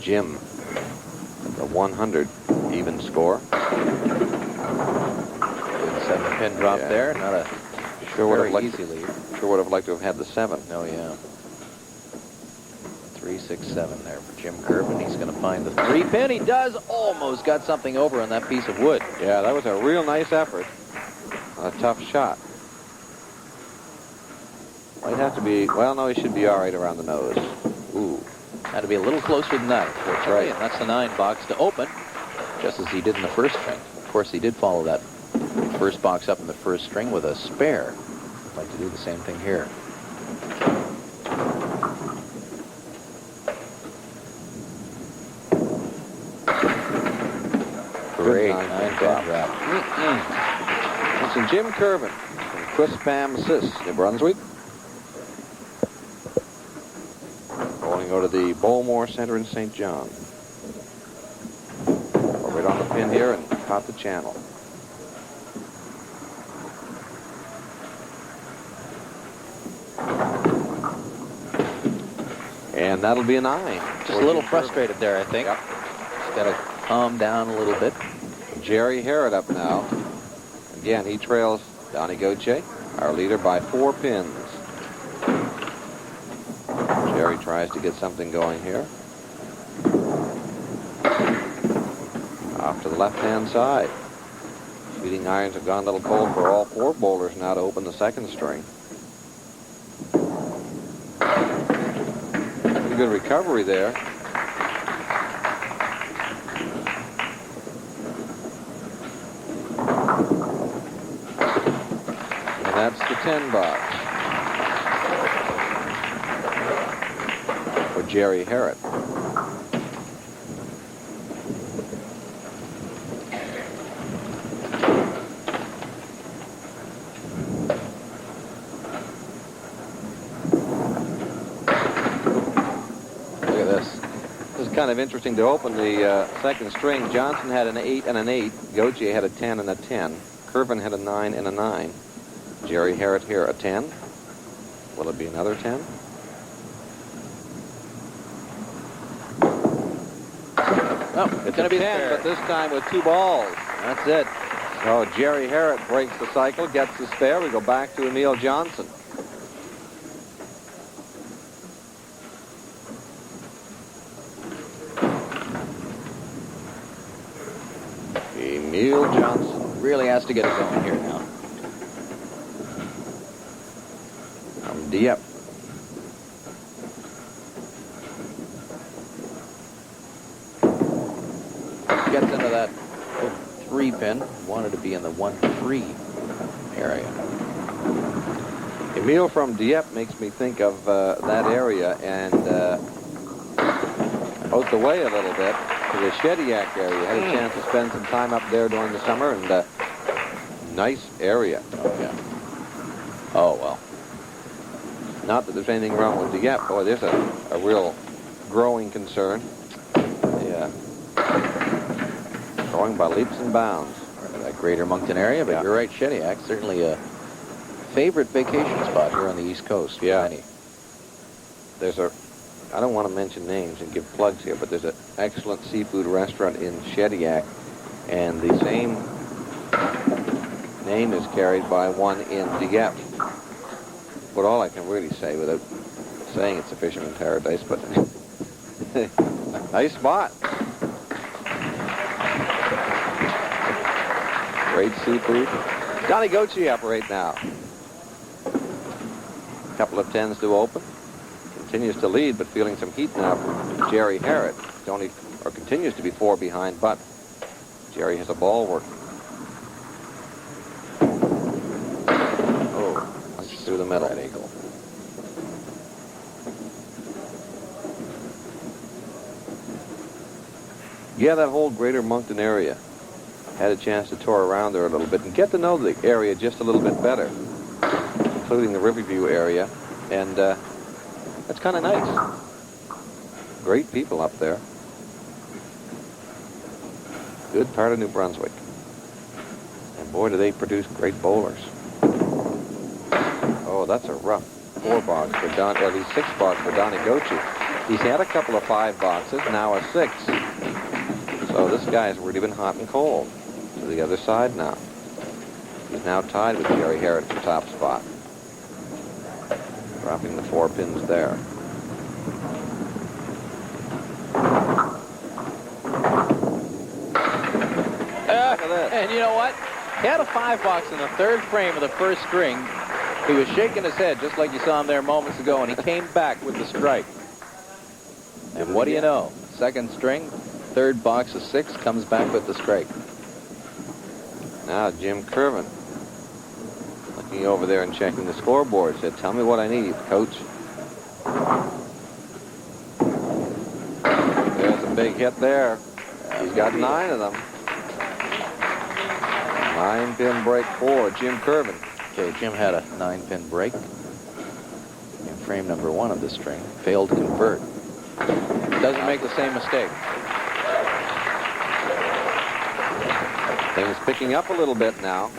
Jim, the 100 even score. Good 7 pin drop there. Not a very easy lead. Sure would have liked to have had the 7. Oh, yeah. 3, 6, 7 there for Jim Kiervin. He's going to find the 3 pin. He does. Almost got something over on that piece of wood. Yeah, that was a real nice effort. A tough shot. Might have to be, well, no, he should be all right around the nose. Ooh. Had to be a little closer than that, unfortunately. Right. And that's the 9 box to open, just as he did in the first string. Of course, he did follow that first box up in the first string with a spare. I'd like to do the same thing here. Great 9 drop. It's Jim Kiervin from Chris Pham Assists, New Brunswick. Going to go to the Bowmore Center in St. John. Right on the pin here and caught the channel. And that'll be a 9. Just a little frustrated there, I think. Yep. Just got to calm down a little bit. Gerry Harrett up now. Again, he trails Donnie Gauthier, our leader, by 4 pins. Gerry tries to get something going here. Off to the left-hand side. Shooting irons have gone a little cold for all 4 bowlers now to open the second string. Pretty good recovery there. And that's the 10 box for Gerry Harrett. kind of interesting to open the second string. Johnson had an 8 and an 8. Gauthier had a 10 and a 10. Kiervin had a 9 and a 9. Gerry Harrett here a 10. Will it be another 10? Oh, it's going to be 10, but this time with 2 balls. That's it. So Gerry Harrett breaks the cycle, gets the spare. We go back to Emile Johnson. Emile Johnson really has to get it going here now. From Dieppe. Gets into that 3-pin. Wanted to be in the 1-3 area. Emile from Dieppe makes me think of that area and out the way a little bit to the Shediac area. Had a chance to spend some time up there during the summer, and nice area. Oh, yeah. Oh, well. Not that there's anything wrong with Dieppe. Boy, there's a real growing concern. Yeah. Growing by leaps and bounds. That Greater Moncton area, but you're right, Shediac, certainly a favorite vacation spot here on the East Coast. Yeah. Many. There's I don't want to mention names and give plugs here, but there's an excellent seafood restaurant in Shediac, and the same name is carried by one in Dieppe. But all I can really say without saying it's a fisherman's paradise, but nice spot. Great seafood. Donnie Gauthier up right now. Couple of 10s to open. Continues to lead, but feeling some heat now from Gerry Harrett. Continues to be 4 behind, but Gerry has a ball working. Oh, punch through the middle. Right eagle. Yeah, that whole Greater Moncton area. Had a chance to tour around there a little bit and get to know the area just a little bit better, including the Riverview area, and that's kind of nice. Great people up there. Good part of New Brunswick. And boy, do they produce great bowlers. Oh, that's a rough 4 box for at least 6 box for Donnie Gauthier. He's had a couple of 5 boxes, now a 6. So this guy's really been hot and cold. To the other side now. He's now tied with Gerry Harrett for top spot. Dropping the 4 pins there. And you know what? He had a 5 box in the 3rd frame of the 1st string. He was shaking his head just like you saw him there moments ago, and he came back with the strike. And what do you know? 2nd string, 3rd box of 6, comes back with the strike. Now Jim Kiervin looking over there and checking the scoreboard. Said, "Tell me what I need, coach." There's a big hit there. He's got 9 of them. 9-pin break for Jim Kiervin. Okay, Jim had a 9-pin break in frame number 1 of the string. Failed to convert. Doesn't make the same mistake. Things picking up a little bit now.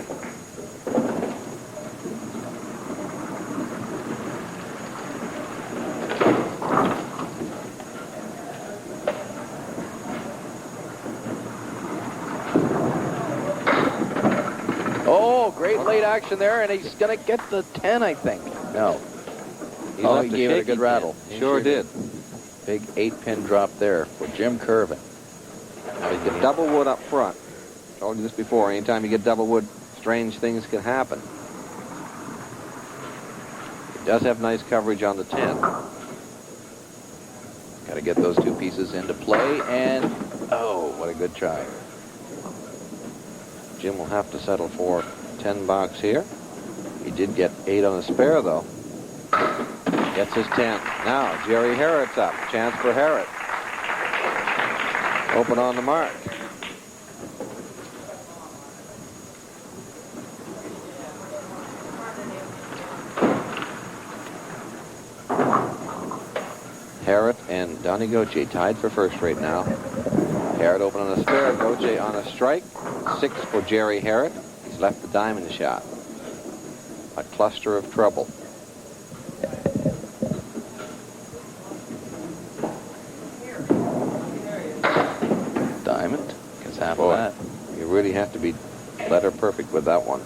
Oh, great late action there, and he's going to get the 10, I think. No. He He left a gave it a shaky good rattle. pin. Sure did. Big 8-pin drop there for Jim Kiervin. Now he's got double wood up front. Told you this before. Anytime you get double wood, strange things can happen. He does have nice coverage on the 10. Got to get those 2 pieces into play, and oh, what a good try. Jim will have to settle for 10 box here. He did get 8 on the spare, though. Gets his 10. Now, Gerry Harrett's up. Chance for Harrett. Open on the mark. Harrett and Donnie Gauthier tied for first right now. Harrett open on a spare, Gauthier on a strike. 6 for Gerry Harrett. He's left the diamond shot. A cluster of trouble. Diamond. Gets half Boy, of that. you really have to be letter perfect with that one.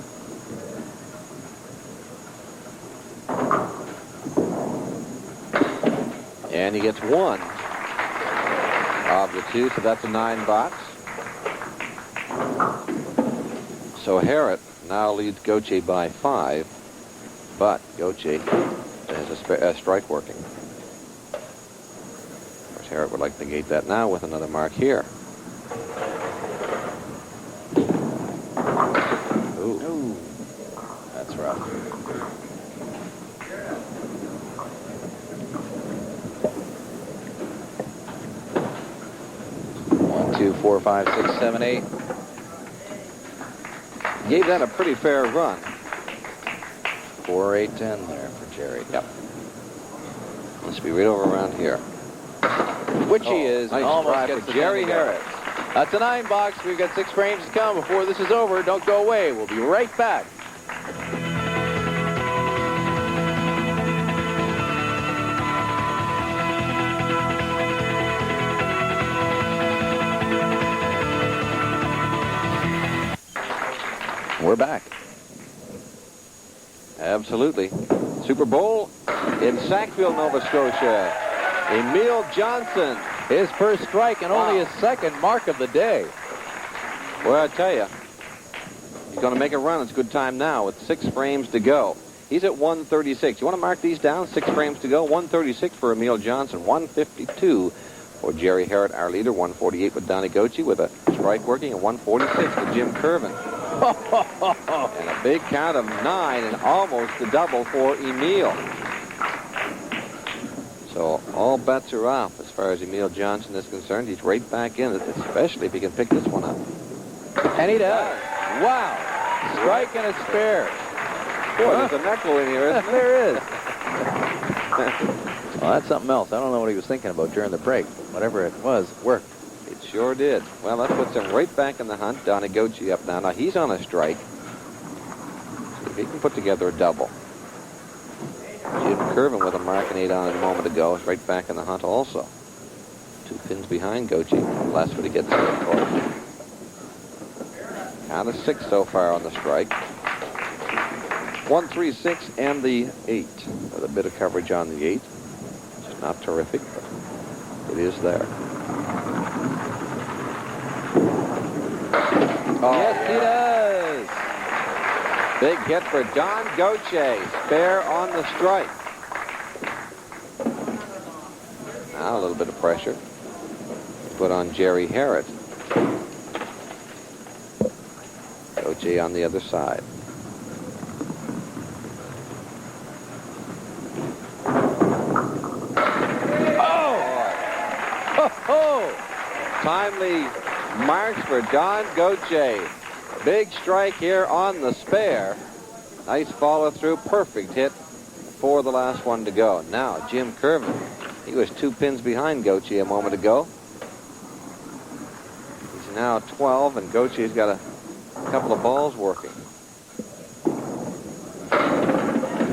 And he gets 1 of the 2, so that's a 9 box. So Harrett now leads Gauthier by 5, but Gauthier has a strike working. Of course, Harrett would like to negate that now with another mark here. Ooh. That's rough. 1, 2, 4, 5, 6, 7, 8. Gave that a pretty fair run. 4, 8, 10 there for Gerry. Yep. Must be right over around here. Which he is. Nice Almost try gets for Gerry Harrett. That's a 9 box. We've got 6 frames to come before this is over. Don't go away. We'll be right back. We're back. Absolutely. Super Bowl in Sackville, Nova Scotia. Emile Johnson. His first strike and only his second mark of the day. Well, I tell you, he's going to make a run. It's good time now with 6 frames to go. He's at 136. You want to mark these down? 6 frames to go. 136 for Emile Johnson. 152 for Gerry Harrett, our leader. 148 with Donnie Gauthier with a strike working. And 146 for Jim Kiervin. And a big count of 9 and almost a double for Emile. So all bets are off as far as Emile Johnson is concerned. He's right back in it, especially if he can pick this one up. And he does. Wow. Strike and a spare. Boy, there's an echo in here, isn't there? There is. Well, that's something else. I don't know what he was thinking about during the break. Whatever it was, worked. It sure did. Well, that puts him right back in the hunt. Donnie Gauthier up now. Now he's on a strike. See if he can put together a double. Jim Kiervin with a marking 8 on it a moment ago is right back in the hunt also. 2 pins behind Gauthier. Last what he gets there, of course. Count of 6 so far on the strike. 1, 3, 6, and the 8. With a bit of coverage on the 8. It's not terrific, but it is there. Oh, yes, he does. Big hit for Don Gauthier. Spare on the strike. Now a little bit of pressure put on Gerry Harrett. Gauthier on the other side. Oh! Timely marks for Don Gauthier. Big strike here on the spare. Nice follow through. Perfect hit for the last one to go. Now, Jim Kiervin. He was 2 pins behind Gauthier a moment ago. He's now 12, and Gauthier's got a couple of balls working.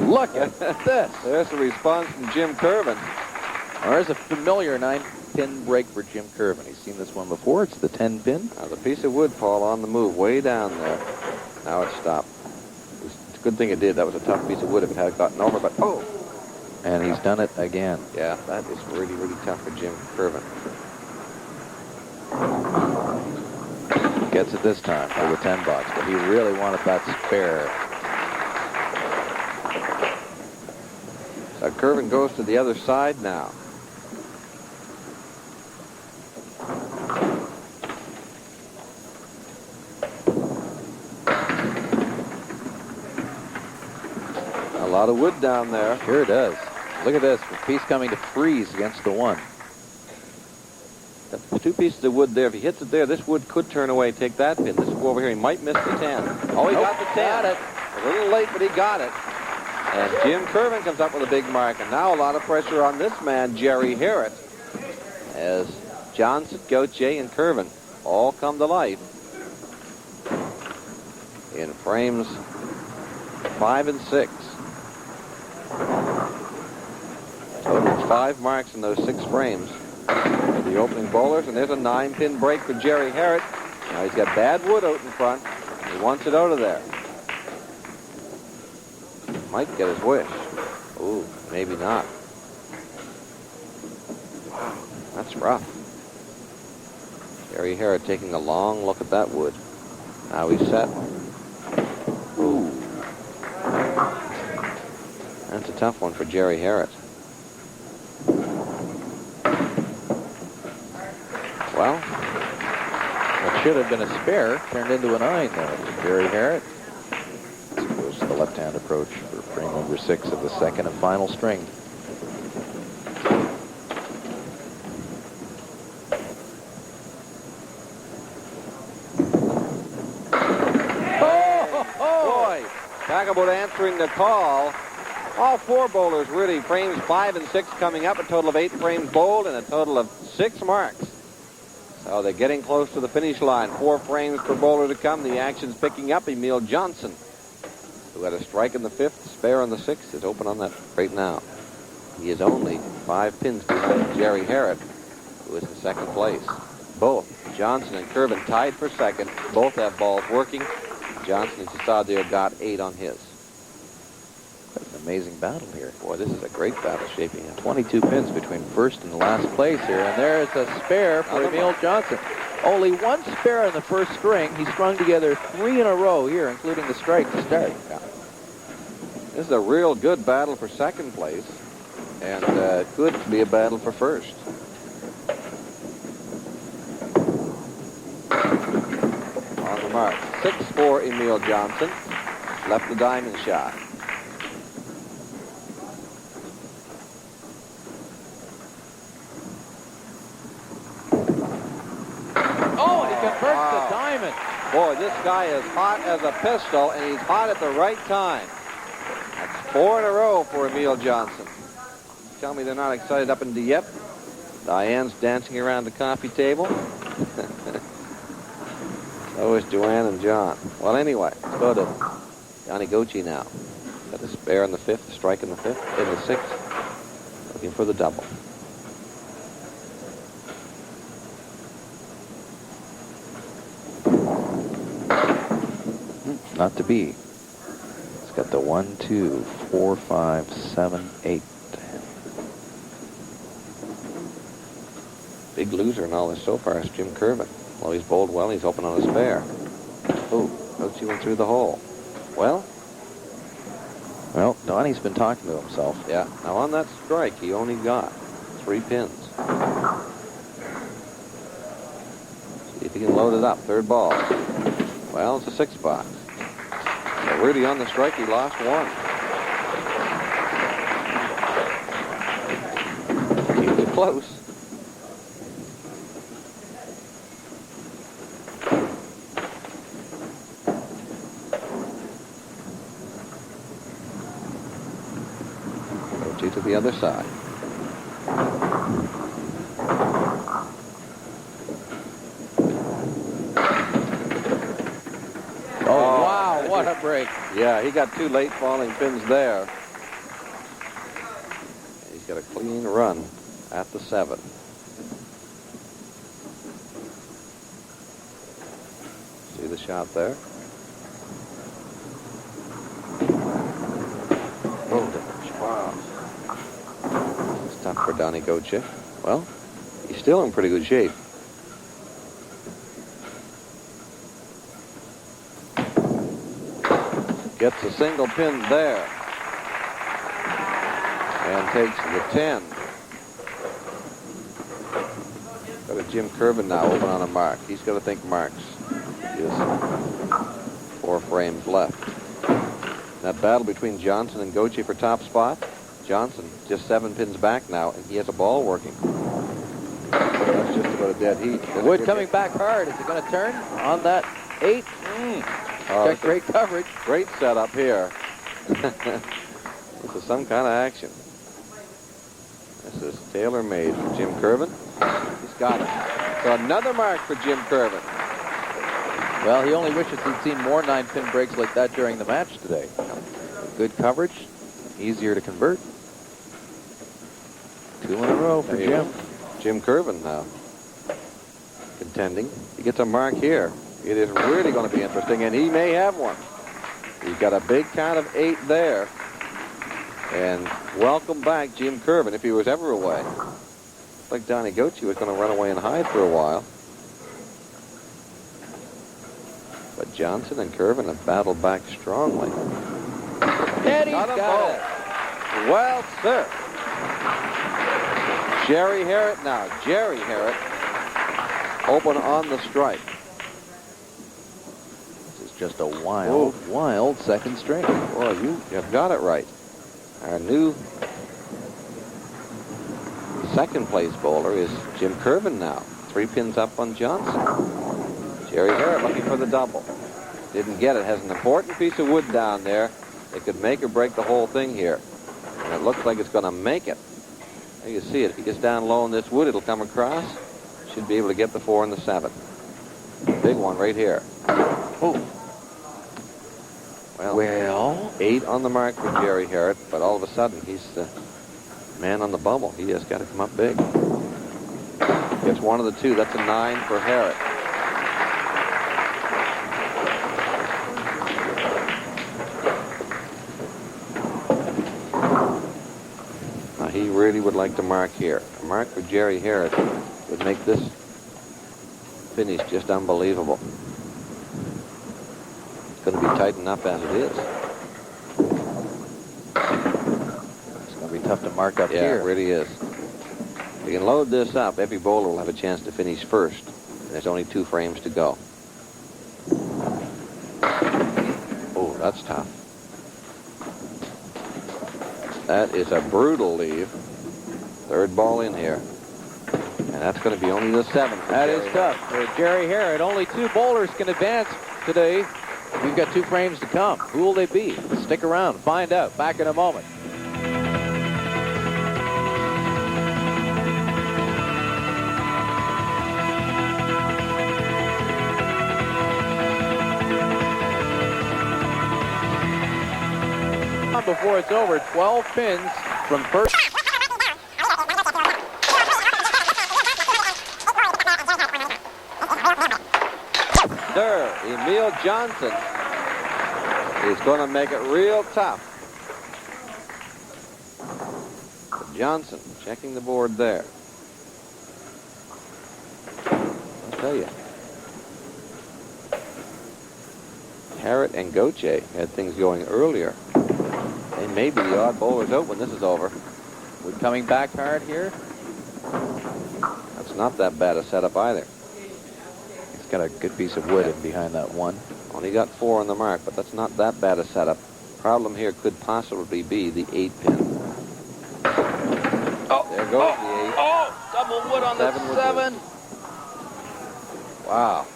Look at this. There's the response from Jim Kiervin. There's a familiar 9-pin break for Jim Kiervin. He's seen this one before. It's the 10-pin. Now the piece of wood, Paul, on the move, way down there. Now it's stopped. It's a good thing it did. That was a tough piece of wood if it had gotten over, but oh! And he's done it again. Yeah, that is really, really tough for Jim Kiervin. Gets it this time for the 10 box, but he really wanted that spare. So Kiervin goes to the other side now. A lot of wood down there. Sure does. Look at this. The piece coming to freeze against the 1. The 2 pieces of wood there. If he hits it there, this wood could turn away. Take that pin. This will go over here. He might miss the 10. Oh, he got the 10. Got it. A little late, but he got it. And Jim Kiervin comes up with a big mark. And now a lot of pressure on this man, Gerry Harrett. as Johnson, Gauthier, and Kiervin all come to life in frames 5 and 6. Total of 5 marks in those 6 frames for the opening bowlers, and there's a 9-pin break for Gerry Harrett. Now he's got bad wood out in front. He wants it out of there. Might get his wish. Ooh, maybe not. Wow, that's rough. Gerry Harrett taking a long look at that wood. Now he's set. Ooh. That's a tough one for Gerry Harrett. Well, what should have been a spare turned into a 9 there for Gerry Harrett. As opposed to the left-hand approach for frame number 6 of the second and final string. Boy, talk about answering the call. All 4 bowlers really, frames 5 and 6 coming up, a total of 8 frames bowled and a total of 6 marks. So they're getting close to the finish line. 4 frames per bowler to come. The action's picking up. Emile Johnson, who had a strike in the 5th, spare on the 6th, is open on that right now. He is only 5 pins behind Gerry Harrett, who is in second place. Both Johnson and Kiervin tied for second. Both have balls working. Johnson, as you saw there, got 8 on his. That's an amazing battle here. Boy, this is a great battle shaping up. 22 pins between first and last place here, and there's a spare for Emile Johnson. Only 1 spare in the first string. He strung together 3 in a row here, including the strike to start. Yeah. This is a real good battle for second place, and could be a battle for first. On the mark, 6 for Emile Johnson. Left the diamond shot. Oh, he converts the diamond. Boy, this guy is hot as a pistol, and he's hot at the right time. That's 4 in a row for Emile Johnson. Tell me they're not excited up in Dieppe. Diane's dancing around the coffee table. So is Joanne and John. Well, anyway, let's go to Johnny Gauthier now. Got a spare in the 5th, a strike in the 5th, in the 6th. Looking for the double. Not to be. It's got the 1, 2, 4, 5, 7, 8. Big loser in all this so far is Jim Kiervin. Well, he's bowled well. He's open on a spare. Oh, Gauthier went through the hole. Well, Donnie's been talking to himself. Yeah. Now on that strike, he only got 3 pins. See if he can load it up. 3rd ball. Well, it's a 6 box. So really on the strike, he lost 1. Keeps it close. To the other side. Oh, wow, what a break. Yeah, he got 2 late falling pins there. He's got a clean run at the 7. See the shot there? Wow. It's tough for Donnie Gauthier. Well, he's still in pretty good shape. Gets a single pin there. And takes the 10. Got a Jim Kiervin now open on a mark. He's got to think marks. He has 4 frames left. That battle between Johnson and Gauthier for top spot. Johnson just 7 pins back now, and he has a ball working. That's just about a dead heat. The wood coming back hard. Is it going to turn on that 8? Got great coverage. Great setup here. This is some kind of action. This is tailor-made for Jim Kiervin. got it. So another mark for Jim Kiervin. Well, he only wishes he'd seen more 9-pin breaks like that during the match today. Good coverage, easier to convert. 2 in a row for Jim. Jim Kiervin now contending. He gets a mark here. It is really going to be interesting, and he may have one. He's got a big count of 8 there. And welcome back, Jim Kiervin, if he was ever away. Looks like Donnie Gauthier was going to run away and hide for a while. But Johnson and Kiervin have battled back strongly. And he's got it. Well, sir. Gerry Harrett now. Gerry Harrett open on the strike. This is just a wild, wild second string. Well, you have got it right. Our new second place bowler is Jim Kiervin now. 3 pins up on Johnson. Gerry Harrett looking for the double. Didn't get it. Has an important piece of wood down there. It could make or break the whole thing here. And it looks like it's going to make it. There you see it. If he gets down low in this wood, it'll come across. Should be able to get the 4 and the 7. Big one right here. Oh. Well, 8 on the mark for Gerry Harrett, but all of a sudden he's the man on the bubble. He has got to come up big. Gets one of the 2. That's a 9 for Harrett. Now he really would like to mark here. A mark for Gerry Harrett would make this finish just unbelievable. It's going to be tight enough as it is. It's going to be tough to mark up here. Yeah, it really is. If you can load this up, every bowler will have a chance to finish first. There's only 2 frames to go. Oh, that's tough. That is a brutal leave. 3rd ball in here. And that's going to be only the 7th. That is tough for Gerry Harrett. Only 2 bowlers can advance today. We've got 2 frames to come. Who will they be? Stick around. Find out. Back in a moment. Before it's over, 12 pins from first. There, Emile Johnson is going to make it real tough. Johnson checking the board there. I'll tell you. Harrett and Gauthier had things going earlier. They may be the odd bowlers out when this is over. We're coming back hard here. That's not that bad a setup either. He's got a good piece of wood in behind that 1. Only got 4 on the mark, but that's not that bad a setup. Problem here could possibly be the 8 pin. Oh, there goes the 8. Oh, double wood on the 7. Wow.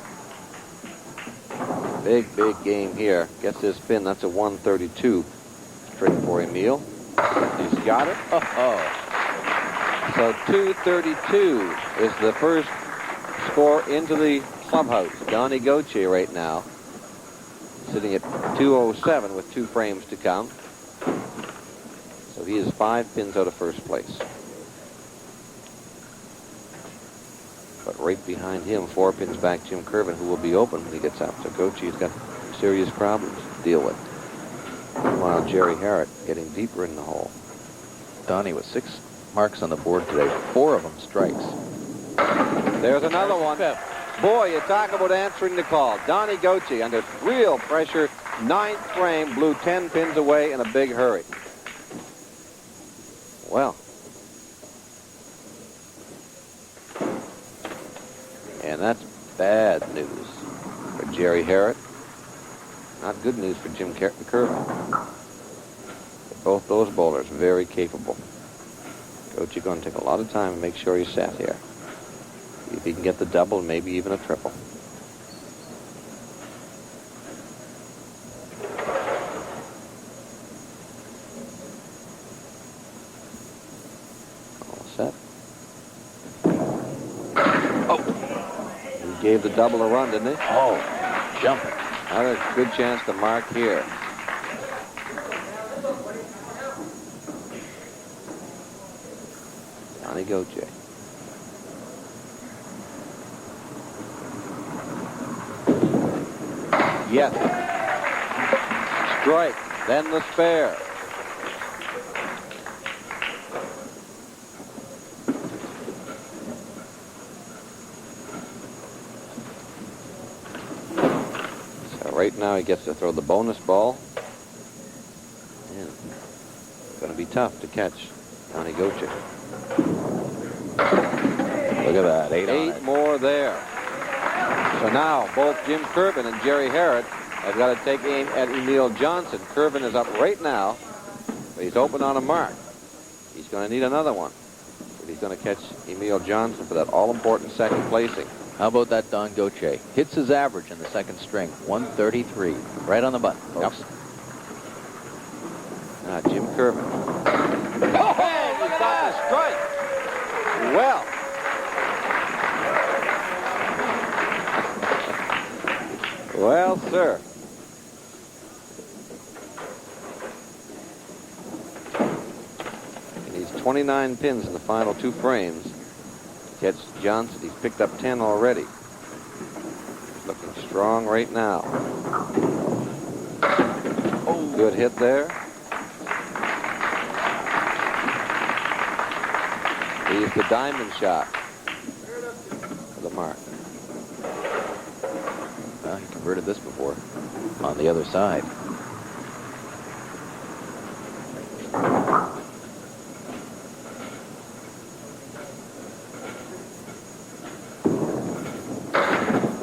Big, big game here. Gets this pin. That's a 132 string for Emile. He's got it. So 232 is the first score into the clubhouse. Donnie Gauthier right now sitting at 207 with 2 frames to come. So he is 5 pins out of first place. But right behind him, 4 pins back, Jim Kiervin, who will be open when he gets out. So Gauthier's got serious problems to deal with. Meanwhile, Gerry Harrett getting deeper in the hole. Donnie with 6 marks on the board today. 4 of them strikes. There's another one. Boy, you talk about answering the call. Donnie Gauthier under real pressure. 9th frame, blew 10 pins away in a big hurry. Well. And that's bad news for Gerry Harrett. Not good news for Jim Kiervin. Both those bowlers very capable. Gauthier going to take a lot of time to make sure he's set here. See if he can get the double, maybe even a triple. All set. gave the double a run, didn't he? Oh, jumping. Another good chance to mark here. Donnie Gauthier. Yes. Strike. Then the spare. So right now he gets to throw the bonus ball. And it's going to be tough to catch Donnie Gauthier. Look at that. Eight more there. So now both Jim Kiervin and Gerry Harrett have got to take aim at Emile Johnson. Kiervin is up right now, but he's open on a mark. He's going to need another one if he's going to catch Emile Johnson for that all-important second placing. How about that Don Gauthier? Hits his average in the second string, 133. Right on the button, folks. Yep. Now Jim Kiervin. Oh, he got the strike. Well. Well, sir. He needs 29 pins in the final 2 frames. Catch Johnson. He's picked up 10 already. He's looking strong right now. Oh. Good hit there. He's the diamond shot for the mark. Well, he converted this before on the other side.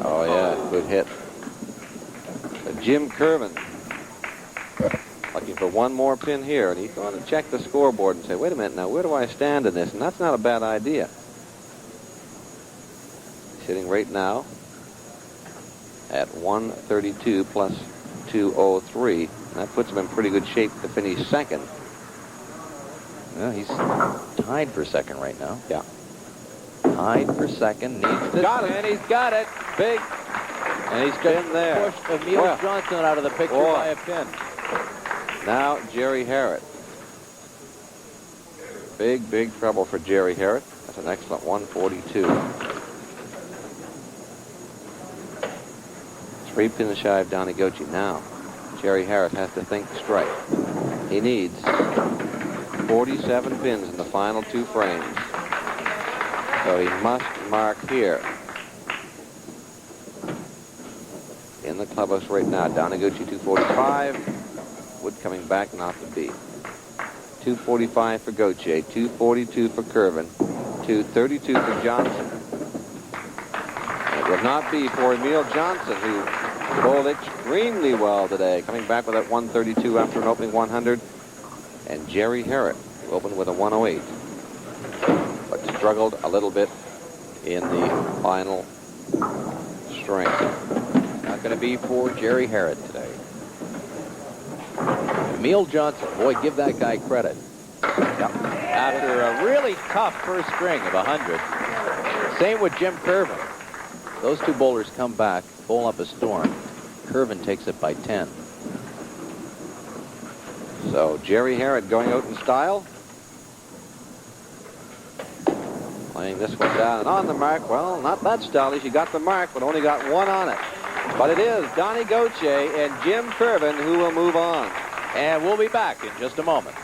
Oh, yeah, good hit. Jim Kiervin looking for one more pin here, and he's going to check the scoreboard and say, wait a minute, now where do I stand in this? And that's not a bad idea. He's hitting right now at 132 plus 203. And that puts him in pretty good shape to finish second. Well, he's tied for second right now. Yeah. Tied for second. Needs this. Got it. And he's got it. Big. And he's Been there. pushed Emile Johnson out of the picture by a pin. Now Gerry Harrett. Big, big trouble for Gerry Harrett. That's an excellent 142. 3 pins shy of Donnie Gauthier. Now, Gerry Harrett has to think strike. He needs 47 pins in the final 2 frames. So he must mark here. In the clubhouse right now, Donnie Gauthier 245. Wood coming back, not to beat. 245 for Gauthier, 242 for Kiervin, 232 for Johnson. And it would not be for Emile Johnson, who bowled extremely well today, coming back with that 132 after an opening 100. And Gerry Harrett, who opened with a 108, but struggled a little bit in the final string. Not going to be for Gerry Harrett today. Emile Johnson, boy, give that guy credit. After a really tough first string of 100. Same with Jim Kiervin. Those 2 bowlers come back, bowl up a storm. Kiervin takes it by 10. So Gerry Harrett going out in style. Playing this one down and on the mark. Well, not that stylish. He got the mark, but only got 1 on it. But it is Donnie Gauthier and Jim Kiervin who will move on. And we'll be back in just a moment.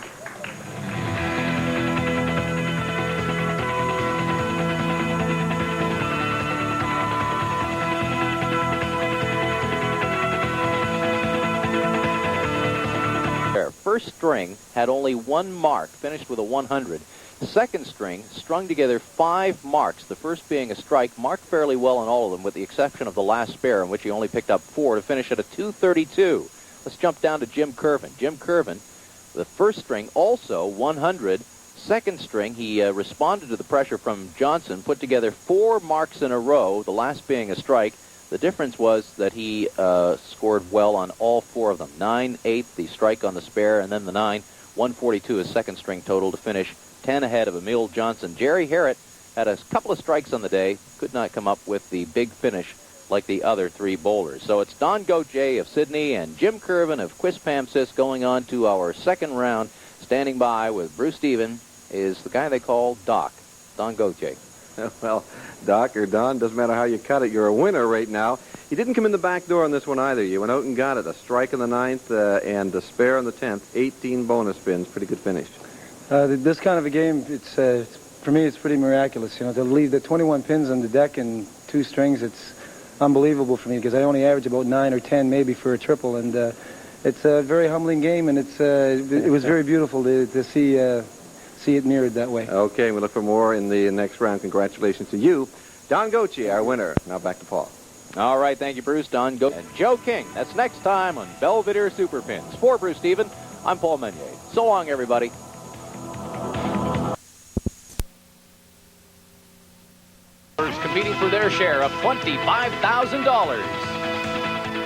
First string had only 1 mark, finished with a 100. Second string strung together 5 marks, the first being a strike, marked fairly well on all of them, with the exception of the last spare, in which he only picked up 4 to finish at a 232. Let's jump down to Jim Kiervin. Jim Kiervin, the first string, also 100. Second string, he responded to the pressure from Johnson, put together 4 marks in a row, the last being a strike. The difference was that he scored well on all 4 of them. 9, 8, the strike on the spare, and then the 9. 142 his second string total to finish 10 ahead of Emile Johnson. Gerry Harrett had a couple of strikes on the day, could not come up with the big finish like the other three bowlers. So it's Don Gauthier of Sydney and Jim Kiervin of Quispamsis going on to our second round. Standing by with Bruce Steven is the guy they call Doc, Don Gauthier. Well, Doc or Don, doesn't matter how you cut it, you're a winner right now. You didn't come in the back door on this one either. You went out and got it. A strike in the 9th and a spare in the 10th. 18 bonus spins. Pretty good finish. This kind of a game, for me, it's pretty miraculous. You know, to leave the 21 pins on the deck and 2 strings, it's unbelievable for me because I only average about 9 or 10 maybe for a triple, and it's a very humbling game, and it was very beautiful to see it mirrored that way. Okay, we look for more in the next round. Congratulations to you, Don Gauthier, our winner. Now back to Paul. All right, thank you, Bruce. Don Gauthier and Joe King. That's next time on Belvedere Super Pins. For Bruce Steven, I'm Paul Meunier. So long, everybody. Competing for their share of $25,000.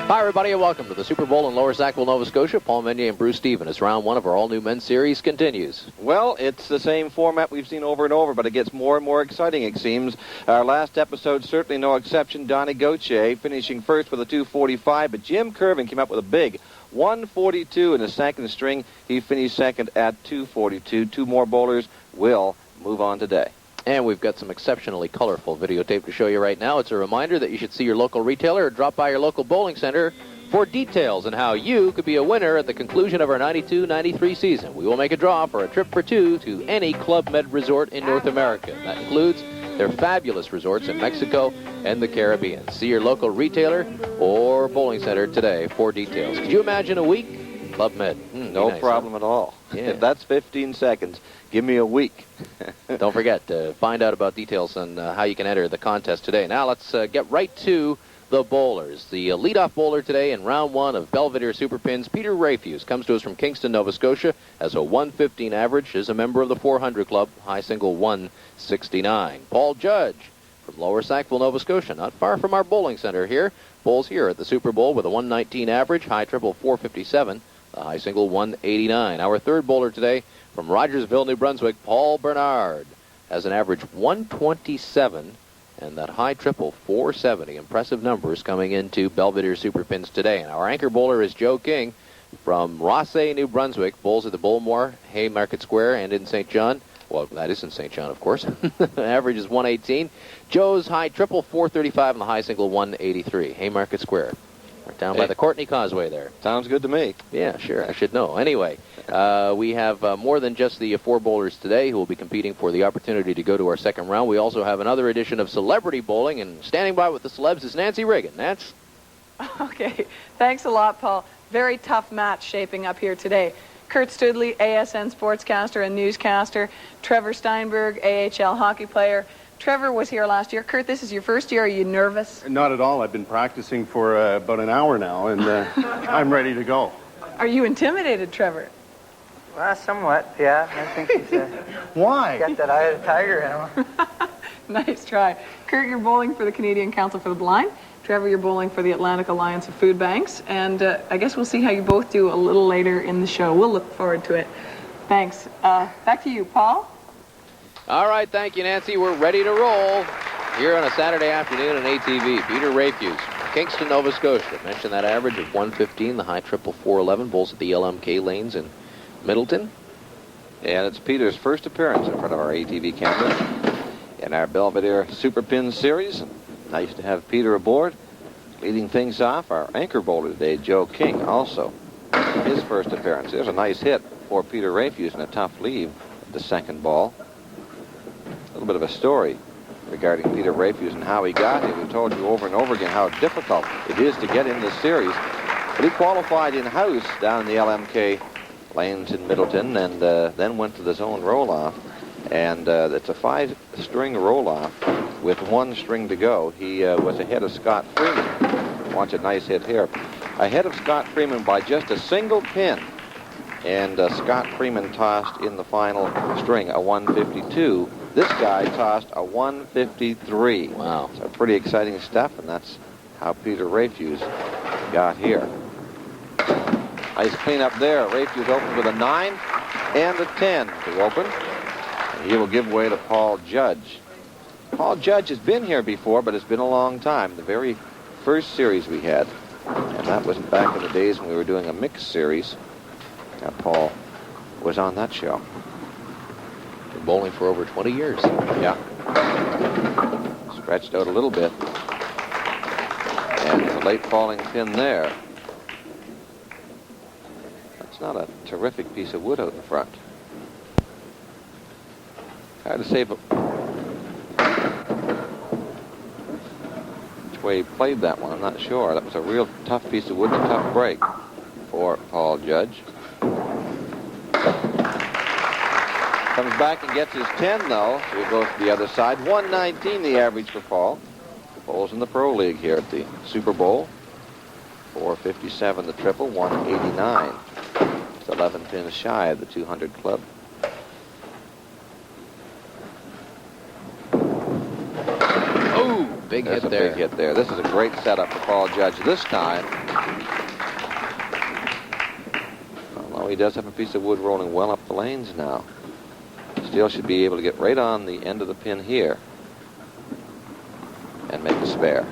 Hi, everybody, and welcome to the Super Bowl in Lower Sackville, Nova Scotia. Paul Meunier and Bruce Steven as round one of our all-new men's series continues. Well, it's the same format we've seen over and over, but it gets more and more exciting, it seems. Our last episode, certainly no exception. Donnie Gauthier finishing first with a 245, but Jim Kiervin came up with a big 142 in the second string. He finished second at 242. 2 more bowlers will move on today. And we've got some exceptionally colorful videotape to show you right now. It's a reminder that you should see your local retailer or drop by your local bowling center for details on how you could be a winner at the conclusion of our 92-93 season. We will make a draw for a trip for 2 to any Club Med resort in North America. That includes their fabulous resorts in Mexico and the Caribbean. See your local retailer or bowling center today for details. Could you imagine a week? Club Med. No nice, problem at all. Yeah. If that's 15 seconds, give me a week. Don't forget to find out about details on how you can enter the contest today. Now let's get right to the bowlers. The leadoff bowler today in round one of Belvedere Super Pins, Peter Rafuse, comes to us from Kingston, Nova Scotia, has a 115 average, is a member of the 400 Club, high single 169. Paul Judge from Lower Sackville, Nova Scotia, not far from our bowling center here, bowls here at the Super Bowl with a 119 average, high triple 457. The high single 189. Our third bowler today from Rogersville, New Brunswick, Paul Bernard, has an average 127 and that high triple 470. Impressive numbers coming into Belvedere Super Pins today. And our anchor bowler is Joe King from Rossay, New Brunswick, bowls at the Bullmore, Haymarket Square, and in St. John. Well, that is in St. John, of course. Average is 118. Joe's high triple 435 and the high single 183. Haymarket Square. Right down by the Courtney Causeway there. Sounds good to me. Yeah, sure. I should know. Anyway, we have more than just the 4 bowlers today who will be competing for the opportunity to go to our second round. We also have another edition of Celebrity Bowling, and standing by with the celebs is Nancy Reagan. Nance? Okay. Thanks a lot, Paul. Very tough match shaping up here today. Kurt Studley, ASN sportscaster and newscaster. Trevor Steinberg, AHL hockey player. Trevor was here last year. Kurt, this is your first year. Are you nervous? Not at all. I've been practicing for about an hour now, and I'm ready to go. Are you intimidated, Trevor? Well, somewhat, yeah. I think he's Why? got that eye of the tiger in him. Nice try. Kurt, you're bowling for the Canadian Council for the Blind. Trevor, you're bowling for the Atlantic Alliance of Food Banks. And I guess we'll see how you both do a little later in the show. We'll look forward to it. Thanks. Back to you, Paul. All right, thank you, Nancy. We're ready to roll here on a Saturday afternoon on ATV. Peter Rafuse, Kingston, Nova Scotia. Mentioned that average of 115, the high triple 411, bowls at the LMK lanes in Middleton. And it's Peter's first appearance in front of our ATV camera in our Belvedere Super Pin series. Nice to have Peter aboard. Leading things off, our anchor bowler today, Joe King, also his first appearance. There's a nice hit for Peter Rafuse and a tough leave at the second ball. A little bit of a story regarding Peter Rafuse and how he got here. We've told you over and over again how difficult it is to get in this series. But he qualified in-house down in the LMK lanes in Middleton and then went to the zone roll-off. And it's a 5-string roll-off with 1 string to go. He was ahead of Scott Freeman. Watch a nice hit here. Ahead of Scott Freeman by just a single pin. And Scott Freeman tossed in the final string a 152. This guy tossed a 153. Wow. So pretty exciting stuff, and that's how Peter Rafuse got here. Nice cleanup there. Rafuse opened with a 9 and a 10 to open. And he will give way to Paul Judge. Paul Judge has been here before, but it's been a long time. The very first series we had, and that was back in the days when we were doing a mixed series. Paul was on that show. Been bowling for over 20 years. Yeah. Stretched out a little bit. And the late falling pin there. That's not a terrific piece of wood out in front. Hard to say which way he played that one. I'm not sure. That was a real tough piece of wood and a tough break for Paul Judge. Comes back and gets his 10, though. So he goes to the other side. 119 the average for Paul. Bowls in the Pro League here at the Super Bowl. 457 the triple, 189. It's 11 pins shy of the 200 club. Oh, big hit there. Big hit there. This is a great setup for Paul Judge this time. Although he does have a piece of wood rolling well up the lanes now. Still should be able to get right on the end of the pin here and make a spare.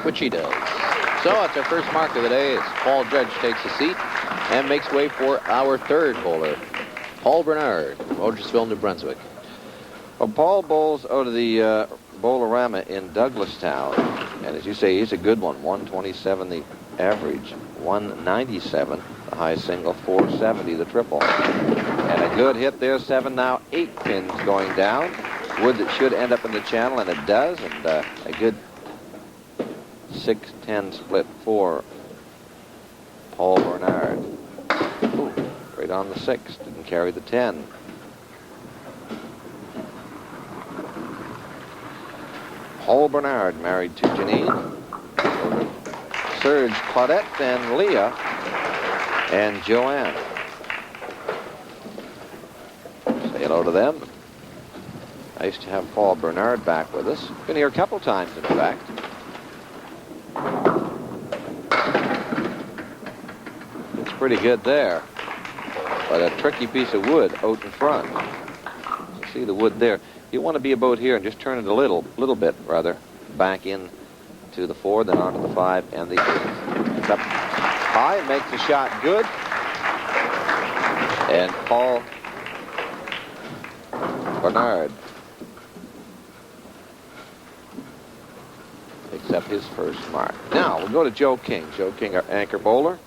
Which he does. So it's our first mark of the day as Paul Judge takes a seat and makes way for our third bowler, Paul Bernard from Rogersville, New Brunswick. Well, Paul bowls out of the Bowlerama in Douglastown, and as you say, he's a good one. 127 the average, 197 the high single, 470 the triple. And a good hit there, 7 now, 8 pins going down. Wood that should end up in the channel, and it does, and a good 6-10 split for Paul Bernard. Ooh, right on the 6, didn't carry the 10. Paul Bernard married to Janine, Serge, Claudette, and Leah, and Joanne. Say hello to them. Nice to have Paul Bernard back with us. Been here a couple times, in fact. It's pretty good there, but a tricky piece of wood out in front. You see the wood there. You want to be about here and just turn it a little bit, rather, back in to the 4, then onto the 5, and the 8. It's up high, makes the shot good. And Paul Bernard picks up his first mark. Now, we'll go to Joe King. Joe King, our anchor bowler.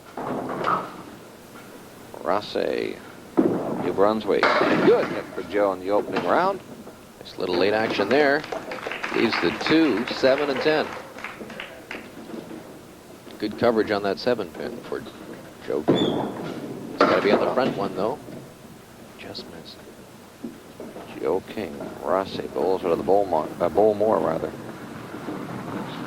Rafuse, New Brunswick. Good hit for Joe in the opening round. Nice little late action there. Leaves the 2, 7, and 10. Good coverage on that 7 pin for Joe King. It's got to be on the front one, though. Just missed. Joe King, Rafuse bowls out of the Bowmore, rather.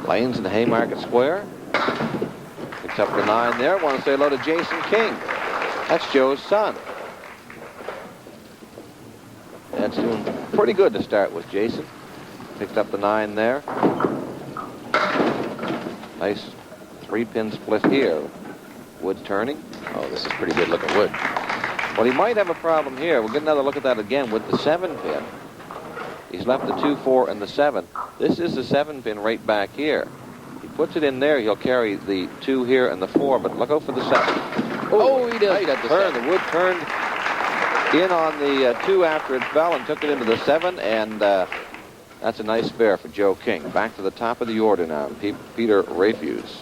Lanes in the Haymarket Square. Picks up the 9 there. Want to say hello to Jason King. That's Joe's son. That's doing pretty good to start with, Jason. Picked up the 9 there. Nice 3-pin split here. Wood turning. Oh, this is pretty good looking wood. Well, he might have a problem here. We'll get another look at that again with the 7-pin. He's left the 2, 4, and the 7. This is the 7-pin right back here. He puts it in there, he'll carry the 2 here and the 4, but look out for the 7. Oh, he does get the turn. 7. The wood turned in on the 2 after it fell and took it into the 7, and that's a nice spare for Joe King. Back to the top of the order now, Peter Rafuse.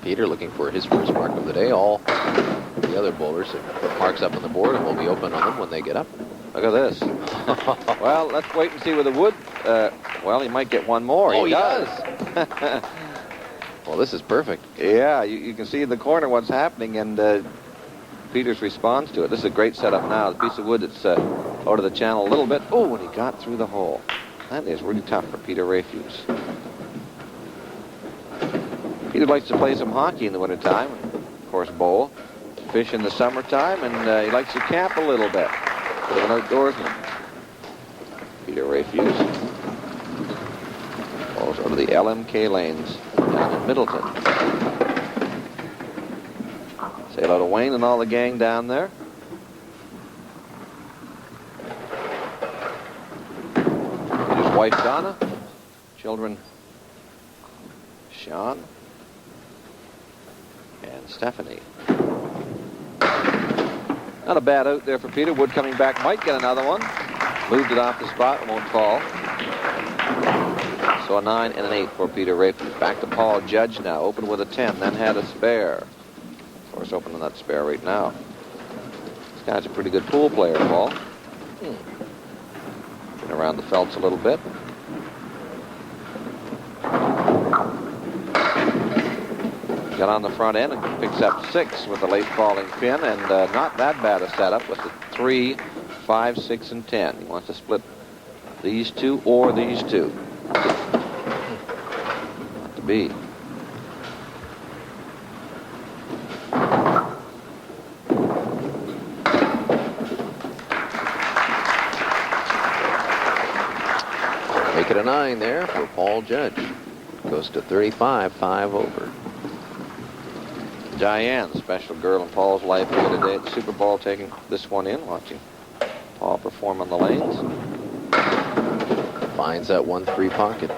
Peter looking for his first mark of the day. All the other bowlers have put marks up on the board, and we'll be open on them when they get up. Look at this. Well, let's wait and see with the wood. Well, he might get one more. Oh, he does. Well, this is perfect. Yeah, you can see in the corner what's happening, and Peter's response to it. This is a great setup now. The piece of wood that's out of the channel a little bit. Oh, and he got through the hole. That is really tough for Peter Rafuse. Peter likes to play some hockey in the wintertime, of course, bowl, fish in the summertime, and he likes to camp a little bit. Bit of an outdoorsman. Peter Rafuse. Balls over the LMK lanes down in Middleton. Say hello to Wayne and all the gang down there. His wife Donna, children Sean and Stephanie. Not a bad out there for Peter. Wood coming back, might get another one. Moved it off the spot, won't fall. So a 9 and an 8 for Peter Rafuse. Back to Paul Judge now. Opened with a 10, then had a spare. Of course, opening that spare right now. This guy's a pretty good pool player, Paul. Been around the felts a little bit. Got on the front end and picks up 6 with the late falling pin, and not that bad a setup with the 3, 5, 6, and 10. He wants to split these two or these two. Not to be. Make it a 9 there for Paul Judge. Goes to 35, 5 over. Diane, special girl in Paul's life here today at the Super Bowl, taking this one in, watching Paul perform on the lanes. Finds that 1-3 pocket.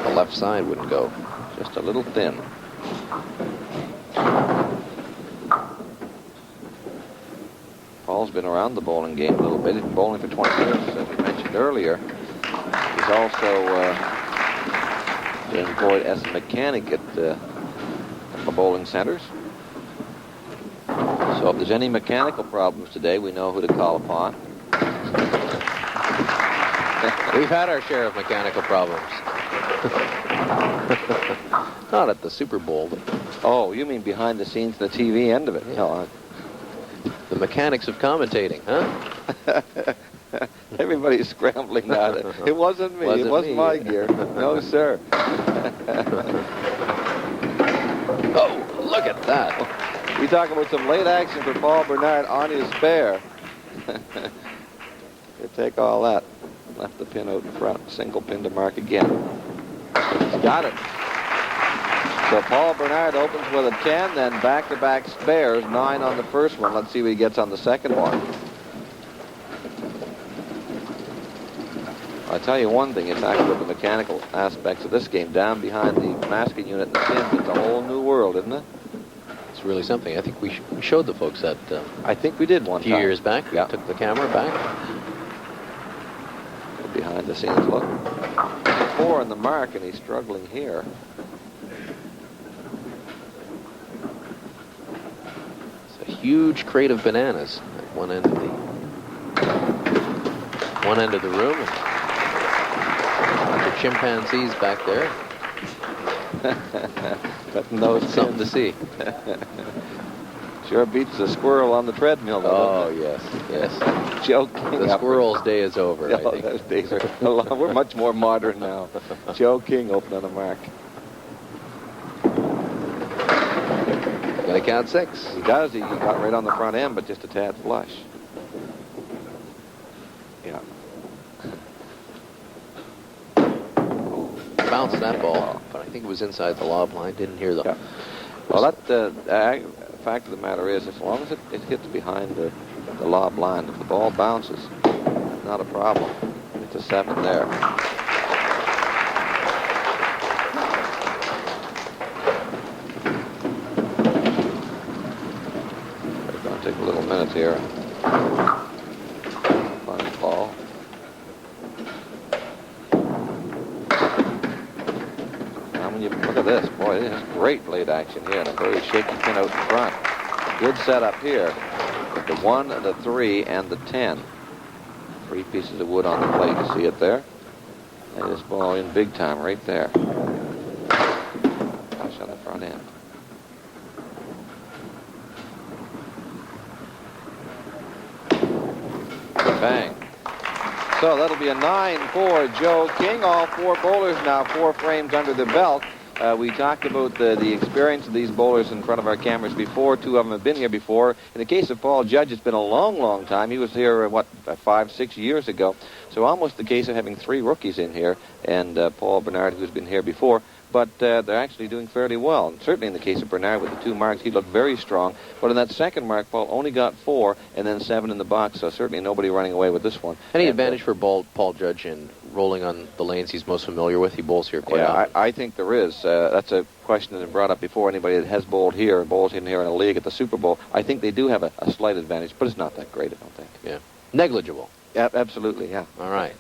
The left side wouldn't go. Just a little thin. Paul's been around the bowling game a little bit. He's been bowling for 20 years, as we mentioned earlier. He's also been employed as a mechanic at the bowling centers. So if there's any mechanical problems today, we know who to call upon. We've had our share of mechanical problems. Not at the Super Bowl. But... Oh, you mean behind the scenes, the TV end of it? Yeah. No, the mechanics of commentating, huh? Everybody's scrambling now. It wasn't me. It wasn't my gear. No, sir. Oh, look at that. We talk about some late action for Paul Bernard on his spare. You take all that. Left the pin out in front. Single pin to mark again. He's got it. So Paul Bernard opens with a 10, then back-to-back spares. 9 on the first one. Let's see what he gets on the second one. I'll tell you one thing. It's actually the mechanical aspects of this game. Down behind the masking unit and the pins, it's a whole new world, isn't it? It's really something. I think we showed the folks that. I think we did one few years back. Yeah. We took the camera back. A behind-the-scenes look. 4 in the mark, and he's struggling here. It's a huge crate of bananas at one end of the room. And the chimpanzees back there. But no, something to see. Sure beats the squirrel on the treadmill, though. Oh, yes, yes. Joking. The squirrel's day is over, I think. Those days are we're much more modern now. Joe King opened on a mark. Gotta count 6. He does. He got right on the front end, but just a tad flush. Yeah. Bounced that ball, but I think it was inside the lob line. Didn't hear the... Yeah. Well, the fact of the matter is, as long as it hits behind the lob line, if the ball bounces, not a problem. It's a 7 there. It's going to take a little minute here. Find Paul. Look at this. Boy, this is great late action here, and a very shaky pin out in front. Good setup here with the 1, the 3, and the 10. 3 pieces of wood on the plate. You see it there? And this ball in big time right there. Gosh, on the front end. Bang. So that'll be a 9 for Joe King. All 4 bowlers now, 4 frames under the belt. We talked about the experience of these bowlers in front of our cameras before. 2 of them have been here before. In the case of Paul Judge, it's been a long, long time. He was here, 5, 6 years ago. So almost the case of having 3 rookies in here, and Paul Bernard, who's been here before. but they're actually doing fairly well. And certainly in the case of Bernard with the 2 marks, he looked very strong. But in that second mark, Paul only got 4 and then 7 in the box, so certainly nobody running away with this one. Any advantage for Paul Judge in rolling on the lanes he's most familiar with? He bowls here quite often. I think there is. That's a question that had brought up before. Anybody that has bowled here and bowls in here in a league at the Super Bowl, I think they do have a slight advantage, but it's not that great, I don't think. Yeah. Negligible. Yeah, absolutely, yeah. All right.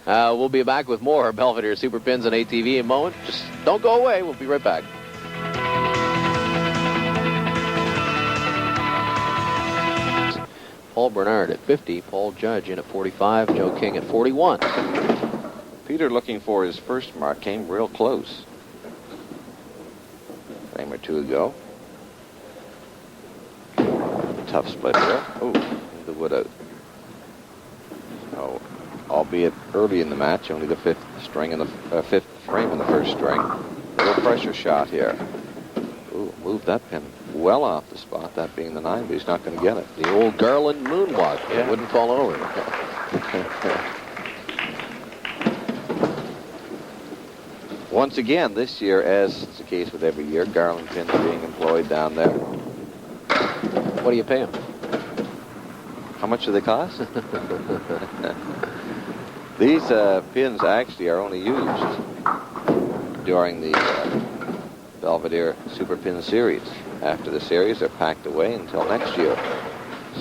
We'll be back with more Belvedere Super Pins on ATV in a moment. Just don't go away. We'll be right back. Paul Bernard at 50, Paul Judge in at 45, Joe King at 41. Peter looking for his first mark came real close. Frame or two ago. Tough split there. Oh, the wood out. So, albeit early in the match, only the 5th string in the 5th frame in the first string. Little pressure shot here. Ooh, moved that pin well off the spot, that being the 9, but he's not going to get it. The old Garland moonwalk. Yeah. It wouldn't fall over. Once again, this year, as is the case with every year, Garland pins are being employed down there. What do you pay him? How much do they cost? These pins actually are only used during the Belvedere Super Pin Series. After the series, they're packed away until next year.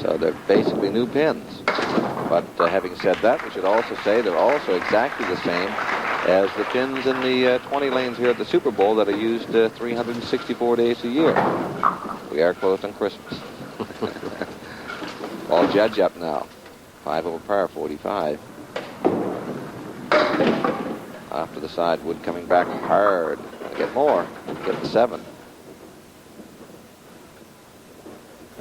So they're basically new pins. But having said that, we should also say they're also exactly the same as the pins in the 20 lanes here at the Super Bowl that are used 364 days a year. We are closed on Christmas. Paul Judge up now. 5 over par, 45. Off to the side, Wood coming back hard. Get more. Get the 7.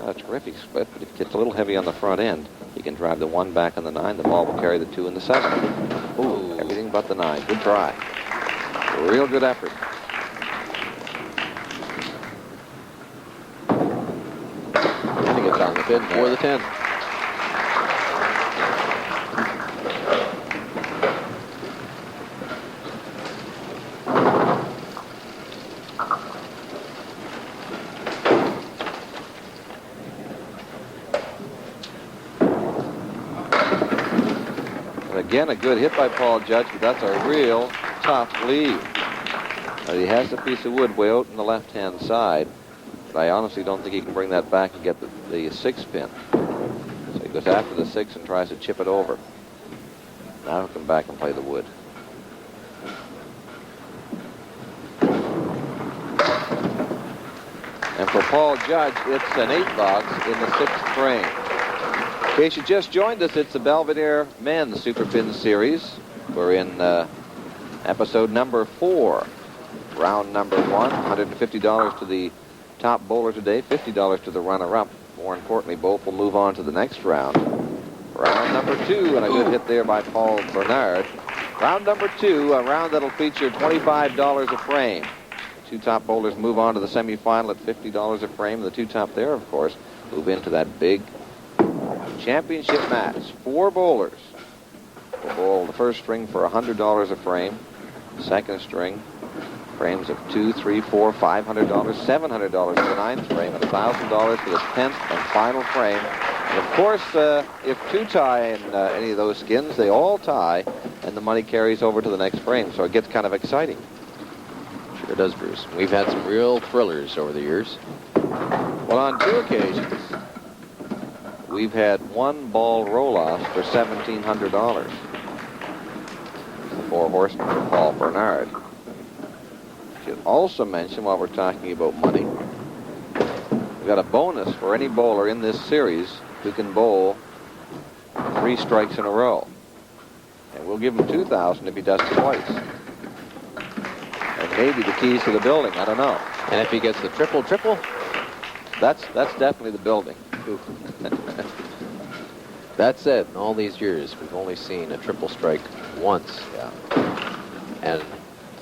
A terrific split, but if it gets a little heavy on the front end, he can drive the 1 back on the 9. The ball will carry the 2 and the 7. Ooh, everything but the 9. Good try. A real good effort. And he gets on the pin for the 10. Again, a good hit by Paul Judge, but that's a real tough lead. He has a piece of wood way out on the left-hand side, but I honestly don't think he can bring that back and get the 6 pin. So he goes after the 6 and tries to chip it over. Now he'll come back and play the wood. And for Paul Judge, it's an 8 box in the 6th frame. In case you just joined us, it's the Belvedere Men's Super Pin Series. We're in episode number 4. Round number 1, $150 to the top bowler today, $50 to the runner-up. More importantly, both will move on to the next round. Round number 2, and a good hit there by Paul Bernard. Round number 2, a round that'll feature $25 a frame. The 2 top bowlers move on to the semifinal at $50 a frame. The 2 top there, of course, move into that big championship match. 4 bowlers will bowl the first string for $100 a frame. Second string, frames of $200, $300, $400, $500, $700 for the 9th frame, and $1,000 for the 10th and final frame. And of course, if 2 tie in any of those skins, they all tie, and the money carries over to the next frame. So it gets kind of exciting. Sure does, Bruce. We've had some real thrillers over the years. Well, on 2 occasions, we've had 1 ball roll-off for $1,700. 4 horsemen for Paul Bernard. Should also mention, while we're talking about money, we've got a bonus for any bowler in this series who can bowl 3 strikes in a row. And we'll give him $2,000 if he does it twice. And maybe the keys to the building, I don't know. And if he gets the triple, that's definitely the building. That said, in all these years, we've only seen a triple strike once. Yeah. And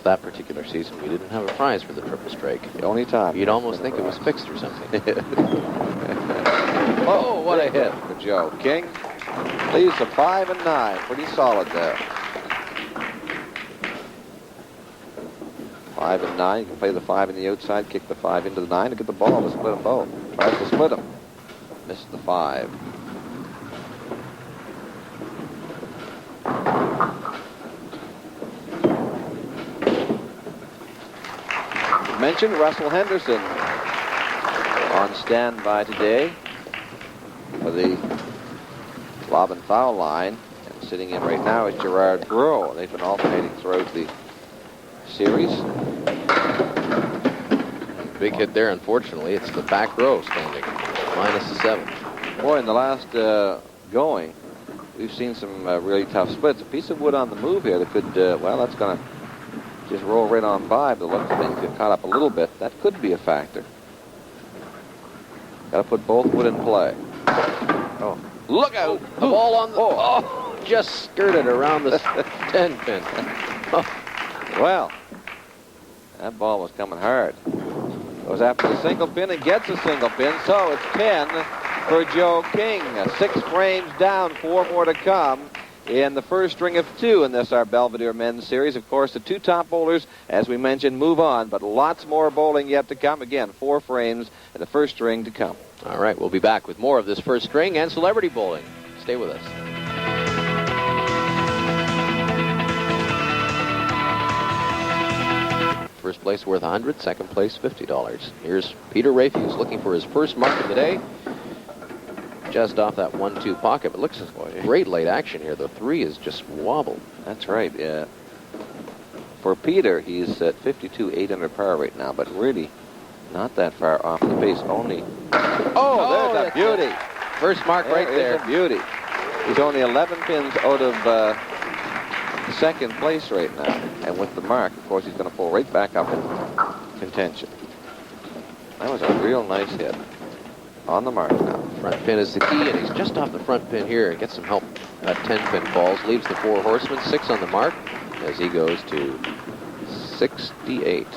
that particular season, we didn't have a prize for the triple strike. The only time. You'd almost think it was fixed or something. Oh, what a hit for Joe. King leaves a 5 and 9. Pretty solid there. 5 and 9. You can play the 5 in the outside, kick the 5 into the 9 to get the ball to split them both. Tries to split them. Misses the 5. Mentioned Russell Henderson on standby today for the lob and foul line. And sitting in right now is Gerard Gros. They've been alternating throughout the series. Big hit there, unfortunately. It's the back row standing. Minus the 7. Boy, in the last going, we've seen some really tough splits. A piece of wood on the move here that could, well, that's going to just roll right on by. The look of things get caught up a little bit. That could be a factor. Got to put both wood in play. Oh, look out! The ball on the... Oh, just skirted around the 10 pin. Well, that ball was coming hard. Goes after the single pin and gets a single pin, so it's 10 for Joe King. 6 frames down, 4 more to come in the first string of 2 in this, our Belvedere Men's Series. Of course, the 2 top bowlers, as we mentioned, move on, but lots more bowling yet to come. Again, 4 frames and the first string to come. All right, we'll be back with more of this first string and celebrity bowling. Stay with us. First place worth $100, second place $50. Here's Peter Rafuse looking for his first mark of the day. Just off that 1-2 pocket, but looks like great late action here. The 3 is just wobbled. That's right. Yeah. For Peter, he's at 52, 8 under par right now, but really not that far off the pace. Only. Oh, there's a beauty. First mark right there. A beauty. He's only 11 pins out of second place right now, and with the mark, of course, he's going to pull right back up in contention. That was a real nice hit. On the mark now. Front pin is the key, and he's just off the front pin here and gets some help. 10 pin falls, leaves the 4 horsemen, 6 on the mark as he goes to 68.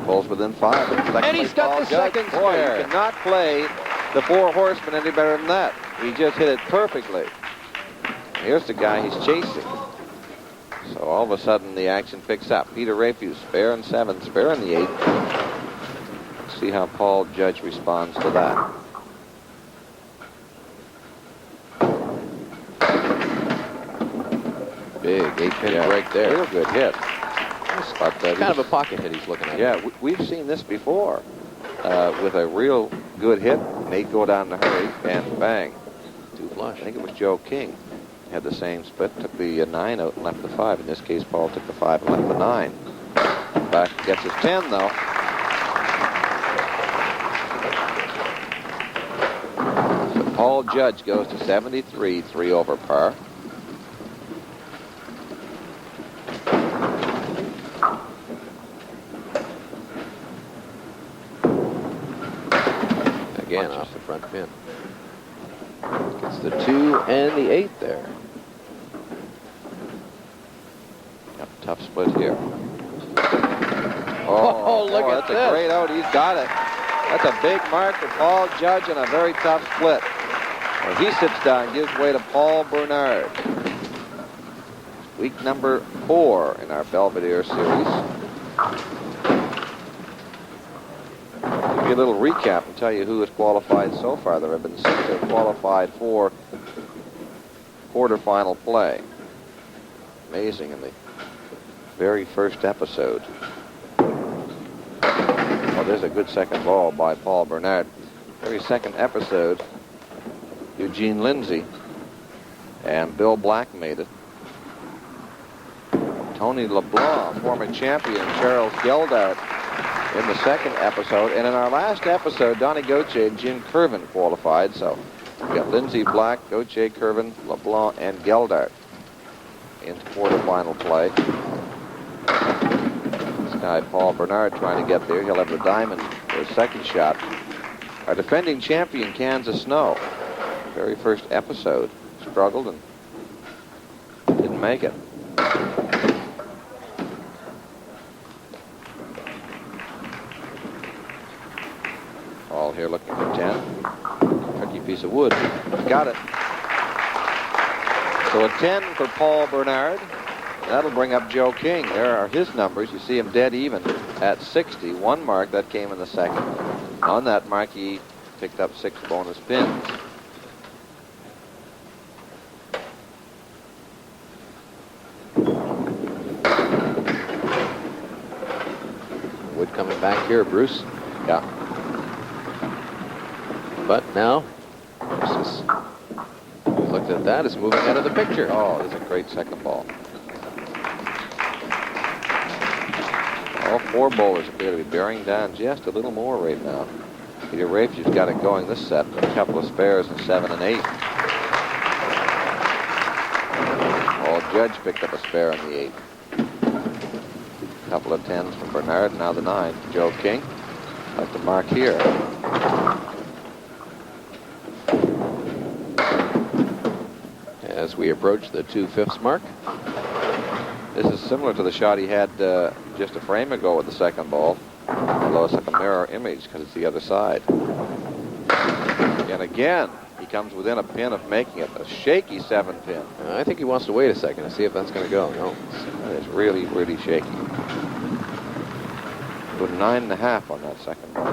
Pulls within 5. And he's got the second Boy, spare. you cannot play the 4 horsemen any better than that. He just hit it perfectly. Here's the guy he's chasing. So all of a sudden the action picks up. Peter Rafuse, spare in 7, spare in the 8. Let's see how Paul Judge responds to that. Big 8-pin break there. Real good hit. But, kind of a pocket hit he's looking at. Yeah, we've seen this before with a real good hit. Nate go down in a hurry and bang. 2 flush. I think it was Joe King. Had the same split, took the 9 out and left the 5. In this case, Paul took the 5 and left the 9. Back gets his 10 though. So Paul Judge goes to 73, 3 over par. Again, off the front pin. Gets the 2 and the 8 there. Got a tough split here. Oh, look at that's this. a great out. He's got it. That's a big mark for Paul Judge and a very tough split. Well, he sits down and gives way to Paul Bernard. Week number 4 in our Belvedere series. Give you a little recap and tell you who has qualified so far. There have been 6 that have qualified for quarterfinal play. Amazing in the very first episode. Oh, there's a good second ball by Paul Bernard. Very second episode, Eugene Lindsay and Bill Black made it. Tony LeBlanc, former champion, Charles Geldart in the second episode. And in our last episode, Donnie Gauthier and Jim Kiervin qualified. So we've got Lindsay, Black, Gauthier, Kiervin, LeBlanc, and Geldart into quarterfinal play. This guy, Paul Bernard, trying to get there. He'll have the diamond for his second shot. Our defending champion, Kansas Snow. Very first episode. Struggled and didn't make it. Paul here looking for 10. Tricky piece of wood. Got it. So a 10 for Paul Bernard That'll bring up Joe King. There are his numbers. You see him dead even at 60. One mark, that came in the second. On that mark, he picked up 6 bonus pins. Wood coming back here, Bruce. Yeah. But now, looked at that, it's moving out of the picture. Oh, this is a great second ball. All 4 bowlers appear to be bearing down just a little more right now. Peter Rafuse got it going this set with a couple of spares in 7 and 8. All Judge picked up a spare in the 8. A couple of 10s from Bernard, now the 9 for Joe King. Like the mark here. As we approach the 2/5 mark. This is similar to the shot he had just a frame ago with the second ball. Although it's like a mirror image because it's the other side. And again, he comes within a pin of making it. A shaky 7-pin. I think he wants to wait a second to see if that's going to go. No. It's really, really shaky. With 9.5 on that second ball.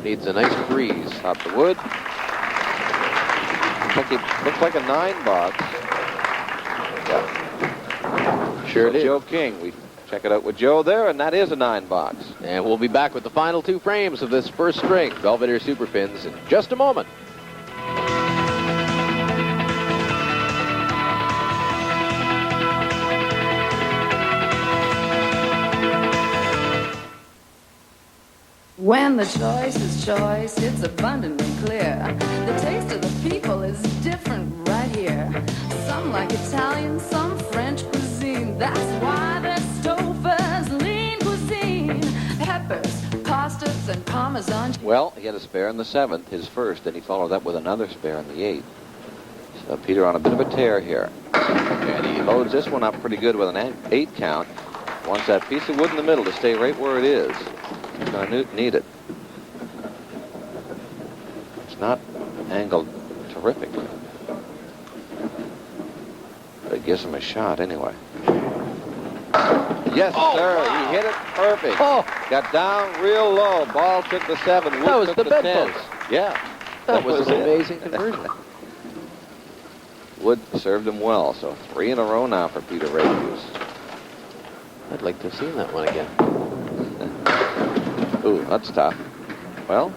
Needs a nice breeze. Top the wood. Looks like a 9 box. Yeah. Sure it is. Joe King. We check it out with Joe there, and that is a 9 box. And we'll be back with the final 2 frames of this first string Belvedere Super Pins in just a moment. When the choice is choice, it's abundantly clear. The taste of the people is different right here. Some like Italian, some French cuisine. That's why there's Stouffer's lean cuisine. Peppers, pastas, and Parmesan. Well, he had a spare in the 7th, his first, and he followed up with another spare in the 8th. So Peter on a bit of a tear here. And he loads this one up pretty good with an 8 count. Wants that piece of wood in the middle to stay right where it is. He's going to need it. It's not angled terrifically. But it gives him a shot anyway. Yes, sir. Wow. He hit it perfect. Oh. Got down real low. Ball took the 7. Wood That was took the the 10. bedpost. Yeah. That was an it. amazing conversion. Wood served him well. So 3 in a row now for Peter Rafuse. I'd like to have seen that one again. Ooh, that's tough. Well.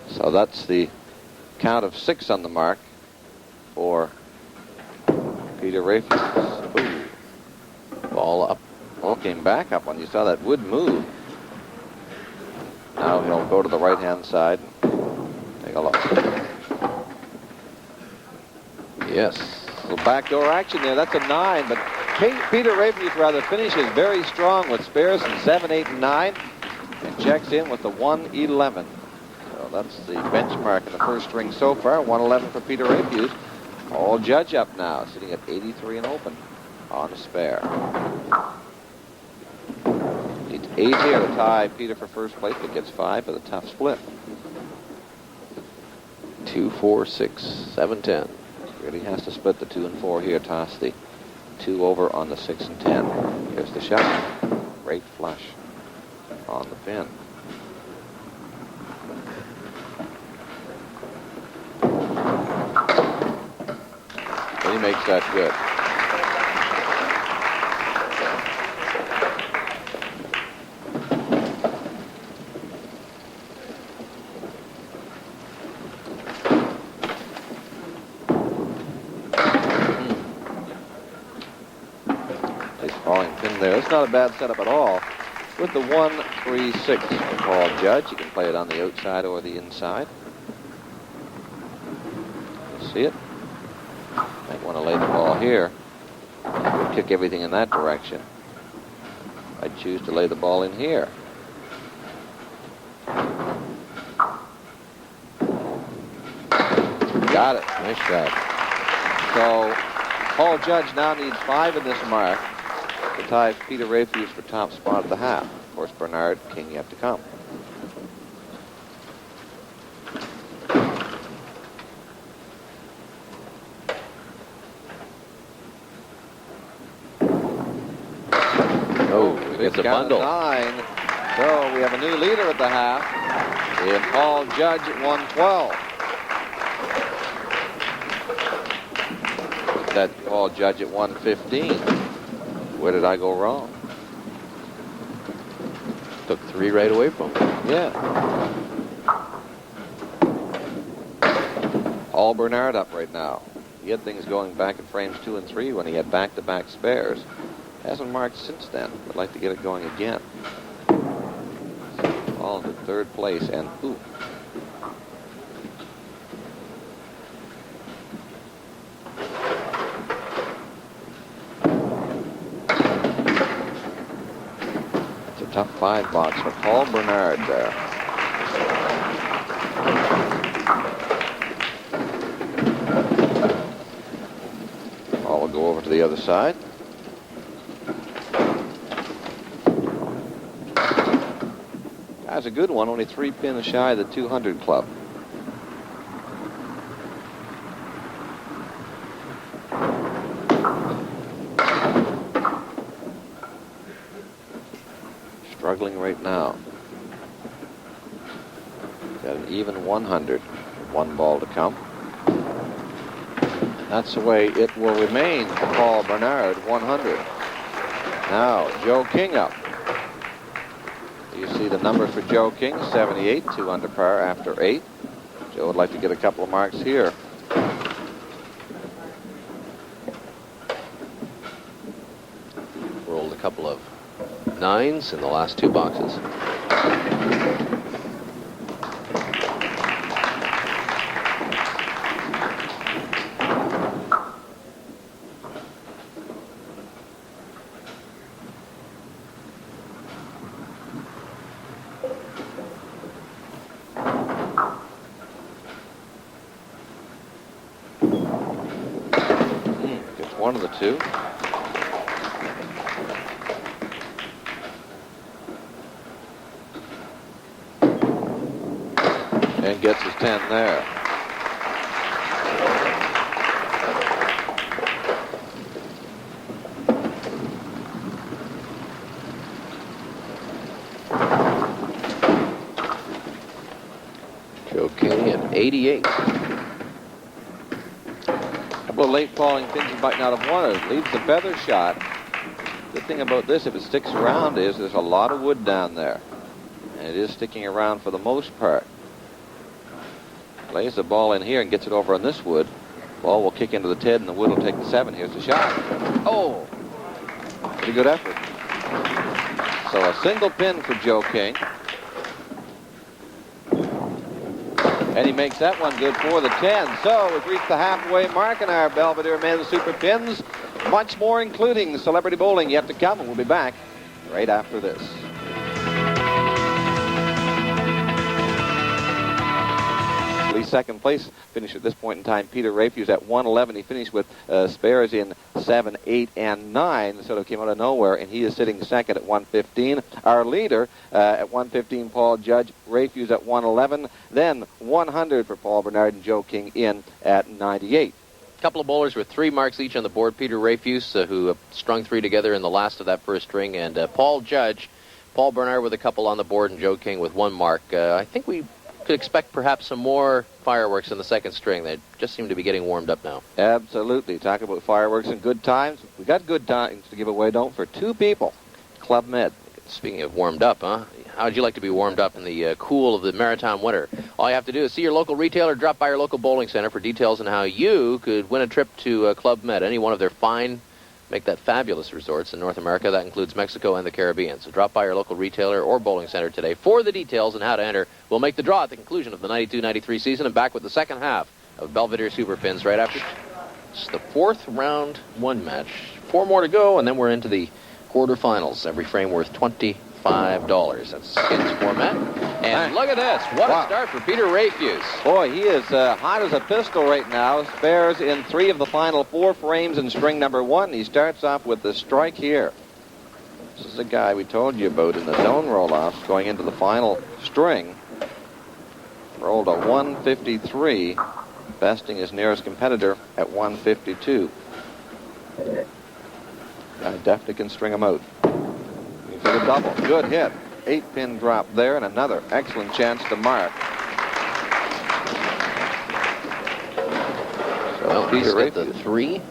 So that's the count of 6 on the mark for Peter Rafuse. Ooh. Ball up. Well, came back up when you saw that wood move. Now he'll go to the right-hand side. Take a look. Yes. A little backdoor action there. That's a 9, but Peter Rafuse rather finishes very strong with spares in 7, 8, and 9, and checks in with the 111. So that's the benchmark in the first string so far. 111 for Peter Rafuse. All Judge up now, sitting at 83 and open on a spare. Needs 8 here to tie Peter for first place, but gets 5 for the tough split. 2, 4, 6, 7, 10. Really has to split the 2 and 4 here, toss the 2 over on the 6 and 10. Here's the shot. Great flush on the pin. And he makes that good. It's not a bad setup at all. With the 1-3-6 for Paul Judge, you can play it on the outside or the inside. See it? Might want to lay the ball here. Kick everything in that direction. I'd choose to lay the ball in here. Got it. Nice shot. So Paul Judge now needs 5 in this mark to tie Peter Rafuse for top spot at the half. Of course, Bernard, King yet to come. It's a bundle. 9. So we have a new leader at the half in Paul Judge at 112. That Paul Judge at 115. Where did I go wrong? Took 3 right away from him. Yeah. Paul Bernard up right now. He had things going back in frames 2 and 3 when he had back-to-back spares. Hasn't marked since then. Would like to get it going again. All to 3rd place, and ooh. It's a tough 5 box for Paul Bernard there. Paul will go over to the other side. That's a good one, only 3 pins shy of the 200 club. Struggling right now. Got an even 100. 1 ball to come. That's the way it will remain for Paul Bernard, 100. Now, Joe King up. You see the number for Joe King, 78, 2 under par after 8. Joe would like to get a couple of marks here. Rolled a couple of 9s in the last 2 boxes. One of the 2. And gets his 10 there. Joe King at 88. Couple of late falling pins he might not have wanted. Leaves the feather shot. The thing about this, if it sticks around, is there's a lot of wood down there. And it is sticking around for the most part. Plays the ball in here and gets it over on this wood. Ball will kick into the 10 and the wood will take the 7. Here's the shot. Oh! Pretty good effort. So a single pin for Joe King. And he makes that one good for the 10. So we've reached the halfway mark in our Belvedere Men's Super Pins. Much more, including celebrity bowling, yet to come. And we'll be back right after this. Second place finish at this point in time, Peter Rafuse at 111. He finished with spares in 7, 8, and 9. Sort of came out of nowhere, and he is sitting second at 115. Our leader at 115, Paul Judge. Rafuse at 111. Then 100 for Paul Bernard and Joe King in at 98. A couple of bowlers with 3 marks each on the board. Peter Rafuse, who strung 3 together in the last of that first string, and Paul Judge. Paul Bernard with a couple on the board, and Joe King with 1 mark. I think we could expect perhaps some more fireworks in the second string. They just seem to be getting warmed up now. Absolutely. Talk about fireworks and good times. We got good times to give away, don't, for 2 people. Club Med. Speaking of warmed up, huh? How'd you like to be warmed up in the cool of the maritime winter? All you have to do is see your local retailer, drop by your local bowling center for details on how you could win a trip to Club Med, any one of their fine, make that fabulous resorts in North America. That includes Mexico and the Caribbean. So drop by your local retailer or bowling center today for the details on how to enter. We'll make the draw at the conclusion of the 92-93 season and back with the second half of Belvedere Super Pins right after. It's the 4th round 1 match. 4 more to go, and then we're into the quarterfinals. Every frame worth $25. That's skins format. And look at this. What a start for Peter Rafuse. Boy, he is hot as a pistol right now. Spares in 3 of the final 4 frames in string number 1. He starts off with the strike here. This is the guy we told you about in the zone roll-offs going into the final string. Rolled a 153, besting his nearest competitor at 152. Guy definitely can string him out. For the double. Good hit. 8-pin drop there, and another excellent chance to mark. Well, he's got the 3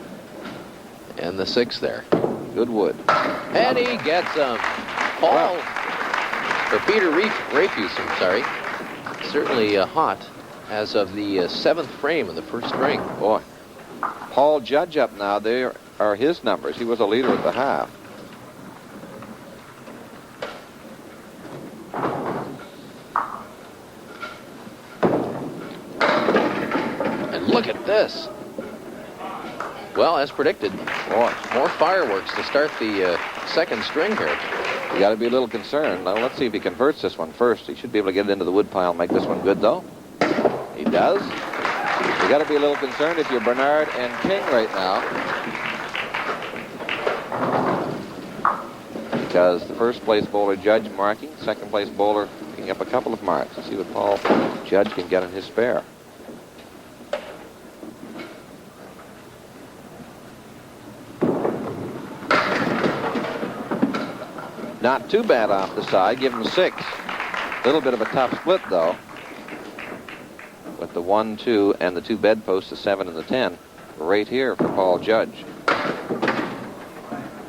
and the 6 there. Good wood. And he gets them. Paul, or Peter Rafuse, I'm sorry. Certainly hot as of the 7th frame in the first string. Boy. Paul Judge up now. There are his numbers. He was a leader at the half. And look at this. Well, as predicted, more fireworks to start the second string here. You got to be a little concerned. Now, let's see if he converts this one first. He should be able to get it into the wood pile and make this one good, though. He does. You got to be a little concerned if you're Bernard and King right now. Because the first place bowler, Judge, marking. Second place bowler picking up a couple of marks. Let's see what Paul Judge can get in his spare. Not too bad off the side. Give him 6. A little bit of a tough split, though. With the 1, 2, and the 2 bedposts, the 7 and the 10. Right here for Paul Judge.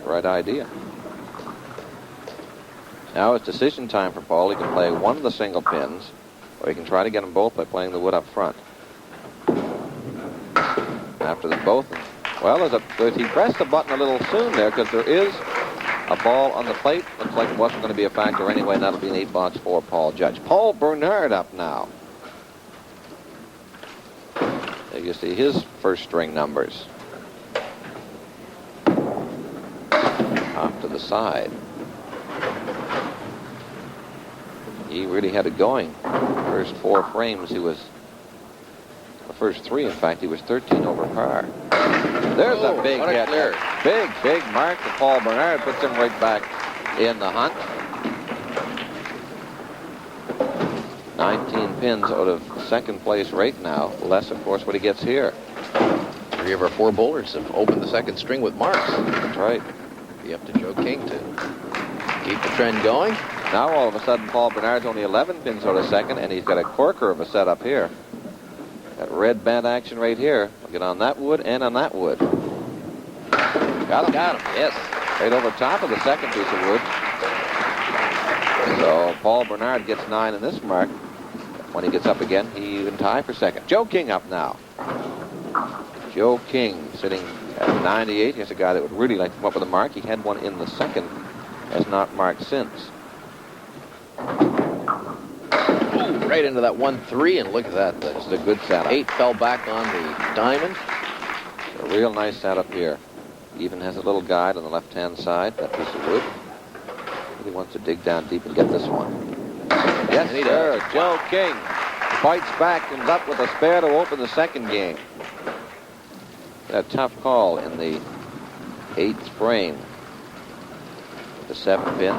Right idea. Now it's decision time for Paul. He can play one of the single pins, or he can try to get them both by playing the wood up front. After the both. Well, he pressed the button a little soon there, because there is a ball on the plate. Looks like it wasn't going to be a factor anyway, and that'll be an 8-box for Paul Judge. Paul Bernard up now. There you see his first string numbers. Off to the side. He really had it going. First 4 frames, the first 3, in fact, he was 13 over par. There's a big hit. Big mark to Paul Bernard. Puts him right back in the hunt. 19 pins out of second place right now. Less, of course, what he gets here. 3 of our 4 bowlers have opened the second string with marks. That's right. Be up to Joe King to keep the trend going. Now, all of a sudden, Paul Bernard's only 11 pins out of second, and he's got a corker of a setup here. That red band action right here. We'll get on that wood and on that wood. Got him. Yes. Right over top of the second piece of wood. So Paul Bernard gets 9 in this mark. When he gets up again, he can tie for second. Joe King up now. Joe King sitting at 98. Here's a guy that would really like to come up with a mark. He had one in the second. Has not marked since. Ooh, right into that 1-3, and look at that. This is a good setup. 8 fell back on the diamond. A real nice setup here. Even has a little guide on the left-hand side, that piece of wood. He wants to dig down deep and get this one. Yes, sir. Joe King fights back, comes up with a spare to open the second game. A tough call in the 8th frame. The 7 pin.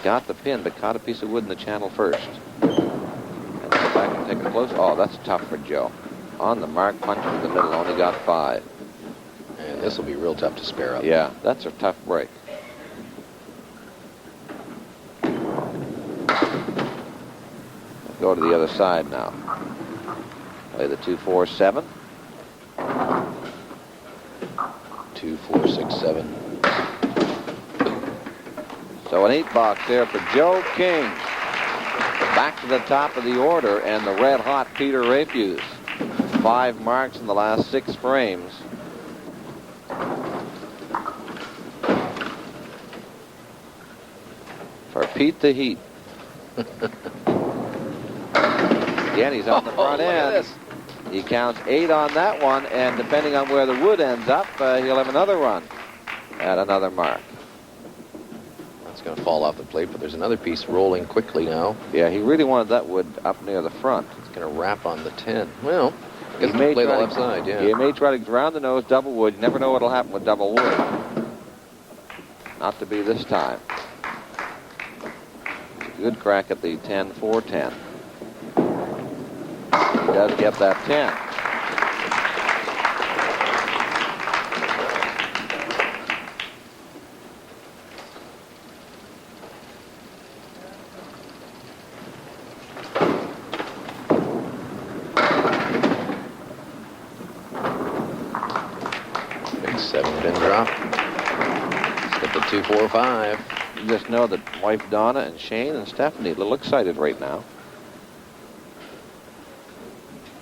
Got the pin, but caught a piece of wood in the channel first. And go back and take a close. Oh, that's tough for Joe. On the mark, punch in the middle, only got 5. And this will be real tough to spare up. Yeah, that's a tough break. Go to the other side now. Play the 2-4-7. 2, 4, 6, 7. So an 8-box there for Joe King. Back to the top of the order, and the red-hot Peter Rafuse. 5 marks in the last 6 frames. For Pete the Heat. Again, he's on the front end. He counts 8 on that one, and depending on where the wood ends up, he'll have another run at another mark. That's going to fall off the plate, but there's another piece rolling quickly now. Yeah, he really wanted that wood up near the front. It's going to wrap on the 10. Well, he may play the left side, yeah. He may try to round the nose, double wood. You never know what'll happen with double wood. Not to be this time. Good crack at the 10-4-10. He does get that 10. 7-pin drop. Step at 2, 4, 5. You just know that wife Donna and Shane and Stephanie a little excited right now.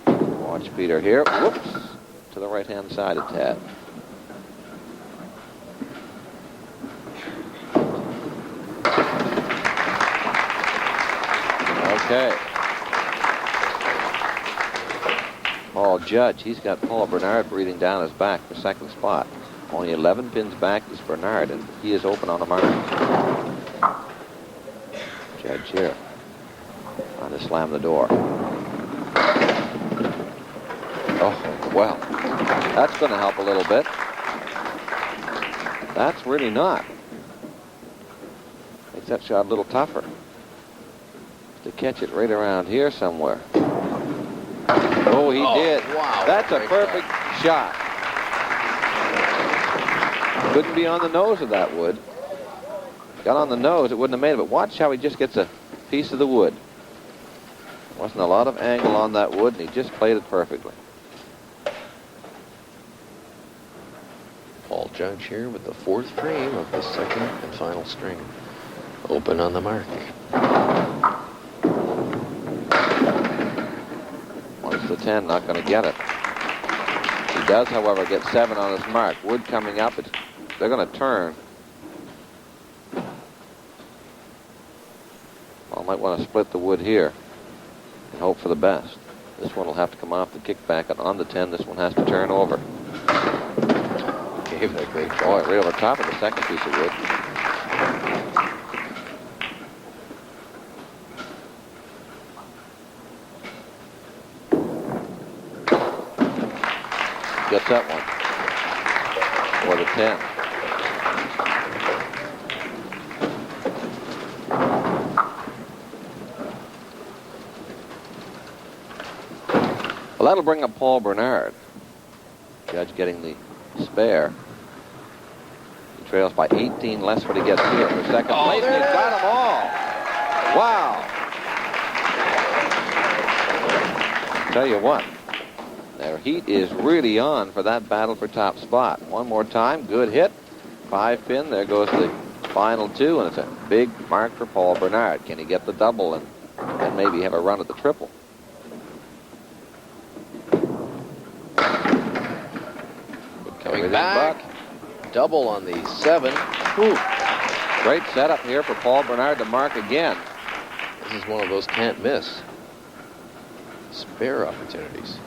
Watch Peter here. Whoops. To the right-hand side a tad. Okay. Paul Judge, he's got Paul Bernard breathing down his back for second spot. Only 11 pins back is Bernard, and he is open on the mark. Judge here. Trying to slam the door. Oh, well, that's going to help a little bit. That's really not. Makes that shot a little tougher. To catch it right around here somewhere. Oh, he did. Wow. That's a perfect shot. Couldn't be on the nose of that wood. Got on the nose, it wouldn't have made it, but watch how he just gets a piece of the wood. Wasn't a lot of angle on that wood, and he just played it perfectly. Paul Judge here with the 4th frame of the second and final string. Open on the mark. Once the 10, not going to get it. He does, however, get 7 on his mark. Wood coming up, they're going to turn. Well, might want to split the wood here and hope for the best. This one will have to come off the kickback, and on the 10, this one has to turn over. Gave it a great Boy, right over top of the second piece of wood. Gets that one. For the 10. Well, that'll bring up Paul Bernard. Judge getting the spare. He trails by 18 less what he gets here for second place. He's got them all. Wow. Tell you what, their heat is really on for that battle for top spot. One more time, good hit. 5-pin, there goes the final 2, and it's a big mark for Paul Bernard. Can he get the double and maybe have a run at the triple? Coming back. Double on the 7. Ooh. Great setup here for Paul Bernard to mark again. This is one of those can't miss spare opportunities.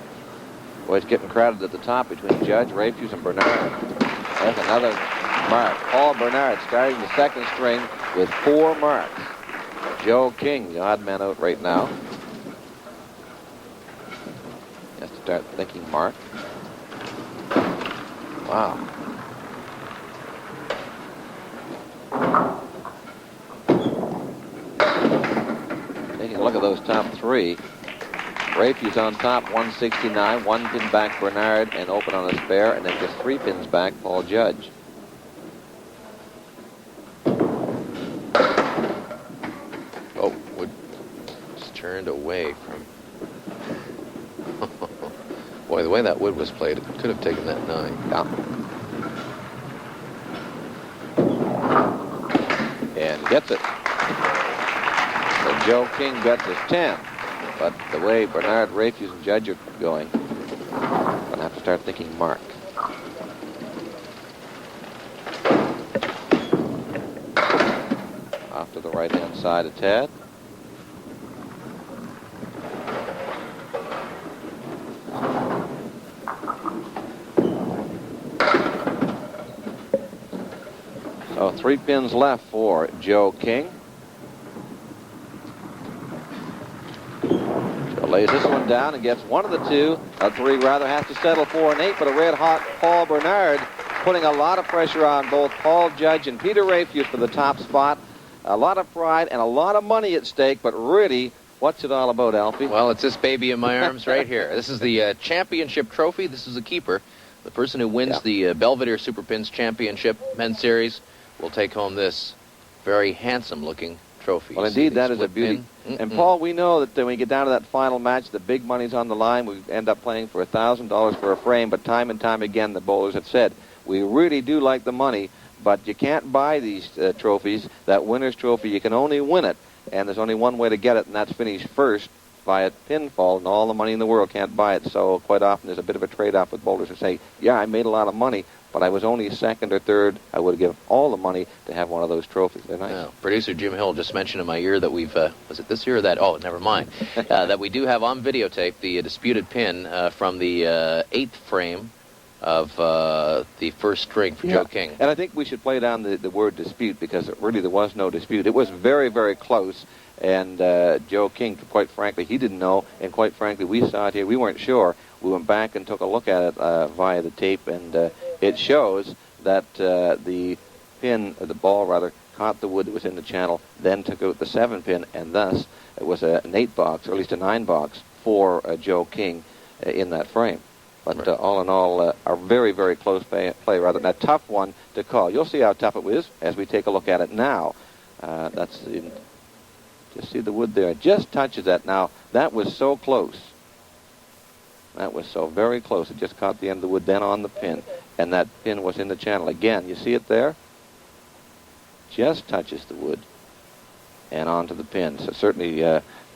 Boy, it's getting crowded at the top between Judge, Rafuse, and Bernard. There's another mark. Paul Bernard starting the second string with 4 marks. Joe King, the odd man out right now. He has to start thinking mark. Wow. Taking a look at those top 3. Rafuse on top, 169, 1 pin back Bernard, and open on a spare, and then just 3 pins back Paul Judge. Oh, wood just turned away from. Boy, the way that wood was played, it could have taken that 9. Yeah. And gets it. So Joe King bets his 10. But the way Bernard, Rafuse, and Judge are going, gonna have to start thinking mark. Off to the right-hand side of Ted. So 3 pins left for Joe King. Lays this one down and gets 1 of the 2. A 3 rather has to settle for an 8, but a red-hot Paul Bernard putting a lot of pressure on both Paul Judge and Peter Rafuse for the top spot. A lot of pride and a lot of money at stake, but really, what's it all about, Alfie? Well, it's this baby in my arms right here. This is the championship trophy. This is the keeper. The person who wins the Belvedere Super Pins Championship Men's Series will take home this very handsome-looking trophy. Well, indeed, that is a beauty. And Paul, we know that when we get down to that final match, the big money's on the line. We end up playing for $1,000 for a frame, but time and time again, the bowlers have said, we really do like the money, but you can't buy these trophies. That winner's trophy, you can only win it, and there's only one way to get it, and that's finish first by a pinfall, and all the money in the world can't buy it. So quite often there's a bit of a trade-off with bowlers who say, yeah, I made a lot of money, but I was only second or third. I would give all the money to have one of those trophies. They're nice. Yeah. Producer Jim Hill just mentioned in my ear that we've, was it this year or that? Oh, never mind. That we do have on videotape the disputed pin from the 8th frame of the first string for Joe King. And I think we should play down the word dispute, because really there was no dispute. It was very, very close. And Joe King, quite frankly, he didn't know. And quite frankly, we saw it here. We weren't sure. We went back and took a look at it via the tape, and it shows that the pin, or the ball rather, caught the wood that was in the channel, then took out the 7 pin, and thus it was an 8 box, or at least a 9 box, for Joe King in that frame. But all in all, a very, very close play rather than a tough one to call. You'll see how tough it was as we take a look at it now. Just see the wood there. It just touches that. Now, that was so close. That was so very close. It just caught the end of the wood, then on the pin. And that pin was in the channel. Again, you see it there? Just touches the wood and onto the pin. So certainly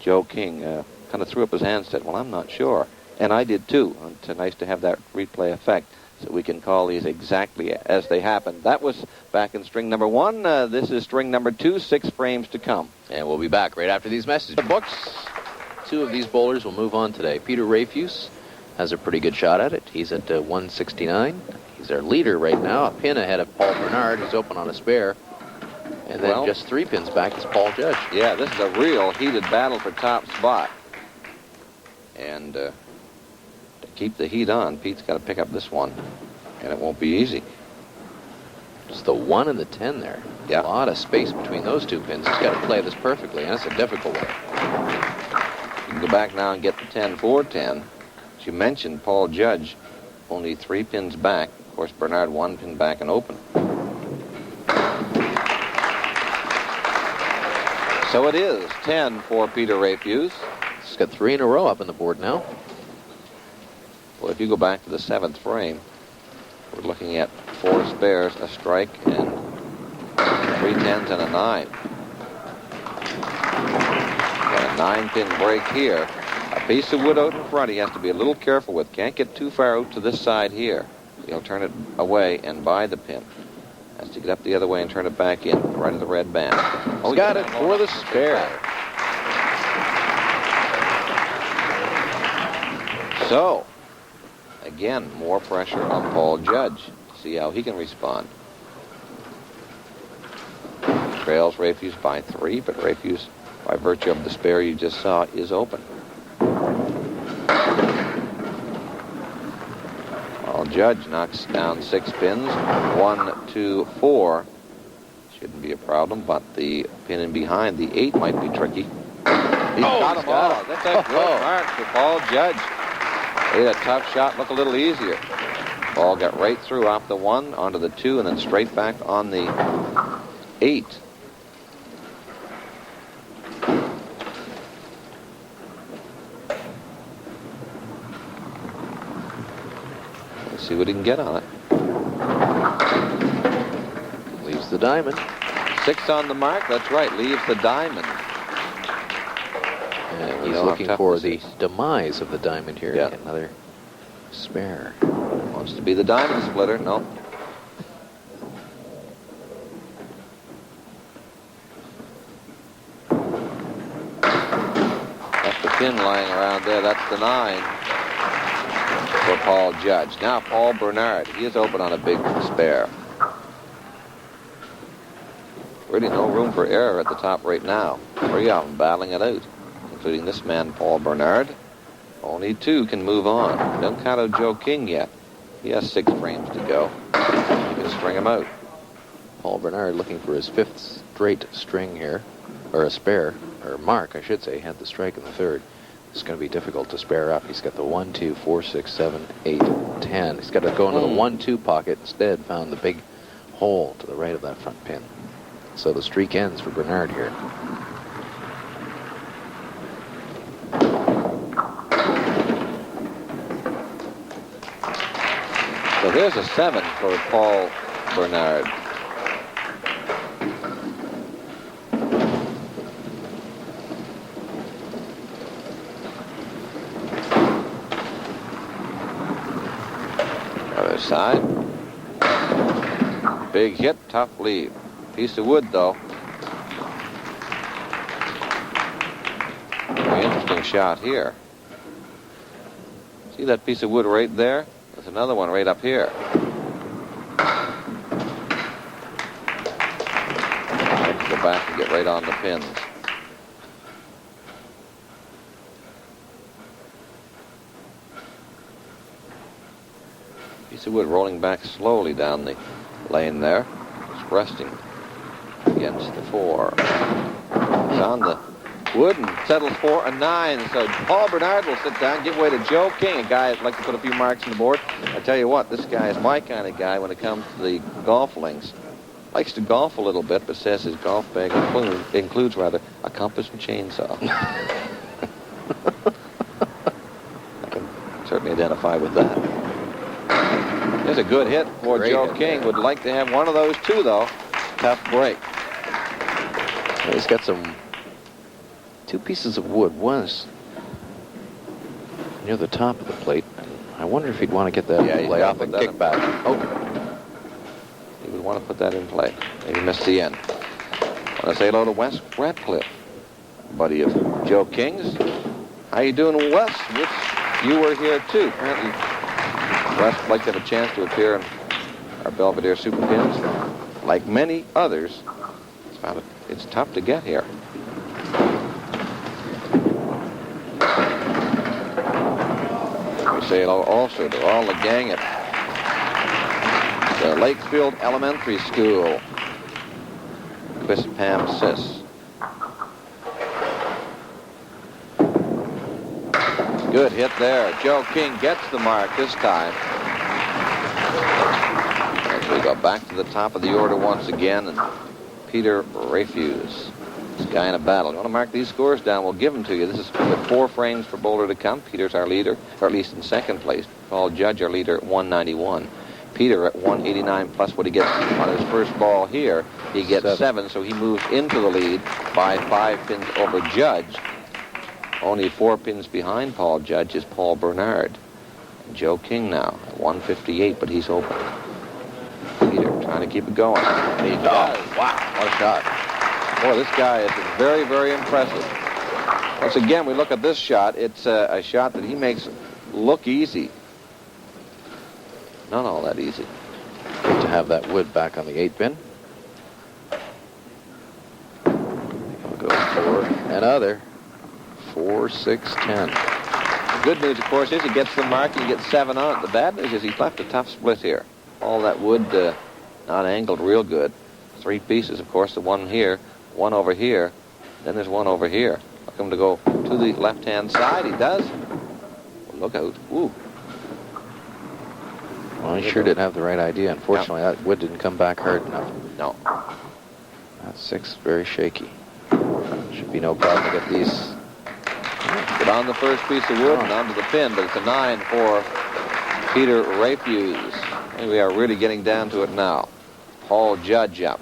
Joe King kind of threw up his hands and said, well, I'm not sure. And I did too. It's nice to have that replay effect so we can call these exactly as they happened. That was back in string number 1. This is string number 2, 6 frames to come. And we'll be back right after these messages. The books, 2 of these bowlers will move on today. Peter Rafuse has a pretty good shot at it. He's at 169. He's our leader right now, a pin ahead of Paul Bernard, who's open on a spare. And then just 3 pins back is Paul Judge. Yeah, this is a real heated battle for top spot. And to keep the heat on, Pete's got to pick up this one, and it won't be easy. It's the 1 and the 10 there. Yeah. A lot of space between those 2 pins. He's got to play this perfectly, and it's a difficult one. You can go back now and get the 10 for 10. As you mentioned, Paul Judge, only 3 pins back. Of course, Bernard 1 pin back and open. So it is 10 for Peter Rafuse. He's got 3 in a row up on the board now. Well, if you go back to the 7th frame, we're looking at 4 spares, a strike, and 3 10s and a 9. Got a 9-pin break here. A piece of wood out in front he has to be a little careful with. Can't get too far out to this side here. He'll turn it away and buy the pin. Has to get up the other way and turn it back in, right at the red band. Oh, got it for the spare. So, again, more pressure on Paul Judge to see how he can respond. Trails Rafuse by 3, but Rafuse, by virtue of the spare you just saw, is open. Paul Judge knocks down 6 pins. 1, 2, 4. Shouldn't be a problem, but the pin in behind, the 8, might be tricky. He's got them all. That's a good mark for Paul Judge. Made a tough shot look a little easier. Ball got right through off the 1 onto the 2 and then straight back on the 8. Let's see what he can get on it. Leaves the diamond. 6 on the mark. That's right. Leaves the diamond. And he's looking for the demise of the diamond here. Yeah. Another spare. Wants to be the diamond splitter. No. That's the pin lying around there. That's the 9 for Paul Judge. Now Paul Bernard. He is open on a big spare. Really no room for error at the top right now. 3 of them battling it out, including this man, Paul Bernard. Only 2 can move on. Don't count out Joe King yet. He has 6 frames to go. You can string him out. Paul Bernard looking for his 5th straight string here, or a spare, or mark, I should say. Had the strike in the 3rd. It's going to be difficult to spare up. He's got the 1, 2, 4, 6, 7, 8, 10. He's got to go into the 1, 2 pocket. Instead, found the big hole to the right of that front pin. So the streak ends for Bernard here. So there's a 7 for Paul Bernard. Other side. Big hit, tough lead. Piece of wood, though. Very interesting shot here. See that piece of wood right there? There's another one right up here. Let's go back and get right on the pins. Piece of wood rolling back slowly down the lane there. It's resting against the 4. It's on the wood and settles for a 9. So Paul Bernard will sit down, give way to Joe King, a guy that'd like to put a few marks on the board. I tell you what, this guy is my kind of guy when it comes to the golf links. Likes to golf a little bit, but says his golf bag includes a compass and chainsaw. I can certainly identify with that. There's a good hit for Great Joe hit King. there. Would like to have one of those too, though. Tough break. He's got two pieces of wood. One is near the top of the plate. I wonder if he'd want to get that lay off and kick back. Oh. He would want to put that in play. Maybe missed the end. Want to say hello to Wes Ratcliffe, buddy of Joe King's. How you doing, Wes? You were here too. Apparently, Wes would like to have a chance to appear in our Belvedere Super Pins. Like many others, it's tough to get here. We say hello also to all the gang at the Lakefield Elementary School. Quispam Sis. Good hit there. Joe King gets the mark this time. As we go back to the top of the order once again, and Peter Rafuse, this guy in a battle. You want to mark these scores down? We'll give them to you. This is with 4 frames per bowler to come. Peter's our leader, or at least in second place. Paul Judge, our leader, at 191. Peter at 189 plus what he gets on his first ball here. He gets 7, so he moves into the lead by 5 pins over Judge. Only 4 pins behind Paul Judge is Paul Bernard. And Joe King now at 158, but he's open. Peter trying to keep it going. And he does. Wow, what a shot. Boy, this guy is very, very impressive. Once again, we look at this shot. It's a shot that he makes look easy. Not all that easy. Good to have that wood back on the 8 pin. I'll go for another 4, 6, 10. The good news, of course, is he gets the mark. He gets 7 on it. The bad news is he's left a tough split here. All that wood not angled real good. 3 pieces, of course. The one here, one over here. Then there's one over here. Look him to go to the left-hand side. He does. Well, look out. Ooh. Well, he sure didn't have the right idea. Unfortunately, that wood didn't come back hard enough. No. That 6 very shaky. Should be no problem to get these. Get on the first piece of wood and onto the pin, but it's a 9 for Peter Rafuse. And we are really getting down to it now. Paul Judge up.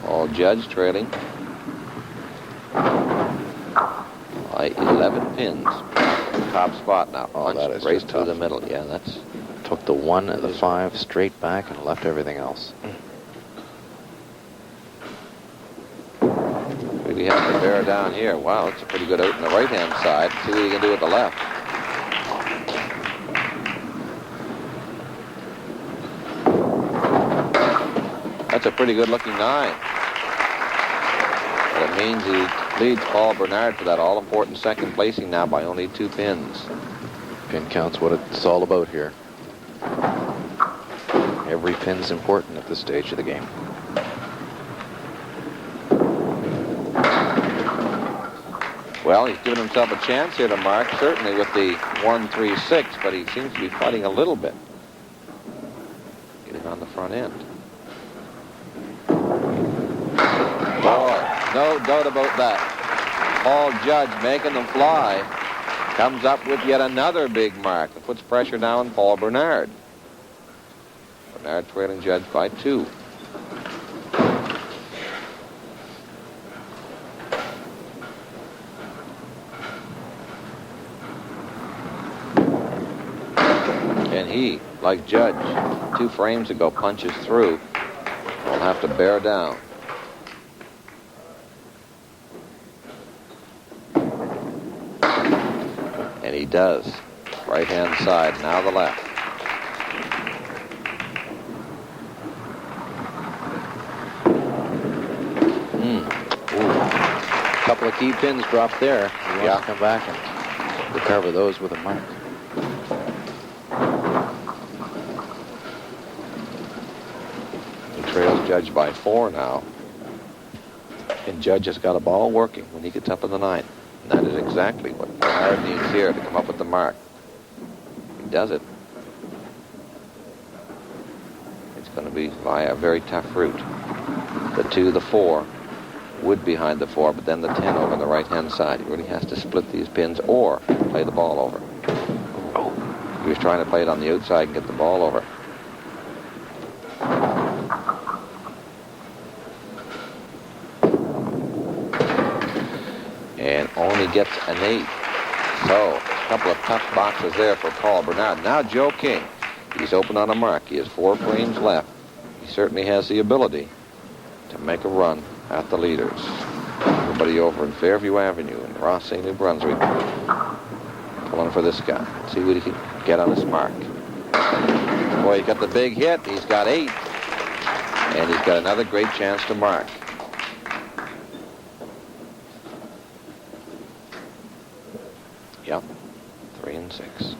Paul Judge trailing by 11 pins. Top spot now. Oh, that is right just through tough. the middle. Yeah, that's... Took the 1 and the 5 straight back and left everything else. Really have to bear down here. Wow, that's a pretty good out on the right-hand side. See what you can do with the left. That's a pretty good-looking 9. But it means he leads Paul Bernard for that all-important second placing now by only 2 pins. Pin count's what it's all about here. Every pin's important at this stage of the game. Well, he's given himself a chance here to mark, certainly with the 1-3-6, but he seems to be fighting a little bit. Getting on the front end. Boy, no doubt about that. Paul Judge making them fly. Comes up with yet another big mark. It puts pressure now on Paul Bernard. Bernard trailing Judge by 2. And he, like Judge, 2 frames ago, punches through. Will have to bear down. And he does. Right-hand side, now the left. A couple of key pins dropped there. He wants to come back and recover those with a mark. Trails Judge by 4 now. And Judge has got a ball working when he gets up in the 9th. And that is exactly what Bernard needs here to come up with the mark. He does it. It's going to be via a very tough route. The 2, the 4, wood behind the 4, but then the 10 over on the right-hand side. He really has to split these pins or play the ball over. He was trying to play it on the outside and get the ball over. And only gets an 8. So, a couple of tough boxes there for Paul Bernard. Now Joe King. He's open on a mark. He has 4 frames left. He certainly has the ability to make a run at the leaders. Everybody over in Fairview Avenue in Rothsay, New Brunswick. Pulling for this guy. See what he can get on his mark. Boy, he got the big hit. He's got 8. And he's got another great chance to mark. Yep, 3 and 6.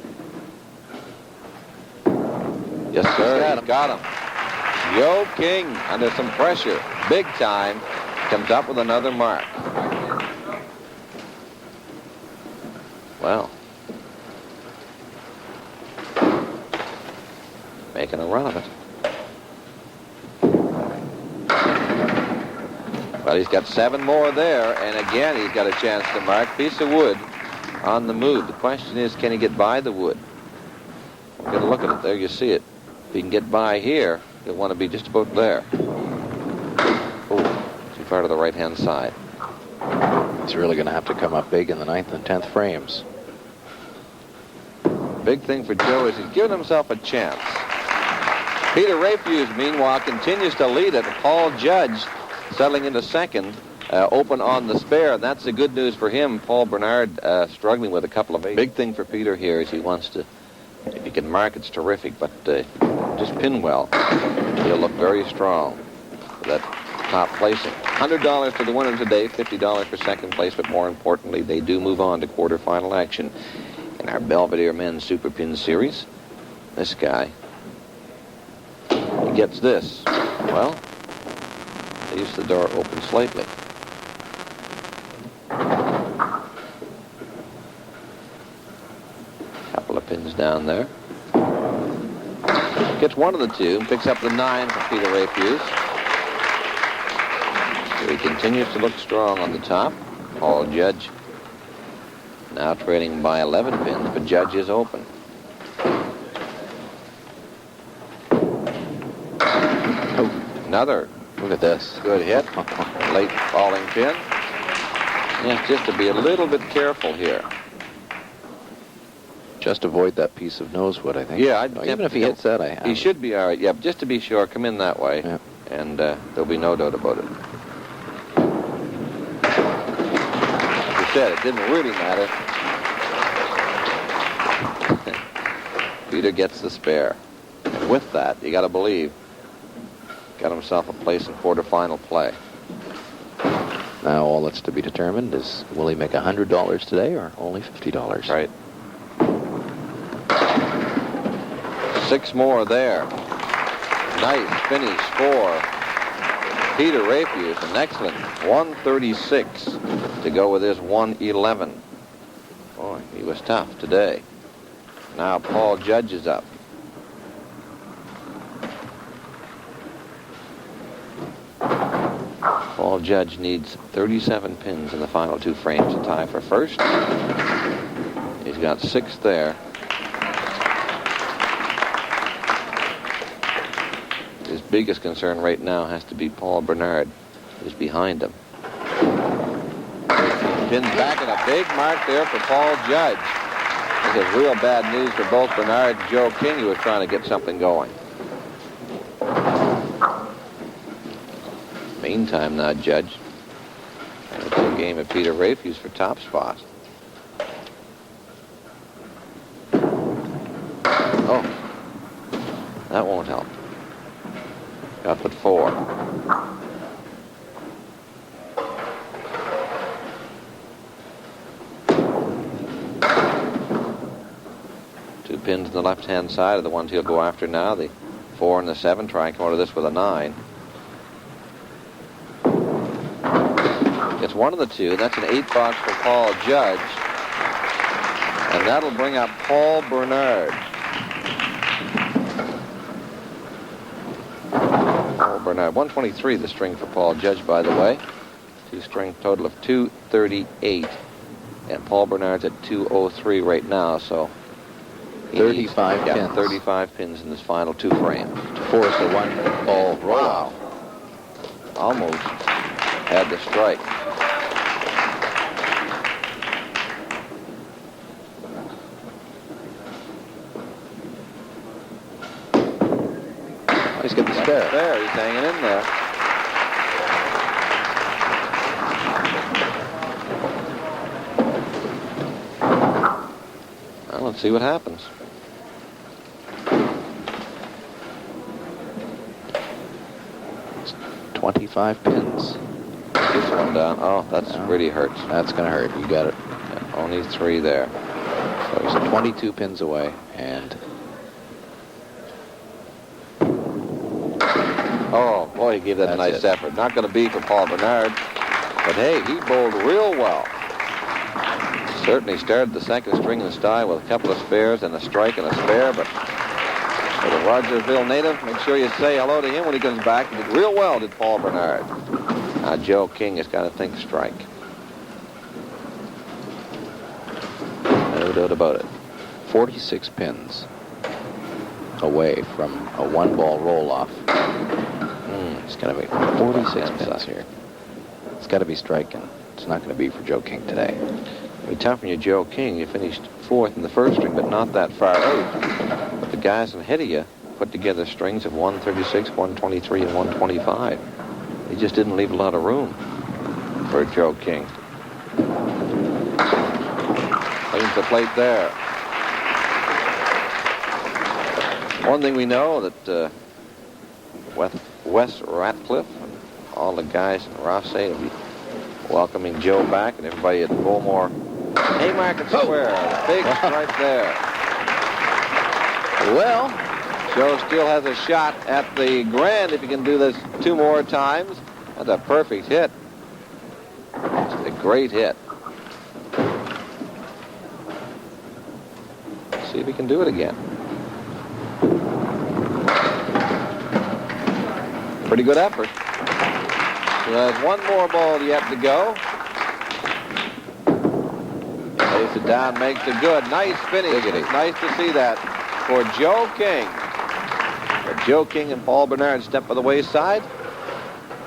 Yes, sir, he's got him. Joe King under some pressure, big time, comes up with another mark. Well, making a run of it. Well, he's got 7 more there, and again he's got a chance to mark. Piece of wood on the move. The question is, can he get by the wood? We're going to look at it. There you see it. If he can get by here, he'll want to be just about there. Oh, too far to the right-hand side. He's really going to have to come up big in the 9th and 10th frames. Big thing for Joe is he's given himself a chance. Peter Rafuse, meanwhile, continues to lead it. Paul Judge settling into second. Open on the spare, and that's the good news for him. Paul Bernard struggling with a couple of big thing for Peter here is he wants to, if he can mark, it's terrific, but just pin well. He'll look very strong for that top placing. $100 to the winner today, $50 for second place, but more importantly, they do move on to quarterfinal action in our Belvedere Men's Super Pin Series. This guy, he gets this. Well, leaves the door open slightly. Couple of pins down there. Gets one of the 2, picks up the 9 for Peter Rafuse. So he continues to look strong on the top. Paul Judge now trailing by 11 pins, but Judge is open. Oh, another. Look at this. Good hit. Late falling pin. Yes, just to be a little bit careful here. Just avoid that piece of nosewood, I think. Yeah, even if he hits that, he should be all right. Yeah, but just to be sure, come in that way, and there'll be no doubt about it. As you said, it didn't really matter. Peter gets the spare. And with that, you got to believe, got himself a place in quarterfinal play. Now all that's to be determined is, will he make $100 today or only $50? Right. 6 more there. Nice finish for Peter Rafuse. An excellent 136 to go with his 111. Boy, he was tough today. Now Paul Judge is up. Paul Judge needs 37 pins in the final 2 frames to tie for first. If got 6 there. His biggest concern right now has to be Paul Bernard, who's behind him. Pins back and a big mark there for Paul Judge. This is real bad news for both Bernard and Joe King, who was trying to get something going. Meantime now, Judge. It's a game of Peter Rafuse for top spot. Oh, that won't help. Up at 4. Two pins on the left-hand side are the ones he'll go after now. The 4 and the 7. Try and come out of this with a 9. It's one of the two. That's an 8 box for Paul Judge. And that'll bring up Paul Bernard. Paul Bernard. 123 the string for Paul Judge, by the way. 2-string total of 238. And Paul Bernard's at 203 right now, so 35 pins. 35 pins in this final 2 frames. To force a 1-ball roll-off. Almost had the strike. He's got the spare. There, he's hanging in there. Well, let's see what happens. 25 pins. Gets one down. Oh, that's really hurts. That's going to hurt. You got it. Yeah, only 3 there. So he's 22 pins away, and oh, boy, he gave that a nice effort. Not going to be for Paul Bernard, but hey, he bowled real well. Certainly started the second string in style with a couple of spares and a strike and a spare, but for the Rogersville native, make sure you say hello to him when he comes back. He did real well, did Paul Bernard. Now Joe King has got to think strike. no doubt about it. 46 pins away from a 1-ball roll-off. It's going to be 46 pins here. It's got to be striking. It's not going to be for Joe King today. It'll be tough when you're Joe King. You finished 4th in the first string, but not that far out. But the guys ahead of you put together strings of 136, 123, and 125. He just didn't leave a lot of room for Joe King. Leaves the plate there. One thing we know that Wes Ratcliffe and all the guys in Ross will be welcoming Joe back, and everybody at Bowmore Haymarket Square. Big strike there. Well, Joe still has a shot at the grand if he can do this 2 more times. That's a perfect hit. It's a great hit. Let's see if he can do it again. Pretty good effort. So there's 1 more ball yet to go. Lays it down, makes it good. Nice finish. It's nice to see that for Joe King. But Joe King and Paul Bernard step by the wayside.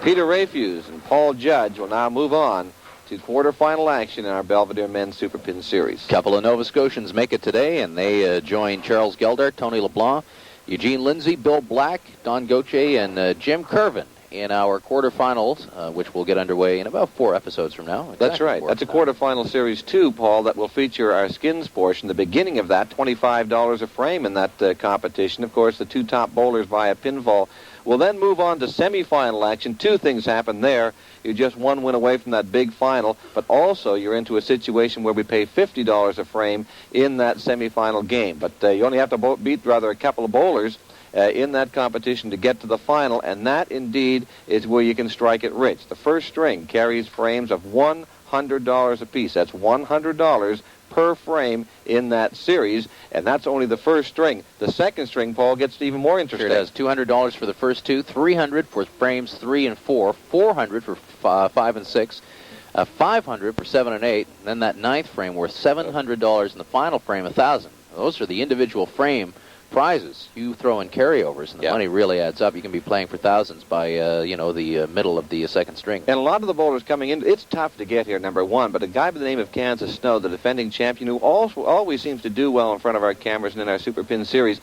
Peter Rafuse and Paul Judge will now move on to quarterfinal action in our Belvedere Men's Super Pin Series. Couple of Nova Scotians make it today, and they join Charles Geldart, Tony Leblanc, Eugene Lindsay, Bill Black, Don Gauthier, and Jim Kiervin in our quarterfinals, which will get underway in about 4 episodes from now. Exactly. That's right. That's a quarterfinal series 2, Paul, that will feature our skins portion. The beginning of that, $25 a frame in that competition. Of course, the 2 top bowlers via pinfall will then move on to semifinal action. 2 things happen there. You're just 1 win away from that big final, but also you're into a situation where we pay $50 a frame in that semifinal game. But you only have to beat a couple of bowlers in that competition to get to the final, and that indeed is where you can strike it rich. The first string carries frames of $100 apiece. That's $100 per frame in that series, and that's only the first string. The second string, Paul, gets even more interesting. Sure does. $200 for the first 2, $300 for frames 3 and 4, $400 for 5 and 6, $500 for 7 and 8, and then that 9th frame worth $700, and the final frame $1,000. Those are the individual frame prizes. You throw in carryovers, and the money really adds up. You can be playing for thousands by the middle of the second string. And a lot of the bowlers coming in, it's tough to get here, number one, but a guy by the name of Kansas Snow, the defending champion, who also always seems to do well in front of our cameras and in our Super Pin series,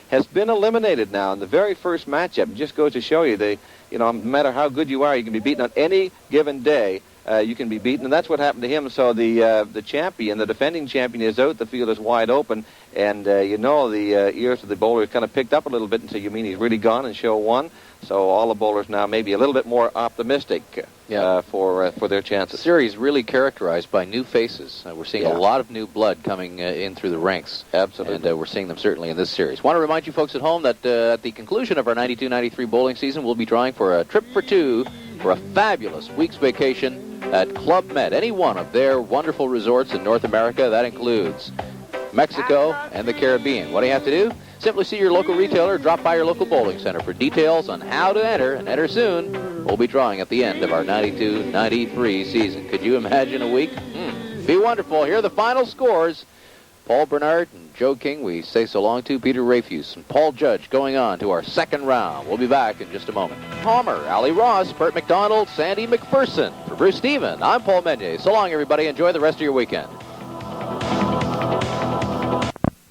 has been eliminated now in the very first matchup. It just goes to show you, no matter how good you are, you can be beaten on any given day. You can be beaten, and that's what happened to him. So the champion, the defending champion, is out. The field is wide open, and the ears of the bowlers kind of picked up a little bit, and so you mean he's really gone in show one. So all the bowlers now may be a little bit more optimistic for their chances. The series really characterized by new faces. We're seeing a lot of new blood coming in through the ranks. Absolutely. And we're seeing them certainly in this series. Want to remind you folks at home that at the conclusion of our 92-93 bowling season, we'll be drawing for a trip for two for a fabulous week's vacation at Club Med, any one of their wonderful resorts in North America. That includes Mexico and the Caribbean. What do you have to do? Simply see your local retailer or drop by your local bowling center for details on how to enter, and enter soon. We'll be drawing at the end of our 92-93 season. Could you imagine a week? Be wonderful. Here are the final scores. Paul Bernard and Joe King, we say so long to. Peter Rafuse and Paul Judge going on to our second round. We'll be back in just a moment. Palmer, Ali Ross, Burt McDonald, Sandy McPherson. For Bruce Stephen, I'm Paul Menyes. So long, everybody. Enjoy the rest of your weekend.